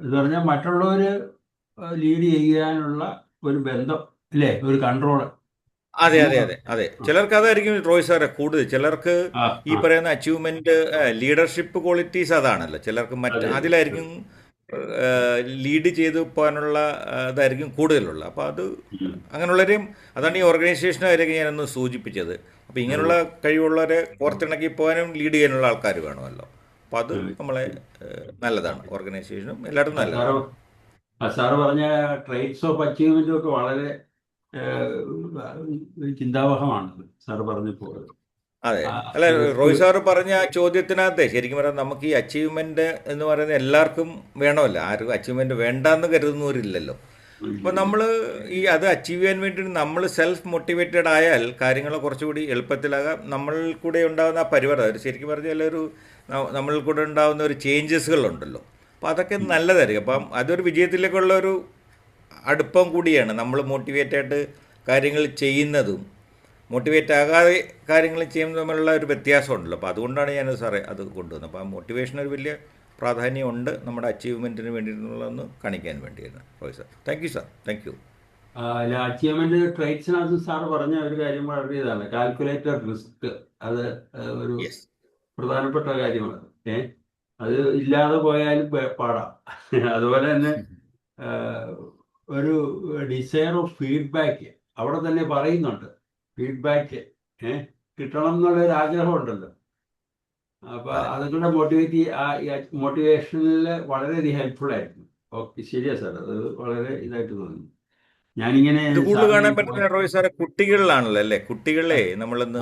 എന്ന് പറഞ്ഞാൽ മറ്റുള്ളവർ ലീഡ് ചെയ്യാനുള്ള ഒരു ബന്ധം അല്ലേ, ഒരു കൺട്രോള്. അതെ അതെ അതെ അതെ. ചിലർക്ക് അതായിരിക്കും റോയ് സാറെ കൂടുതൽ. ചിലർക്ക് ആ ഈ ആ പറയുന്ന അച്ചീവ്മെന്റ് ലീഡർഷിപ്പ് ക്വാളിറ്റീസ് അതാണ്. ചിലർക്ക് അതെ അതിലായിരിക്കും ലീഡ് ചെയ്ത് പോകാനുള്ള ഇതായിരിക്കും കൂടുതലുള്ളത്. അപ്പോൾ അത് ഉം. അങ്ങനെയുള്ളവരെയും അതാണ് ഈ ഓർഗനൈസേഷനായിരിക്കും ഞാനൊന്ന് സൂചിപ്പിച്ചത്. അപ്പോൾ ഇങ്ങനെയുള്ള കഴിവുള്ളവരെ കോർത്തിണക്കി പോകാനും ലീഡ് ചെയ്യാനുള്ള ആൾക്കാർ വേണമല്ലോ. അപ്പോൾ അത് നമ്മളെ നല്ലതാണ്, ഓർഗനൈസേഷനും എല്ലായിടത്തും നല്ലതാണ്. സാറ് പറഞ്ഞ ട്രേറ്റ്സ് ഓഫ് അച്ചീവ്മെന്റും ഒക്കെ വളരെ ചിന്താവഹമാണ് സാറ് പറഞ്ഞപ്പോൾ. അതെ, അല്ല റോയ് സാറ് പറഞ്ഞ ആ ചോദ്യത്തിനകത്തെ ശരിക്കും പറയാം നമുക്ക് ഈ അച്ചീവ്മെന്റ് എന്ന് പറയുന്നത് എല്ലാവർക്കും വേണമല്ലോ, ആരും അച്ചീവ്മെന്റ് വേണ്ടാന്ന് കരുതുന്നവരില്ലല്ലോ. അപ്പോൾ നമ്മൾ ഈ അത് അച്ചീവ് ചെയ്യാൻ വേണ്ടി നമ്മൾ സെൽഫ് മോട്ടിവേറ്റഡ് ആയാൽ കാര്യങ്ങൾ കുറച്ചുകൂടി എളുപ്പത്തിലാകാം. നമ്മളിൽ കൂടെ ഉണ്ടാകുന്ന ആ പരിവർത്തനം, ഒരു ശരിക്കും പറഞ്ഞാൽ നമ്മളിൽ കൂടെ ഉണ്ടാകുന്ന ഒരു ചേഞ്ചസുകളുണ്ടല്ലോ, അപ്പോൾ അതൊക്കെ നല്ലതായിരിക്കും. അപ്പം അതൊരു വിജയത്തിലേക്കുള്ള ഒരു അടുപ്പം കൂടിയാണ്. നമ്മൾ മോട്ടിവേറ്റായിട്ട് കാര്യങ്ങൾ ചെയ്യുന്നതും മോട്ടിവേറ്റ് ആകാതെ കാര്യങ്ങൾ ചെയ്യുന്നത് തമ്മിലുള്ള ഒരു വ്യത്യാസമുണ്ടല്ലോ. അപ്പോൾ അതുകൊണ്ടാണ് ഞാൻ സാറേ അത് കൊണ്ടുവന്നത്. അപ്പോൾ ആ മോട്ടിവേഷൻ ഒരു വലിയ പ്രാധാന്യമുണ്ട് നമ്മുടെ അച്ചീവ്മെൻറ്റിന് വേണ്ടിയിട്ടുള്ളതെന്ന് കാണിക്കാൻ വേണ്ടിയാണ്. Roy sir, thank you sir, thank you. Achievement ട്രേറ്റ്സിനകത്ത് സാർ പറഞ്ഞ ഒരു കാര്യം വളരെ ഇതാണ്, കാൽക്കുലേറ്റഡ് റിസ്ക്. അത് ഒരു പ്രധാനപ്പെട്ട കാര്യമാണ്. അത് ഇല്ലാതെ പോയാലും പാടാം. അതുപോലെ തന്നെ ഒരു ഡിസയർ ഓഫ് ഫീഡ്ബാക്ക് അവിടെ തന്നെ പറയുന്നുണ്ട്. ഫീഡ്ബാക്ക് കിട്ടണം എന്നുള്ളൊരു ആഗ്രഹമുണ്ടല്ലോ. അപ്പൊ അതുകൊണ്ട് മോട്ടിവേഷനിൽ വളരെയധികം ഹെൽപ്ഫുൾ ആയിരുന്നു. ഓക്കെ, ശരിയാ സാർ, അത് വളരെ ഇതായിട്ട് തോന്നുന്നു. ഞാനിങ്ങനെ കൂടുതൽ കാണാൻ പറ്റുന്ന റോയ് സാറെ കുട്ടികളിലാണല്ലോ അല്ലേ. കുട്ടികളെ നമ്മളൊന്ന്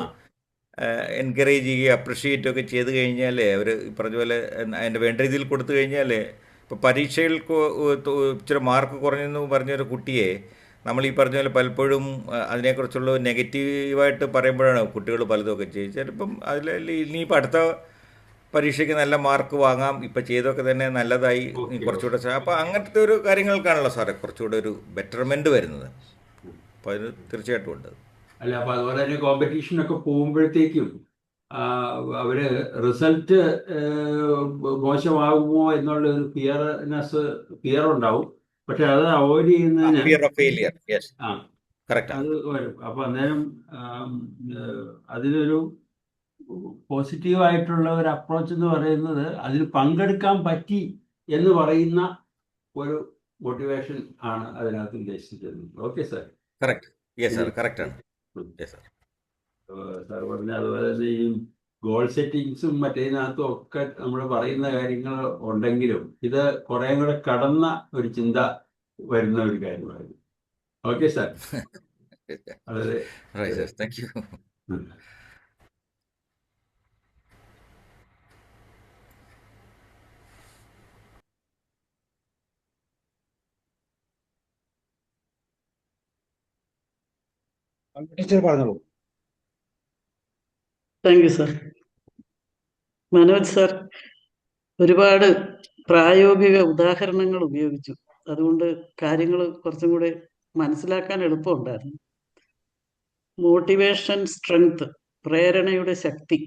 എൻകറേജ് ചെയ്യുക, അപ്രിഷിയേറ്റ് ഒക്കെ ചെയ്ത് കഴിഞ്ഞാൽ അവർ പറഞ്ഞ പോലെ അതിൻ്റെ വേണ്ട രീതിയിൽ കൊടുത്തു കഴിഞ്ഞാൽ, ഇപ്പോൾ പരീക്ഷയിൽ ഇച്ചിരി മാർക്ക് കുറഞ്ഞെന്ന് പറഞ്ഞൊരു കുട്ടിയെ നമ്മൾ ഈ പറഞ്ഞ പോലെ പലപ്പോഴും അതിനെക്കുറിച്ചുള്ള നെഗറ്റീവായിട്ട് പറയുമ്പോഴാണ് കുട്ടികൾ പലതൊക്കെ ചെയ്യും. ചിലപ്പം അതിൽ ഇനിയിപ്പോൾ അടുത്ത പരീക്ഷയ്ക്ക് നല്ല മാർക്ക് വാങ്ങാം, ഇപ്പം ചെയ്തൊക്കെ തന്നെ നല്ലതായി കുറച്ചുകൂടെ. അപ്പോൾ അങ്ങനത്തെ ഒരു കാര്യങ്ങൾക്കാണല്ലോ സാറേ കുറച്ചുകൂടെ ഒരു ബെറ്റർമെൻറ്റ് വരുന്നത്. അപ്പോൾ അത് തീർച്ചയായിട്ടും ഉണ്ട്. അല്ല, അപ്പോൾ അതുപോലെ തന്നെ കോമ്പറ്റീഷനൊക്കെ പോകുമ്പോഴത്തേക്കും അവര് റിസൾട്ട് മോശമാകുമോ എന്നുള്ള ഒരു ഫിയർ ഉണ്ടാവും. പക്ഷെ അത് അവോയ്ഡ് ചെയ്യുന്നതിന് അത് വരും. അപ്പൊ അന്നേരം അതിനൊരു പോസിറ്റീവായിട്ടുള്ള ഒരു അപ്രോച്ച് എന്ന് പറയുന്നത് അതിൽ പങ്കെടുക്കാൻ പറ്റി എന്ന് പറയുന്ന ഒരു മോട്ടിവേഷൻ ആണ് അതിനകത്ത് ഉദ്ദേശിച്ചിരുന്നത്. ഓക്കെ സാർ, സാർ പറഞ്ഞ അതുപോലെ തന്നെ ഈ ഗോൾ സെറ്റിങ്സും മറ്റേതിനകത്തും ഒക്കെ നമ്മൾ പറയുന്ന കാര്യങ്ങൾ ഉണ്ടെങ്കിലും ഇത് കുറേ കൂടെ കടന്ന ഒരു ചിന്ത വരുന്ന ഒരു കാര്യമായിരുന്നു. ഓക്കെ സാർ, വളരെ താങ്ക് യു. പറഞ്ഞോളൂ. Thank you sir. Manoj sir ഒരുപാട് പ്രായോഗിക ഉദാഹരണങ്ങൾ ഉപയോഗിച്ചു. അതുകൊണ്ട് കാര്യങ്ങൾ കുറച്ചും കൂടെ മനസ്സിലാക്കാൻ എളുപ്പമുണ്ടായിരുന്നു. മോട്ടിവേഷൻ സ്ട്രെങ്ത്, പ്രേരണയുടെ ശക്തി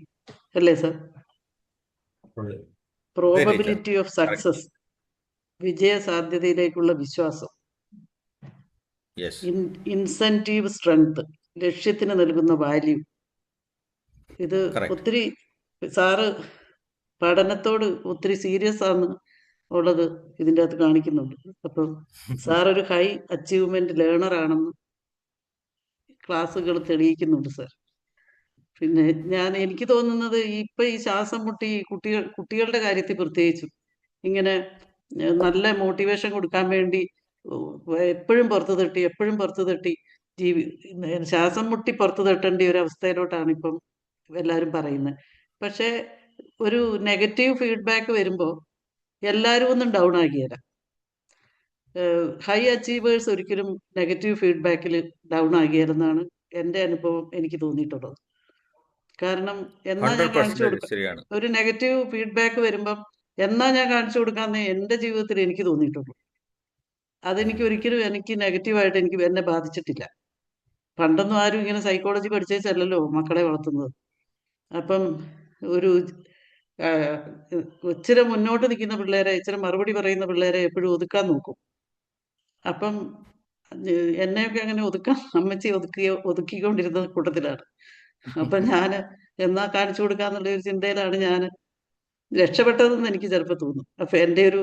അല്ലേ സാർ? പ്രോബബിലിറ്റി ഓഫ് സക്സസ്, വിജയ സാധ്യതയിലേക്കുള്ള വിശ്വാസം. ഇൻസെന്റീവ് സ്ട്രെങ്ത്, ലക്ഷ്യത്തിന് നൽകുന്ന വാല്യൂ. ഇത് ഒത്തിരി സാറ് പഠനത്തോട് ഒത്തിരി സീരിയസ് ആണ് ഉള്ളത് ഇതിൻ്റെ അകത്ത് കാണിക്കുന്നുണ്ട്. അപ്പം സാർ ഒരു ഹൈ അച്ചീവ്മെന്റ് ലേണർ ആണെന്ന് ക്ലാസ്സുകൾ തെളിയിക്കുന്നുണ്ട് സാർ. പിന്നെ എനിക്ക് തോന്നുന്നത് ഇപ്പൊ ഈ ശ്വാസം മുട്ടി കുട്ടികളുടെ കാര്യത്തിൽ പ്രത്യേകിച്ചും ഇങ്ങനെ നല്ല മോട്ടിവേഷൻ കൊടുക്കാൻ വേണ്ടി എപ്പോഴും പുറത്തു തട്ടി ശ്വാസം മുട്ടി പുറത്തു തട്ടേണ്ട ഒരു അവസ്ഥയിലോട്ടാണ് ഇപ്പം എല്ലാവരും പറയുന്നത്. പക്ഷെ ഒരു നെഗറ്റീവ് ഫീഡ്ബാക്ക് വരുമ്പോൾ എല്ലാവരും ഒന്നും ഡൗൺ ആകിയല്ല. ഹൈ അച്ചീവേഴ്സ് ഒരിക്കലും നെഗറ്റീവ് ഫീഡ്ബാക്കിൽ ഡൗൺ ആകിയല്ലെന്നാണ് എൻ്റെ അനുഭവം എനിക്ക് തോന്നിയിട്ടുള്ളത്. കാരണം എന്നാ ഞാൻ കാണിച്ചു കൊടുക്കാം, ഒരു നെഗറ്റീവ് ഫീഡ്ബാക്ക് വരുമ്പം എന്നാ ഞാൻ കാണിച്ചു കൊടുക്കാമെന്ന് എൻ്റെ ജീവിതത്തിൽ എനിക്ക് തോന്നിയിട്ടുള്ളൂ. എനിക്ക് നെഗറ്റീവായിട്ട് എന്നെ ബാധിച്ചിട്ടില്ല. പണ്ടൊന്നും ആരും ഇങ്ങനെ സൈക്കോളജി പഠിച്ചല്ലോ മക്കളെ വളർത്തുന്നത്. അപ്പം ഒരു ഇച്ചിരി മുന്നോട്ട് നിൽക്കുന്ന പിള്ളേരെ, ഇച്ചിരി മറുപടി പറയുന്ന പിള്ളേരെ എപ്പോഴും ഒതുക്കാൻ നോക്കും. അപ്പം എന്നെയൊക്കെ അങ്ങനെ അമ്മച്ചി ഒതുക്കിക്കൊണ്ടിരുന്ന കൂട്ടത്തിലാണ്. അപ്പം ഞാൻ എന്നാ കാണിച്ചു കൊടുക്കാന്നുള്ള ഒരു ചിന്തയിലാണ് ഞാൻ രക്ഷപ്പെട്ടതെന്ന് എനിക്ക് ചിലപ്പോൾ തോന്നും. അപ്പം എൻ്റെ ഒരു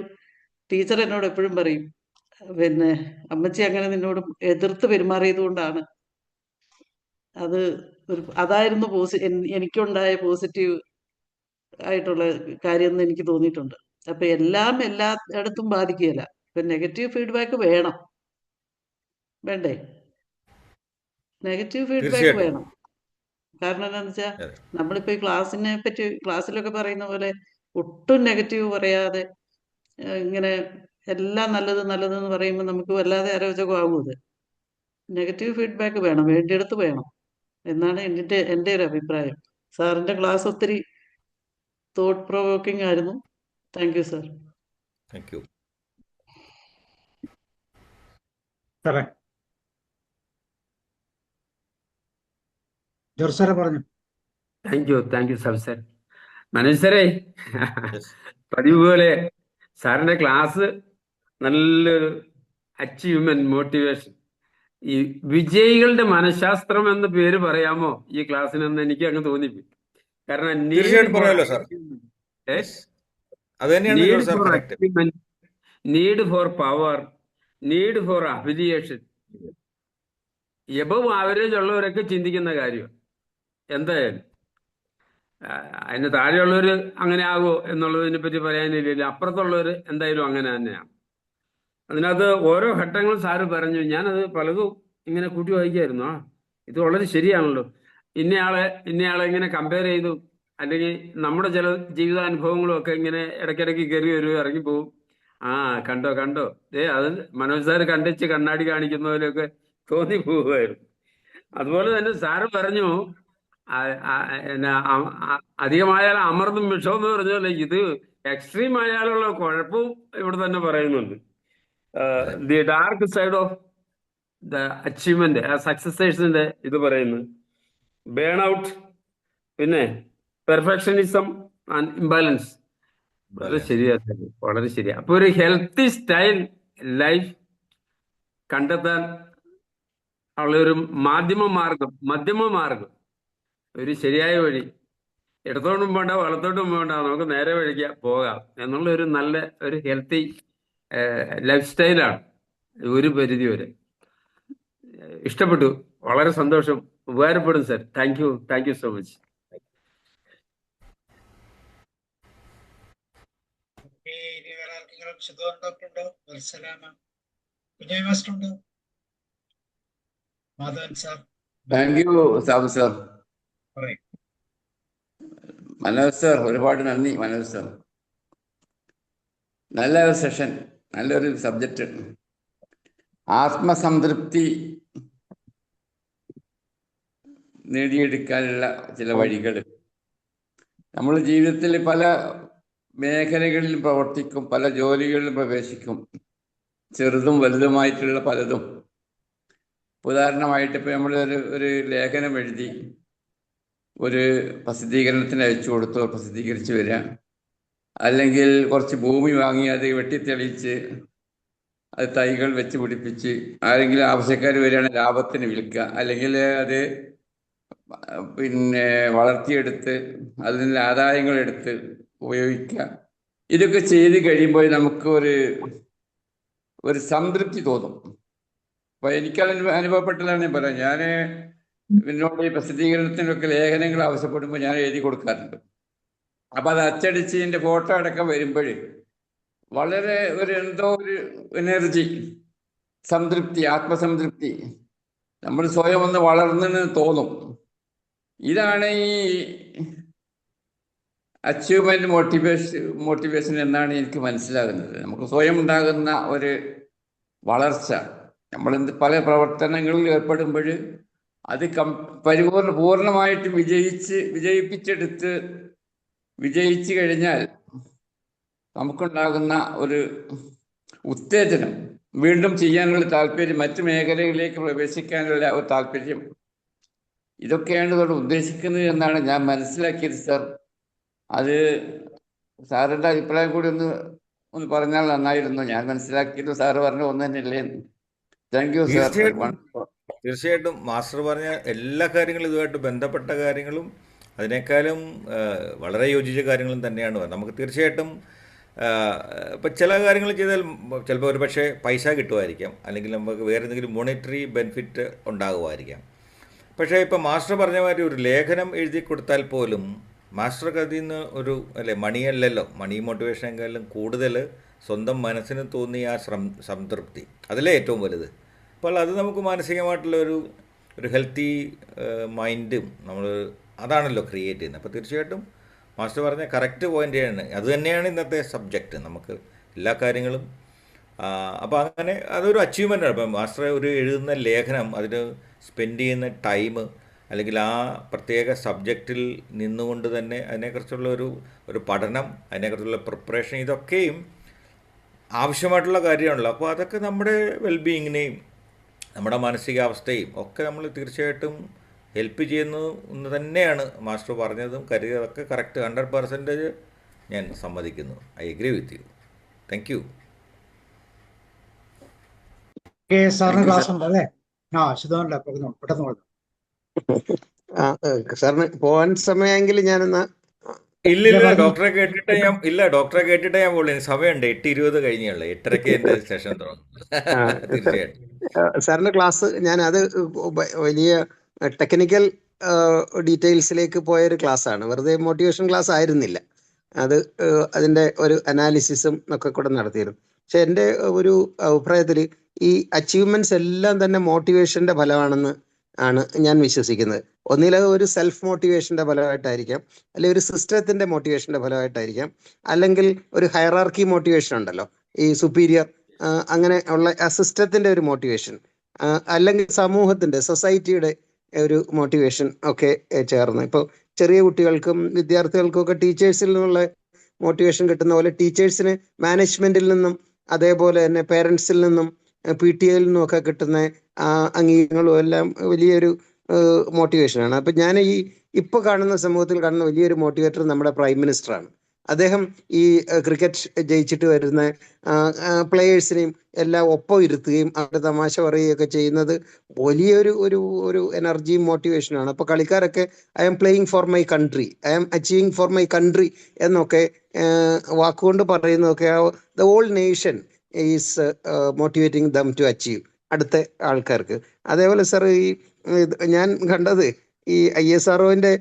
ടീച്ചർ എന്നോട് എപ്പോഴും പറയും, പിന്നെ അമ്മച്ചി അങ്ങനെ നിന്നോട് എതിർത്ത് പെരുമാറിയത് കൊണ്ടാണ് അതായിരുന്നു എനിക്കുണ്ടായ പോസിറ്റീവ് ആയിട്ടുള്ള കാര്യം എന്ന് എനിക്ക് തോന്നിയിട്ടുണ്ട്. അപ്പൊ എല്ലാം എല്ലായിടത്തും ബാധിക്കുകയില്ല. ഇപ്പൊ നെഗറ്റീവ് ഫീഡ്ബാക്ക് വേണം, വേണ്ടേ? നെഗറ്റീവ് ഫീഡ്ബാക്ക് തീർച്ചയായിട്ടും. വേണം. കാരണം എന്താണെന്ന് വെച്ചാൽ അതെ. നമ്മളിപ്പോൾ ഈ ക്ലാസ്സിനെ പറ്റി ക്ലാസ്സിലൊക്കെ പറയുന്ന പോലെ ഒട്ടും നെഗറ്റീവ് പറയാതെ ഇങ്ങനെ എല്ലാം നല്ലത് നല്ലതെന്ന് പറയുമ്പോൾ നമുക്ക് വല്ലാതെ അരോചകമാകും. അത് നെഗറ്റീവ് ഫീഡ്ബാക്ക് വേണം, വേണ്ടിയെടുത്ത് വേണം എന്നാണ് എൻ്റെ ഒരു അഭിപ്രായം. സാറിൻ്റെ ക്ലാസ് ഒത്തിരി തോട്ട് പ്രൊവോക്കിംഗ് ആയിരുന്നു. Thank you sir. Thank U. സാറേ, ജോർജ് സാറെ പറഞ്ഞു. Thank you sir. മനോജ് സാറേ, യെസ്. പതിവ് പോലെ സാറിന്റെ ക്ലാസ് നല്ലൊരു അച്ചീവ്മെന്റ്, മോട്ടിവേഷൻ. ഈ വിജയികളുടെ മനഃശാസ്ത്രം എന്ന പേര് പറയാമോ ഈ ക്ലാസ്സിനെന്ന് എനിക്ക് അങ്ങ് തോന്നിപ്പോയി. കാരണം തീർച്ചയായിട്ടും പറയാമല്ലോ സാർ. യെസ്. അത് തന്നെയാണ് George sir correct. Achievement, need for power, need for affiliation, above average ഉള്ളവരൊക്കെ ചിന്തിക്കുന്ന കാര്യം. എന്തായാലും അതിന് താഴെയുള്ളവർ അങ്ങനെ ആകുമോ എന്നുള്ളതിനെ പറ്റി പറയാനില്ല. അപ്പുറത്തുള്ളവർ എന്തായാലും അങ്ങനെ തന്നെയാണ്. അതിനകത്ത് ഓരോ ഘട്ടങ്ങളും സാറ് പറഞ്ഞു. ഞാനത് പലതും ഇങ്ങനെ കൂട്ടി വായിക്കായിരുന്നു. ഇത് വളരെ ശരിയാണല്ലോ. ഇന്നയാളെ ഇങ്ങനെ കമ്പയർ ചെയ്തു, അല്ലെങ്കിൽ നമ്മുടെ ചില ജീവിതാനുഭവങ്ങളും ഒക്കെ ഇങ്ങനെ ഇടയ്ക്കിടയ്ക്ക് കയറി വരും, ഇറങ്ങിപ്പോവും. കണ്ടോ അത് മനോജ് സാറ് കണ്ടിച്ച് കണ്ണാടി കാണിക്കുന്ന പോലെയൊക്കെ തോന്നി പോവുമായിരുന്നു. അതുപോലെ തന്നെ സാറ് പറഞ്ഞു, അധികമായാൽ അമൃതും വിഷം എന്ന് പറഞ്ഞാൽ ഇത് എക്സ്ട്രീം ആയാലുള്ള കുഴപ്പവും ഇവിടെ തന്നെ പറയുന്നുണ്ട്. The dark side of the achievement, സക്സസേഴ്സിന്റെ ഇത് പറയുന്നു. ബേൺ ഔട്ട്, പിന്നെ പെർഫെക്ഷനിസം ആൻഡ് ഇംബാലൻസ്. വളരെ ശരിയാ, വളരെ ശരിയാ. അപ്പൊ ഒരു ഹെൽത്തി സ്റ്റൈൽ ലൈഫ് കണ്ടെത്താൻ ഉള്ളൊരു മധ്യമ മാർഗം, ഒരു ശരിയായ വഴി, ഇടത്തോട്ടും വേണ്ട വലത്തോട്ടും വേണ്ട, നമുക്ക് നേരെ വഴിക്ക് പോകാം എന്നുള്ള ഒരു നല്ല ഒരു ഹെൽത്തി ലൈഫ് സ്റ്റൈലാണ്. ഒരു പരിധി വരെ ഇഷ്ടപ്പെട്ടു. വളരെ സന്തോഷം. ഉപകാരപ്പെടും sir. Thank you so much. ഇനി വേറെ ആർക്കെങ്കിലും സുധോൻ ഡോക്ടർ ഉണ്ടോ? വത്സലാമ, വിജയ് മാസ്റ്റർ ഉണ്ടോ? Madhavan sir. Thank you Sabu sir. പറയും. മനോജ് സാർ, ഒരുപാട് നന്ദി മനോജ് സാർ. നല്ലൊരു സെഷൻ, നല്ലൊരു സബ്ജക്റ്റ്. ആത്മസംതൃപ്തി നേടിയെടുക്കാനുള്ള ചില വഴികൾ. നമ്മൾ ജീവിതത്തിൽ പല മേഖലകളിൽ പ്രവർത്തിക്കും, പല ജോലികളിലും പ്രവേശിക്കും, ചെറുതും വലുതുമായിട്ടുള്ള പലതും. ഉദാഹരണമായിട്ട് ഇപ്പം നമ്മൾ ഒരു ലേഖനം എഴുതി ഒരു പ്രസിദ്ധീകരണത്തിന് അയച്ചു കൊടുത്തു, പ്രസിദ്ധീകരിച്ച് വരിക, അല്ലെങ്കിൽ കുറച്ച് ഭൂമി വാങ്ങി അത് വെട്ടിത്തെളിച്ച് അത് തൈകൾ വെച്ച് പിടിപ്പിച്ച് ആരെങ്കിലും ആവശ്യക്കാർ വരികയാണെങ്കിൽ ലാഭത്തിന് വിൽക്കുക, അല്ലെങ്കിൽ അത് പിന്നെ വളർത്തിയെടുത്ത് അതിനുള്ള ആദായങ്ങൾ എടുത്ത് ഉപയോഗിക്കുക. ഇതൊക്കെ ചെയ്ത് കഴിയുമ്പോൾ നമുക്ക് ഒരു സംതൃപ്തി തോന്നും. അപ്പോൾ എനിക്കത് അനുഭവപ്പെട്ടതാണ് ഞാൻ പറയാം. ഞാൻ എന്നോട് ഈ പ്രസിദ്ധീകരണത്തിനൊക്കെ ലേഖനങ്ങൾ ആവശ്യപ്പെടുമ്പോൾ ഞാൻ എഴുതി കൊടുക്കാറുണ്ട്. അപ്പം അത് അച്ചടിച്ച് എൻ്റെ ഫോട്ടോ അടക്കം വരുമ്പോൾ വളരെ എന്തോ ഒരു എനർജി, സംതൃപ്തി, ആത്മസംതൃപ്തി, നമ്മൾ സ്വയം ഒന്ന് വളർന്നെന്ന് തോന്നും. ഇതാണ് ഈ അച്ചീവ്മെന്റ് മോട്ടിവേഷൻ എന്നാണ് എനിക്ക് മനസ്സിലാകുന്നത്. നമുക്ക് സ്വയം ഉണ്ടാകുന്ന ഒരു വളർച്ച, നമ്മൾ പല പ്രവർത്തനങ്ങളിൽ ഏർപ്പെടുമ്പോൾ അത് പൂർണ്ണമായിട്ട് വിജയിച്ചു കഴിഞ്ഞാൽ നമുക്കുണ്ടാകുന്ന ഒരു ഉത്തേജനം, വീണ്ടും ചെയ്യാനുള്ള താല്പര്യം, മറ്റു മേഖലകളിലേക്ക് പ്രവേശിക്കാനുള്ള ഒരു താല്പര്യം, ഇതൊക്കെയാണ് ഇവിടെ ഉദ്ദേശിക്കുന്നത് എന്നാണ് ഞാൻ മനസ്സിലാക്കിയത് സാർ. അത് സാറിൻ്റെ അഭിപ്രായം കൂടി ഒന്ന് പറഞ്ഞാൽ നന്നായിരുന്നു. ഞാൻ മനസ്സിലാക്കിയത് സാറ് പറഞ്ഞ ഒന്ന് തന്നെയല്ലേ. Thank you sir. തീർച്ചയായിട്ടും മാസ്റ്റർ പറഞ്ഞ എല്ലാ കാര്യങ്ങളും ഇതുമായിട്ട് ബന്ധപ്പെട്ട കാര്യങ്ങളും അതിനേക്കാളും വളരെ യോജിച്ച കാര്യങ്ങളും തന്നെയാണ്. നമുക്ക് തീർച്ചയായിട്ടും ഇപ്പം ചില കാര്യങ്ങൾ ചെയ്താൽ ചിലപ്പോൾ ഒരു പക്ഷേ പൈസ കിട്ടുമായിരിക്കാം, അല്ലെങ്കിൽ നമുക്ക് വേറെ എന്തെങ്കിലും മോണിറ്ററി ബെനിഫിറ്റ് ഉണ്ടാകുമായിരിക്കാം. പക്ഷേ ഇപ്പം മാസ്റ്റർ പറഞ്ഞ മാതിരി ഒരു ലേഖനം എഴുതി കൊടുത്താൽ പോലും മാസ്റ്റർക്ക് അതിൽ നിന്ന് ഒരു അല്ലേ മണിയല്ലല്ലോ, മണി മോട്ടിവേഷനേക്കാളും കൂടുതൽ സ്വന്തം മനസ്സിന് തോന്നിയ ആ സംതൃപ്തി അതിലേ ഏറ്റവും വലുത്. അപ്പോൾ അത് നമുക്ക് മാനസികമായിട്ടുള്ള ഒരു ഹെൽത്തി മൈൻഡും നമ്മൾ അതാണല്ലോ ക്രിയേറ്റ് ചെയ്യുന്നത്. അപ്പോൾ തീർച്ചയായിട്ടും മാസ്റ്റർ പറഞ്ഞ കറക്റ്റ് പോയിൻ്റാണ്. അത് തന്നെയാണ് ഇന്നത്തെ സബ്ജക്റ്റ്. നമുക്ക് എല്ലാ കാര്യങ്ങളും അപ്പോൾ അങ്ങനെ അതൊരു അച്ചീവ്മെൻ്റാണ്. ഇപ്പം മാസ്റ്റർ ഒരു എഴുതുന്ന ലേഖനം, അതിന് സ്പെൻഡ് ചെയ്യുന്ന ടൈം, അല്ലെങ്കിൽ ആ പ്രത്യേക സബ്ജക്റ്റിൽ നിന്നുകൊണ്ട് തന്നെ അതിനെക്കുറിച്ചുള്ള ഒരു പഠനം, അതിനെക്കുറിച്ചുള്ള പ്രിപ്പറേഷൻ, ഇതൊക്കെയും ആവശ്യമായിട്ടുള്ള കാര്യമാണല്ലോ. അപ്പോൾ അതൊക്കെ നമ്മുടെ വെൽബീയിങ്ങിനെയും നമ്മുടെ മാനസികാവസ്ഥയും ഒക്കെ നമ്മൾ തീർച്ചയായിട്ടും ഹെൽപ്പ് ചെയ്യുന്നു എന്ന് തന്നെയാണ് മാസ്റ്റർ പറഞ്ഞതും കരുതിയതൊക്കെ കറക്റ്റ് 100% ഞാൻ സമ്മതിക്കുന്നു. I agree with you. Thank U. സാറിന് ക്ലാസ് ഉണ്ട് അല്ലേ? ശുദ്ധമല്ല, പെട്ടെന്ന് പറഞ്ഞു. സാറിന് പോകാൻ സമയമെങ്കിൽ ഞാനെന്നാ ഇല്ല ഡോക്ടറെ കേട്ടിട്ടേ ഞാൻ പോളൂ. സമയമുണ്ട്, 8:20 കഴിഞ്ഞുള്ള 8:30 എൻ്റെ സെഷൻ തുടങ്ങും. തീർച്ചയായിട്ടും സാറിന്റെ ക്ലാസ് അത് വലിയ ടെക്നിക്കൽ ഡീറ്റെയിൽസിലേക്ക് പോയൊരു ക്ലാസ്സാണ്. വെറുതെ മോട്ടിവേഷൻ ക്ലാസ് ആയിരുന്നില്ല. അത് അതിൻ്റെ ഒരു അനാലിസിസും ഒക്കെ കൂടെ നടത്തിയിരുന്നു. പക്ഷെ എൻ്റെ ഒരു അഭിപ്രായത്തിൽ ഈ അച്ചീവ്മെന്റ്സ് എല്ലാം തന്നെ മോട്ടിവേഷന്റെ ഫലമാണെന്ന് ആണ് ഞാൻ വിശ്വസിക്കുന്നത്. ഒന്നിലത് ഒരു സെൽഫ് മോട്ടിവേഷന്റെ ഫലമായിട്ടായിരിക്കാം, അല്ലെങ്കിൽ ഒരു സിസ്റ്റത്തിന്റെ മോട്ടിവേഷന്റെ ഫലമായിട്ടായിരിക്കാം, അല്ലെങ്കിൽ ഒരു ഹയറാർക്കി മോട്ടിവേഷൻ ഉണ്ടല്ലോ, ഈ സുപ്പീരിയർ അങ്ങനെ ഉള്ള ആ സിസ്റ്റത്തിന്റെ ഒരു മോട്ടിവേഷൻ, അല്ലെങ്കിൽ സമൂഹത്തിന്റെ സൊസൈറ്റിയുടെ ഒരു മോട്ടിവേഷൻ ഒക്കെ ചേർന്ന്. ഇപ്പോൾ ചെറിയ കുട്ടികൾക്കും വിദ്യാർത്ഥികൾക്കും ഒക്കെ ടീച്ചേഴ്സിൽ നിന്നുള്ള മോട്ടിവേഷൻ കിട്ടുന്ന പോലെ ടീച്ചേഴ്സിന് മാനേജ്മെന്റിൽ നിന്നും അതേപോലെ തന്നെ പേരൻസിൽ നിന്നും PTA-യിൽ നിന്നും ഒക്കെ കിട്ടുന്ന അംഗീകാരങ്ങളും എല്ലാം വലിയൊരു മോട്ടിവേഷനാണ്. അപ്പം ഞാൻ ഇപ്പൊ കാണുന്ന സമൂഹത്തിൽ കാണുന്ന വലിയൊരു മോട്ടിവേറ്റർ നമ്മുടെ പ്രൈം മിനിസ്റ്ററാണ്. അദ്ദേഹം ഈ ക്രിക്കറ്റ് ജയിച്ചിട്ട് വരുന്ന പ്ലേയേഴ്സിനെയും എല്ലാം ഒപ്പം ഇരുത്തുകയും അവരുടെ തമാശ പറയുകയൊക്കെ ചെയ്യുന്നത് വലിയൊരു ഒരു എനർജിയും മോട്ടിവേഷനാണ്. അപ്പൊ കളിക്കാരൊക്കെ I am playing for my country, I am achieving for my country എന്നൊക്കെ വാക്കുകൊണ്ട് പറയുന്നതൊക്കെ the whole nation is motivating them to achieve അടുത്ത ആൾക്കാർക്ക്. അതേപോലെ സാർ ഞാൻ കണ്ടത് ഈ ISROന്റെ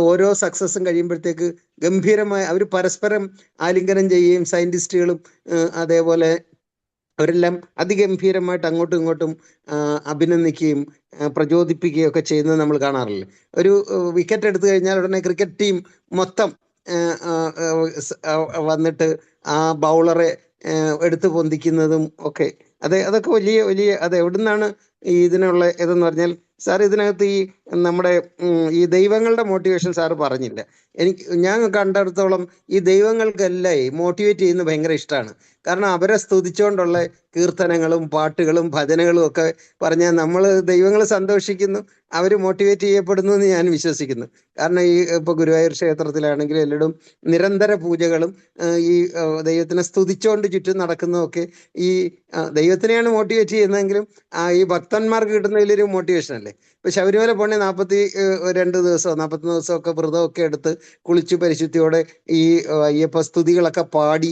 ഓരോ സക്സസും കഴിയുമ്പോഴത്തേക്ക് ഗംഭീരമായ അവർ പരസ്പരം ആലിംഗനം ചെയ്യുകയും സയന്റിസ്റ്റുകളും അതേപോലെ അവരെല്ലാം അതിഗംഭീരമായിട്ട് അങ്ങോട്ടും ഇങ്ങോട്ടും അഭിനന്ദിക്കുകയും പ്രചോദിപ്പിക്കുകയും ഒക്കെ ചെയ്യുന്നത് നമ്മൾ കാണാറില്ല. ഒരു വിക്കറ്റ് എടുത്തു കഴിഞ്ഞാൽ ഉടനെ ക്രിക്കറ്റ് ടീം മൊത്തം വന്നിട്ട് ആ ബൗളറെ എടുത്തു പൊന്തിക്കുന്നതും ഒക്കെ അതൊക്കെ വലിയ എവിടുന്നാണ് ഇതിനുള്ള ഇതെന്ന് പറഞ്ഞാൽ സാർ ഇതിനകത്ത് നമ്മുടെ ഈ ദൈവങ്ങളുടെ മോട്ടിവേഷൻ സാറ് പറഞ്ഞില്ല. ഞാൻ കണ്ടിടത്തോളം ഈ ദൈവങ്ങൾക്കെല്ലാം മോട്ടിവേറ്റ് ചെയ്യുന്നത് ഭയങ്കര ഇഷ്ടമാണ്. കാരണം അവരെ സ്തുതിച്ചുകൊണ്ടുള്ള കീർത്തനങ്ങളും പാട്ടുകളും ഭജനകളും ഒക്കെ പറഞ്ഞാൽ നമ്മൾ ദൈവങ്ങൾ സന്തോഷിക്കുന്നു, അവർ മോട്ടിവേറ്റ് ചെയ്യപ്പെടുന്നു എന്ന് ഞാൻ വിശ്വസിക്കുന്നു. കാരണം ഇപ്പൊ ഗുരുവായൂർ ക്ഷേത്രത്തിലാണെങ്കിൽ എല്ലായിടും നിരന്തര പൂജകളും ഈ ദൈവത്തിനെ സ്തുതിച്ചുകൊണ്ട് ചുറ്റും നടക്കുന്നതൊക്കെ ഈ ദൈവത്തിനെയാണ് മോട്ടിവേറ്റ് ചെയ്യുന്നതെങ്കിലും ഈ ഭക്തന്മാർക്ക് കിട്ടുന്ന വലിയൊരു മോട്ടിവേഷൻ അല്ലേ. ഇപ്പൊ ശബരിമല പോണേ 42 ദിവസമോ 41 ദിവസമോ ഒക്കെ വ്രതമൊക്കെ എടുത്ത് കുളിച്ചു പരിശുദ്ധിയോടെ ഈ അയ്യപ്പ സ്തുതികളൊക്കെ പാടി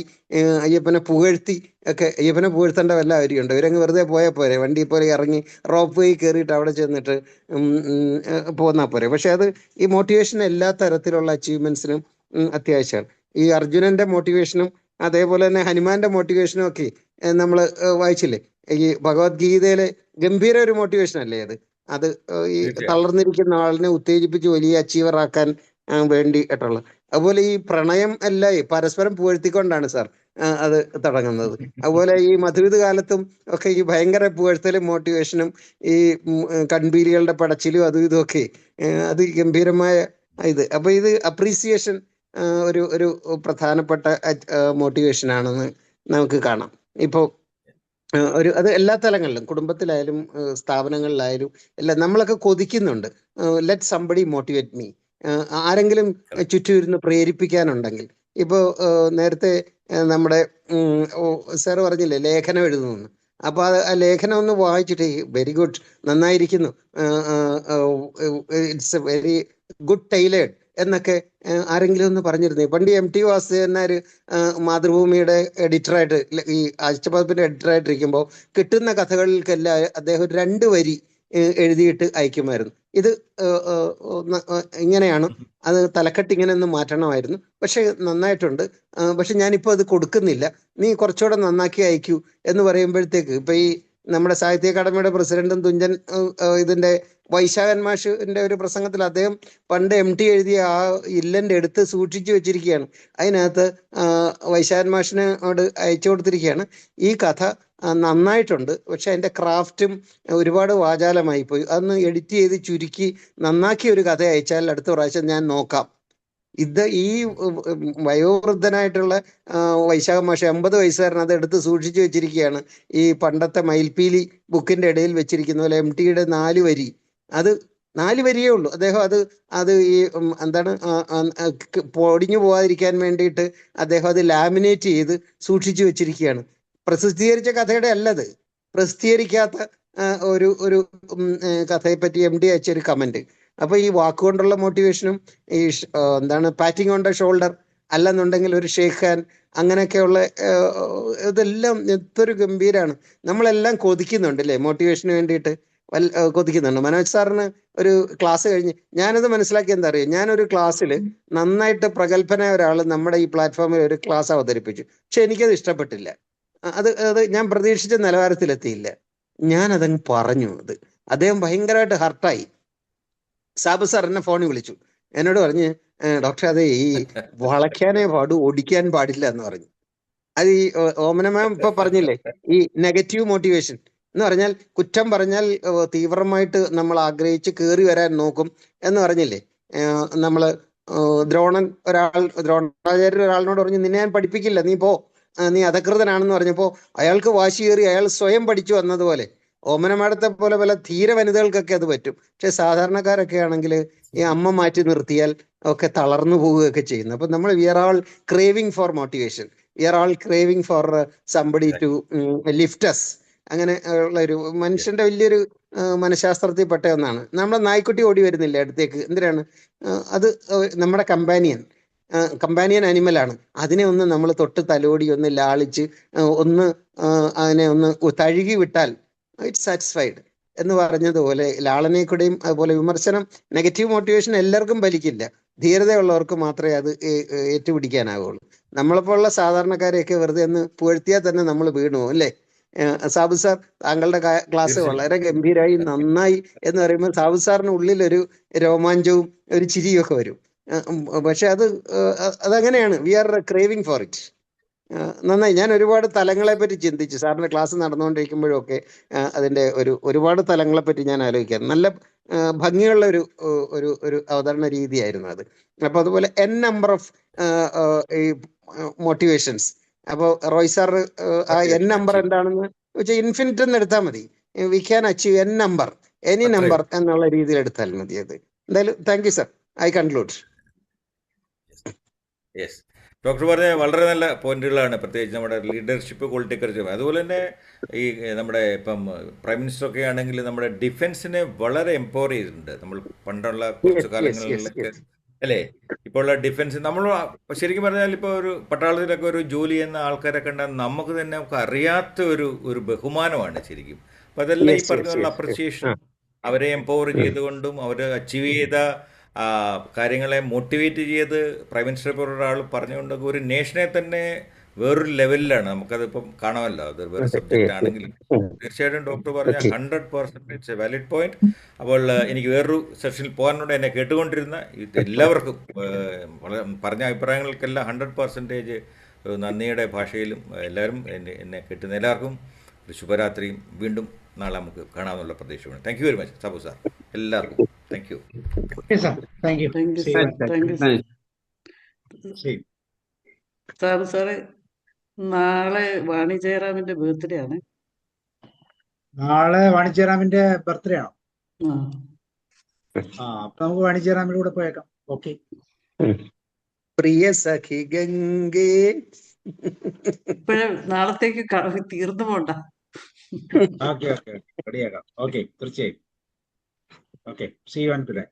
അയ്യപ്പനെ പുകഴ്ത്തി ഒക്കെ. അയ്യപ്പനെ പുകഴ്ത്തേണ്ട വല്ല കാര്യമുണ്ട്? ഇവരങ്ങ് വെറുതെ പോയാൽ പോരെ, വണ്ടി പോലെ ഇറങ്ങി റോപ്പ് വേ കയറിയിട്ട് അവിടെ ചെന്നിട്ട് പോന്നാൽ പോരെ. പക്ഷെ അത് ഈ മോട്ടിവേഷൻ എല്ലാ തരത്തിലുള്ള അച്ചീവ്മെന്റ്സിനും അത്യാവശ്യമാണ്. ഈ അർജുനന്റെ മോട്ടിവേഷനും അതേപോലെ തന്നെ ഹനുമാന്റെ മോട്ടിവേഷനും ഒക്കെ നമ്മൾ വായിച്ചില്ലേ? ഈ ഭഗവത്ഗീതയിലെ ഗംഭീര ഒരു മോട്ടിവേഷൻ അല്ലേ അത് ഈ തളർന്നിരിക്കുന്ന ആളിനെ ഉത്തേജിപ്പിച്ച് വലിയ അച്ചീവർ ആക്കാൻ വേണ്ടിയിട്ടുള്ള. അതുപോലെ ഈ പ്രണയം എല്ലാം പരസ്പരം പുകഴ്ത്തിക്കൊണ്ടാണ് സാർ അത് തുടങ്ങുന്നത്. അതുപോലെ ഈ മധുവിധ കാലത്തും ഒക്കെ ഈ ഭയങ്കര പുകഴ്ത്തലും മോട്ടിവേഷനും ഈ കൺപീലികളുടെ പടച്ചിലും അതും ഇതുമൊക്കെ അത് ഗംഭീരമായ അപ്പൊ ഇത് അപ്രീസിയേഷൻ ഒരു പ്രധാനപ്പെട്ട മോട്ടിവേഷൻ ആണെന്ന് നമുക്ക് കാണാം. ഇപ്പോ അത് എല്ലാ തലങ്ങളിലും, കുടുംബത്തിലായാലും സ്ഥാപനങ്ങളിലായാലും എല്ലാം നമ്മളൊക്കെ കൊതിക്കുന്നുണ്ട്. Let somebody motivate me. ആരെങ്കിലും ചുറ്റും ഇരുന്ന് പ്രേരിപ്പിക്കാനുണ്ടെങ്കിൽ. ഇപ്പോ നേരത്തെ നമ്മുടെ സാറ് പറഞ്ഞില്ലേ ലേഖനം എഴുതുന്നു. അപ്പൊ ആ ലേഖനം ഒന്ന് വായിച്ചിട്ട് വെരി ഗുഡ്, നന്നായിരിക്കുന്നു, it's a very good tailored എന്നൊക്കെ ആരെങ്കിലും ഒന്ന് പറഞ്ഞിരുന്നേ. പണ്ട് MT വാസുദേവനാർ മാതൃഭൂമിയുടെ എഡിറ്ററായിട്ട്, ഈ ആഴ്ചപ്പതിപ്പിന്റെ എഡിറ്ററായിട്ടിരിക്കുമ്പോൾ കിട്ടുന്ന കഥകൾക്കെല്ലാം അദ്ദേഹം 2 വരി എഴുതിയിട്ട് അയക്കുമായിരുന്നു. ഇത് ഇങ്ങനെയാണ്, അത് തലക്കെട്ട് ഇങ്ങനെ ഒന്ന് മാറ്റണമായിരുന്നു, പക്ഷെ നന്നായിട്ടുണ്ട്, പക്ഷെ ഞാനിപ്പോൾ അത് കൊടുക്കുന്നില്ല, നീ കുറച്ചുകൂടെ നന്നാക്കി അയക്കൂ എന്ന് പറയുമ്പോഴത്തേക്ക് ഇപ്പൊ ഈ നമ്മുടെ സാഹിത്യ അക്കാദമിയുടെ പ്രസിഡന്റും തുഞ്ചൻ ഇതിന്റെ വൈശാഖൻ മാഷിന്റെ ഒരു പ്രസംഗത്തിൽ അദ്ദേഹം പണ്ട് MT എഴുതിയ ആ ഇല്ലന്റെ എടുത്ത് സൂക്ഷിച്ചു വെച്ചിരിക്കുകയാണ്. അതിനകത്ത് വൈശാഖൻ മാഷിനോട് അയച്ചു കൊടുത്തിരിക്കുകയാണ്. ഈ കഥ നന്നായിട്ടുണ്ട്, പക്ഷെ അതിന്റെ ക്രാഫ്റ്റും ഒരുപാട് വാചാലമായി പോയി, അതൊന്ന് എഡിറ്റ് ചെയ്ത് ചുരുക്കി നന്നാക്കി ഒരു കഥ അയച്ചാൽ അടുത്ത പ്രാവശ്യം ഞാൻ നോക്കാം. ഇത് ഈ വയോവൃദ്ധനായിട്ടുള്ള വൈശാഖ മാഷ് 80 വയസ്സുകാരൻ അത് എടുത്ത് സൂക്ഷിച്ചു വെച്ചിരിക്കുകയാണ്. ഈ പണ്ടത്തെ മയിൽപീലി ബുക്കിന്റെ ഇടയിൽ വെച്ചിരിക്കുന്ന പോലെ MTയുടെ 4 വരി, അത് 4 വരിയേ ഉള്ളൂ. അദ്ദേഹം അത് ഈ എന്താണ് പൊടിഞ്ഞു പോകാതിരിക്കാൻ വേണ്ടിയിട്ട് അദ്ദേഹം അത് ലാമിനേറ്റ് ചെയ്ത് സൂക്ഷിച്ചു വെച്ചിരിക്കുകയാണ്. പ്രസിദ്ധീകരിച്ച കഥയുടെ അല്ലത്, പ്രസിദ്ധീകരിക്കാത്ത ഒരു കഥയെപ്പറ്റി MT അയച്ചൊരു കമന്റ്. അപ്പൊ ഈ വാക്കുകൊണ്ടുള്ള മോട്ടിവേഷനും ഈ എന്താണ് പാറ്റിംഗ് ഓൺ ദ ഷോൾഡർ, അല്ലെന്നുണ്ടെങ്കിൽ ഒരു ഷേക്ക് ഹാൻഡ്, അങ്ങനെയൊക്കെയുള്ള ഇതെല്ലാം എത്തൊരു ഗംഭീരാണ്. നമ്മളെല്ലാം കൊതിക്കുന്നുണ്ട് അല്ലേ മോട്ടിവേഷന് വേണ്ടിയിട്ട്, കൊതിക്കുന്നുണ്ട്. മനോജ് സാറിന് ഒരു ക്ലാസ് കഴിഞ്ഞ് ഞാനത് മനസ്സിലാക്കി എന്താ അറിയോ, ഞാനൊരു ക്ലാസ്സിൽ നന്നായിട്ട് പ്രഗത്ഭനായ ഒരാൾ നമ്മുടെ ഈ പ്ലാറ്റ്ഫോമിൽ ഒരു ക്ലാസ് അവതരിപ്പിച്ചു, പക്ഷെ എനിക്കത് ഇഷ്ടപ്പെട്ടില്ല. അത് ഞാൻ പ്രതീക്ഷിച്ച നിലവാരത്തിലെത്തിയില്ല. ഞാനതങ്ങ് പറഞ്ഞു. അദ്ദേഹം ഭയങ്കരമായിട്ട് ഹർട്ടായി. സാബു സാർ എന്നെ ഫോണിൽ വിളിച്ചു, എന്നോട് പറഞ്ഞ്, ഡോക്ടർ അതെ ഈ വളയ്ക്കാനേ പാടൂ, ഓടിക്കാൻ പാടില്ല എന്ന് പറഞ്ഞു. അത് ഈ ഓമന മാം ഇപ്പൊ പറഞ്ഞില്ലേ, ഈ നെഗറ്റീവ് മോട്ടിവേഷൻ എന്ന് പറഞ്ഞാൽ കുറ്റം പറഞ്ഞാൽ തീവ്രമായിട്ട് നമ്മൾ ആഗ്രഹിച്ച് കയറി വരാൻ നോക്കും എന്ന് പറഞ്ഞില്ലേ. നമ്മള് ദ്രോണാചാര്യർ ഒരാളിനോട് പറഞ്ഞു, നിന്നെ ഞാൻ പഠിപ്പിക്കില്ല, നീ പോ, നീ അധകൃതനാണെന്ന് പറഞ്ഞപ്പോ അയാൾക്ക് വാശി കയറി അയാൾ സ്വയം പഠിച്ചു വന്നതുപോലെ ഓമന മാഡത്തെ പോലെ പല ധീര വനിതകൾക്കൊക്കെ അത് പറ്റും. പക്ഷെ സാധാരണക്കാരൊക്കെ ആണെങ്കിൽ ഈ അമ്മ മാറ്റി നിർത്തിയാൽ ഒക്കെ തളർന്നു പോവുകയൊക്കെ ചെയ്യുന്നു. അപ്പൊ നമ്മൾ we are all craving for motivation, we are all craving for somebody to lift us. അങ്ങനെ ഉള്ള ഒരു മനുഷ്യന്റെ വലിയൊരു മനഃശാസ്ത്രത്തിൽ പെട്ട ഒന്നാണ്. നമ്മുടെ നായ്ക്കുട്ടി ഓടി വരുന്നില്ല അടുത്തേക്ക്, എന്തിനാണ്? അത് നമ്മുടെ കമ്പാനിയൻ അനിമലാണ്. അതിനെ ഒന്ന് നമ്മൾ തൊട്ട് തലോടി ഒന്ന് ലാളിച്ച് ഒന്ന് അതിനെ ഒന്ന് തഴുകി വിട്ടാൽ ഇറ്റ്സ് സാറ്റിസ്ഫൈഡ് എന്ന് പറഞ്ഞതുപോലെ ലാളനയെക്കൂടെയും അതുപോലെ വിമർശനം, നെഗറ്റീവ് മോട്ടിവേഷൻ എല്ലാവർക്കും ഫലിക്കില്ല, ധീരതയുള്ളവർക്ക് മാത്രമേ അത് ഏറ്റുപിടിക്കാനാവുള്ളൂ. നമ്മളെപ്പോലുള്ള സാധാരണക്കാരെയൊക്കെ വെറുതെ ഒന്ന് പുകഴ്ത്തിയാൽ തന്നെ നമ്മൾ വീണു പോകും അല്ലേ? സാബു സാർ, താങ്കളുടെ ക്ലാസ് വളരെ ഗംഭീരമായി, നന്നായി എന്ന് പറയുമ്പോൾ സാബു സാറിന് ഉള്ളിലൊരു രോമാഞ്ചവും ഒരു ചിരിയും ഒക്കെ വരും. പക്ഷെ അതങ്ങനെയാണ്, we are craving for it. നന്നായി. ഞാൻ ഒരുപാട് തലങ്ങളെ പറ്റി ചിന്തിച്ചു സാറിന്റെ ക്ലാസ് നടന്നുകൊണ്ടിരിക്കുമ്പോഴൊക്കെ. അതിന്റെ ഒരുപാട് തലങ്ങളെ പറ്റി ഞാൻ ആലോചിക്കാം. നല്ല ഭംഗിയുള്ള ഒരു അവതരണ രീതിയായിരുന്നു അത്. അപ്പൊ അതുപോലെ നമ്പർ ഓഫ് ഈ മോട്ടിവേഷൻസ്. അപ്പോൾ റോയ് സാർ ആ നമ്പർ എന്താണെന്ന് വെച്ചാൽ ഇൻഫിനിറ്റ് എന്ന് എടുത്താൽ മതി. We can achieve number, any number എന്നുള്ള രീതിയിൽ എടുത്താൽ മതി. അത് എന്തായാലും thank you sir. I conclude. Yes, doctor പറഞ്ഞ വളരെ നല്ല പോയിന്റുകളാണ്, പ്രത്യേകിച്ച് നമ്മുടെ ലീഡർഷിപ്പ് ക്വാളിറ്റിയെക്കുറിച്ച്. അതുപോലെ തന്നെ ഈ നമ്മുടെ ഇപ്പം പ്രൈം മിനിസ്റ്ററൊക്കെ ആണെങ്കിൽ നമ്മുടെ ഡിഫൻസിനെ വളരെ എംപവർ ചെയ്തിട്ടുണ്ട്. നമ്മൾ പണ്ടുള്ള കുറച്ച് കാലങ്ങളിലൊക്കെ അല്ലേ, ഇപ്പോൾ ഉള്ള ഡിഫൻസ് നമ്മൾ ശരിക്കും പറഞ്ഞാൽ ഇപ്പോൾ ഒരു പട്ടാളത്തിലൊക്കെ ഒരു ജോലി ചെയ്യുന്ന ആൾക്കാരെ കണ്ടാൽ നമുക്ക് തന്നെ നമുക്ക് അറിയാത്ത ഒരു ബഹുമാനമാണ് ശരിക്കും. അപ്പം അതെല്ലാം ഈ പറഞ്ഞുള്ള അപ്രിസിയേഷൻ, അവരെ എംപവർ ചെയ്തുകൊണ്ടും അവർ അച്ചീവ് ചെയ്ത കാര്യങ്ങളെ മോട്ടിവേറ്റ് ചെയ്ത് പ്രൈം മിനിസ്റ്ററെ പോലെ ഒരാൾ പറഞ്ഞുകൊണ്ടൊക്കെ ഒരു നേഷനെ തന്നെ വേറൊരു ലെവലിലാണ് നമുക്കതിപ്പം കാണാമല്ലോ. അത് വേറെ സബ്ജക്റ്റ് ആണെങ്കിലും തീർച്ചയായിട്ടും ഡോക്ടർ പറഞ്ഞ 100% ഇറ്റ്സ് എ വാലിഡ് പോയിന്റ്. അപ്പോൾ എനിക്ക് വേറൊരു സെഷനിൽ പോകാനോട് എന്നെ കേട്ടുകൊണ്ടിരുന്ന എല്ലാവർക്കും പറഞ്ഞ അഭിപ്രായങ്ങൾക്കെല്ലാം 100% നന്ദിയുടെ ഭാഷയിലും എല്ലാവരും എന്നെ കേട്ടുന്ന എല്ലാവർക്കും ഒരു ശുഭരാത്രിയും വീണ്ടും നാളെ നമുക്ക് കാണാമെന്നുള്ള പ്രതീക്ഷയാണ്. Thank you very much Sabu sir, എല്ലാവർക്കും താങ്ക് യു. സാബു സാറ്, നാളെ വാണി ജയറാമിന്റെ ബർത്ത്ഡേ ആണ്. നാളെ വാണി ജയറാമിന്റെ ബർത്ത്ഡേ ആണോ? അപ്പൊ നമുക്ക് വാണി ജയറാമിന്റെ കൂടെ പോയേക്കാം. ഓക്കെ. പ്രിയ സഖി ഗംഗേ, ഇപ്പോഴേ നാളത്തേക്ക് തീർന്നു പോണ്ട. ഓക്കെ റെഡിയാക്കാം. ഓക്കെ, തീർച്ചയായും. Okay, see you on today.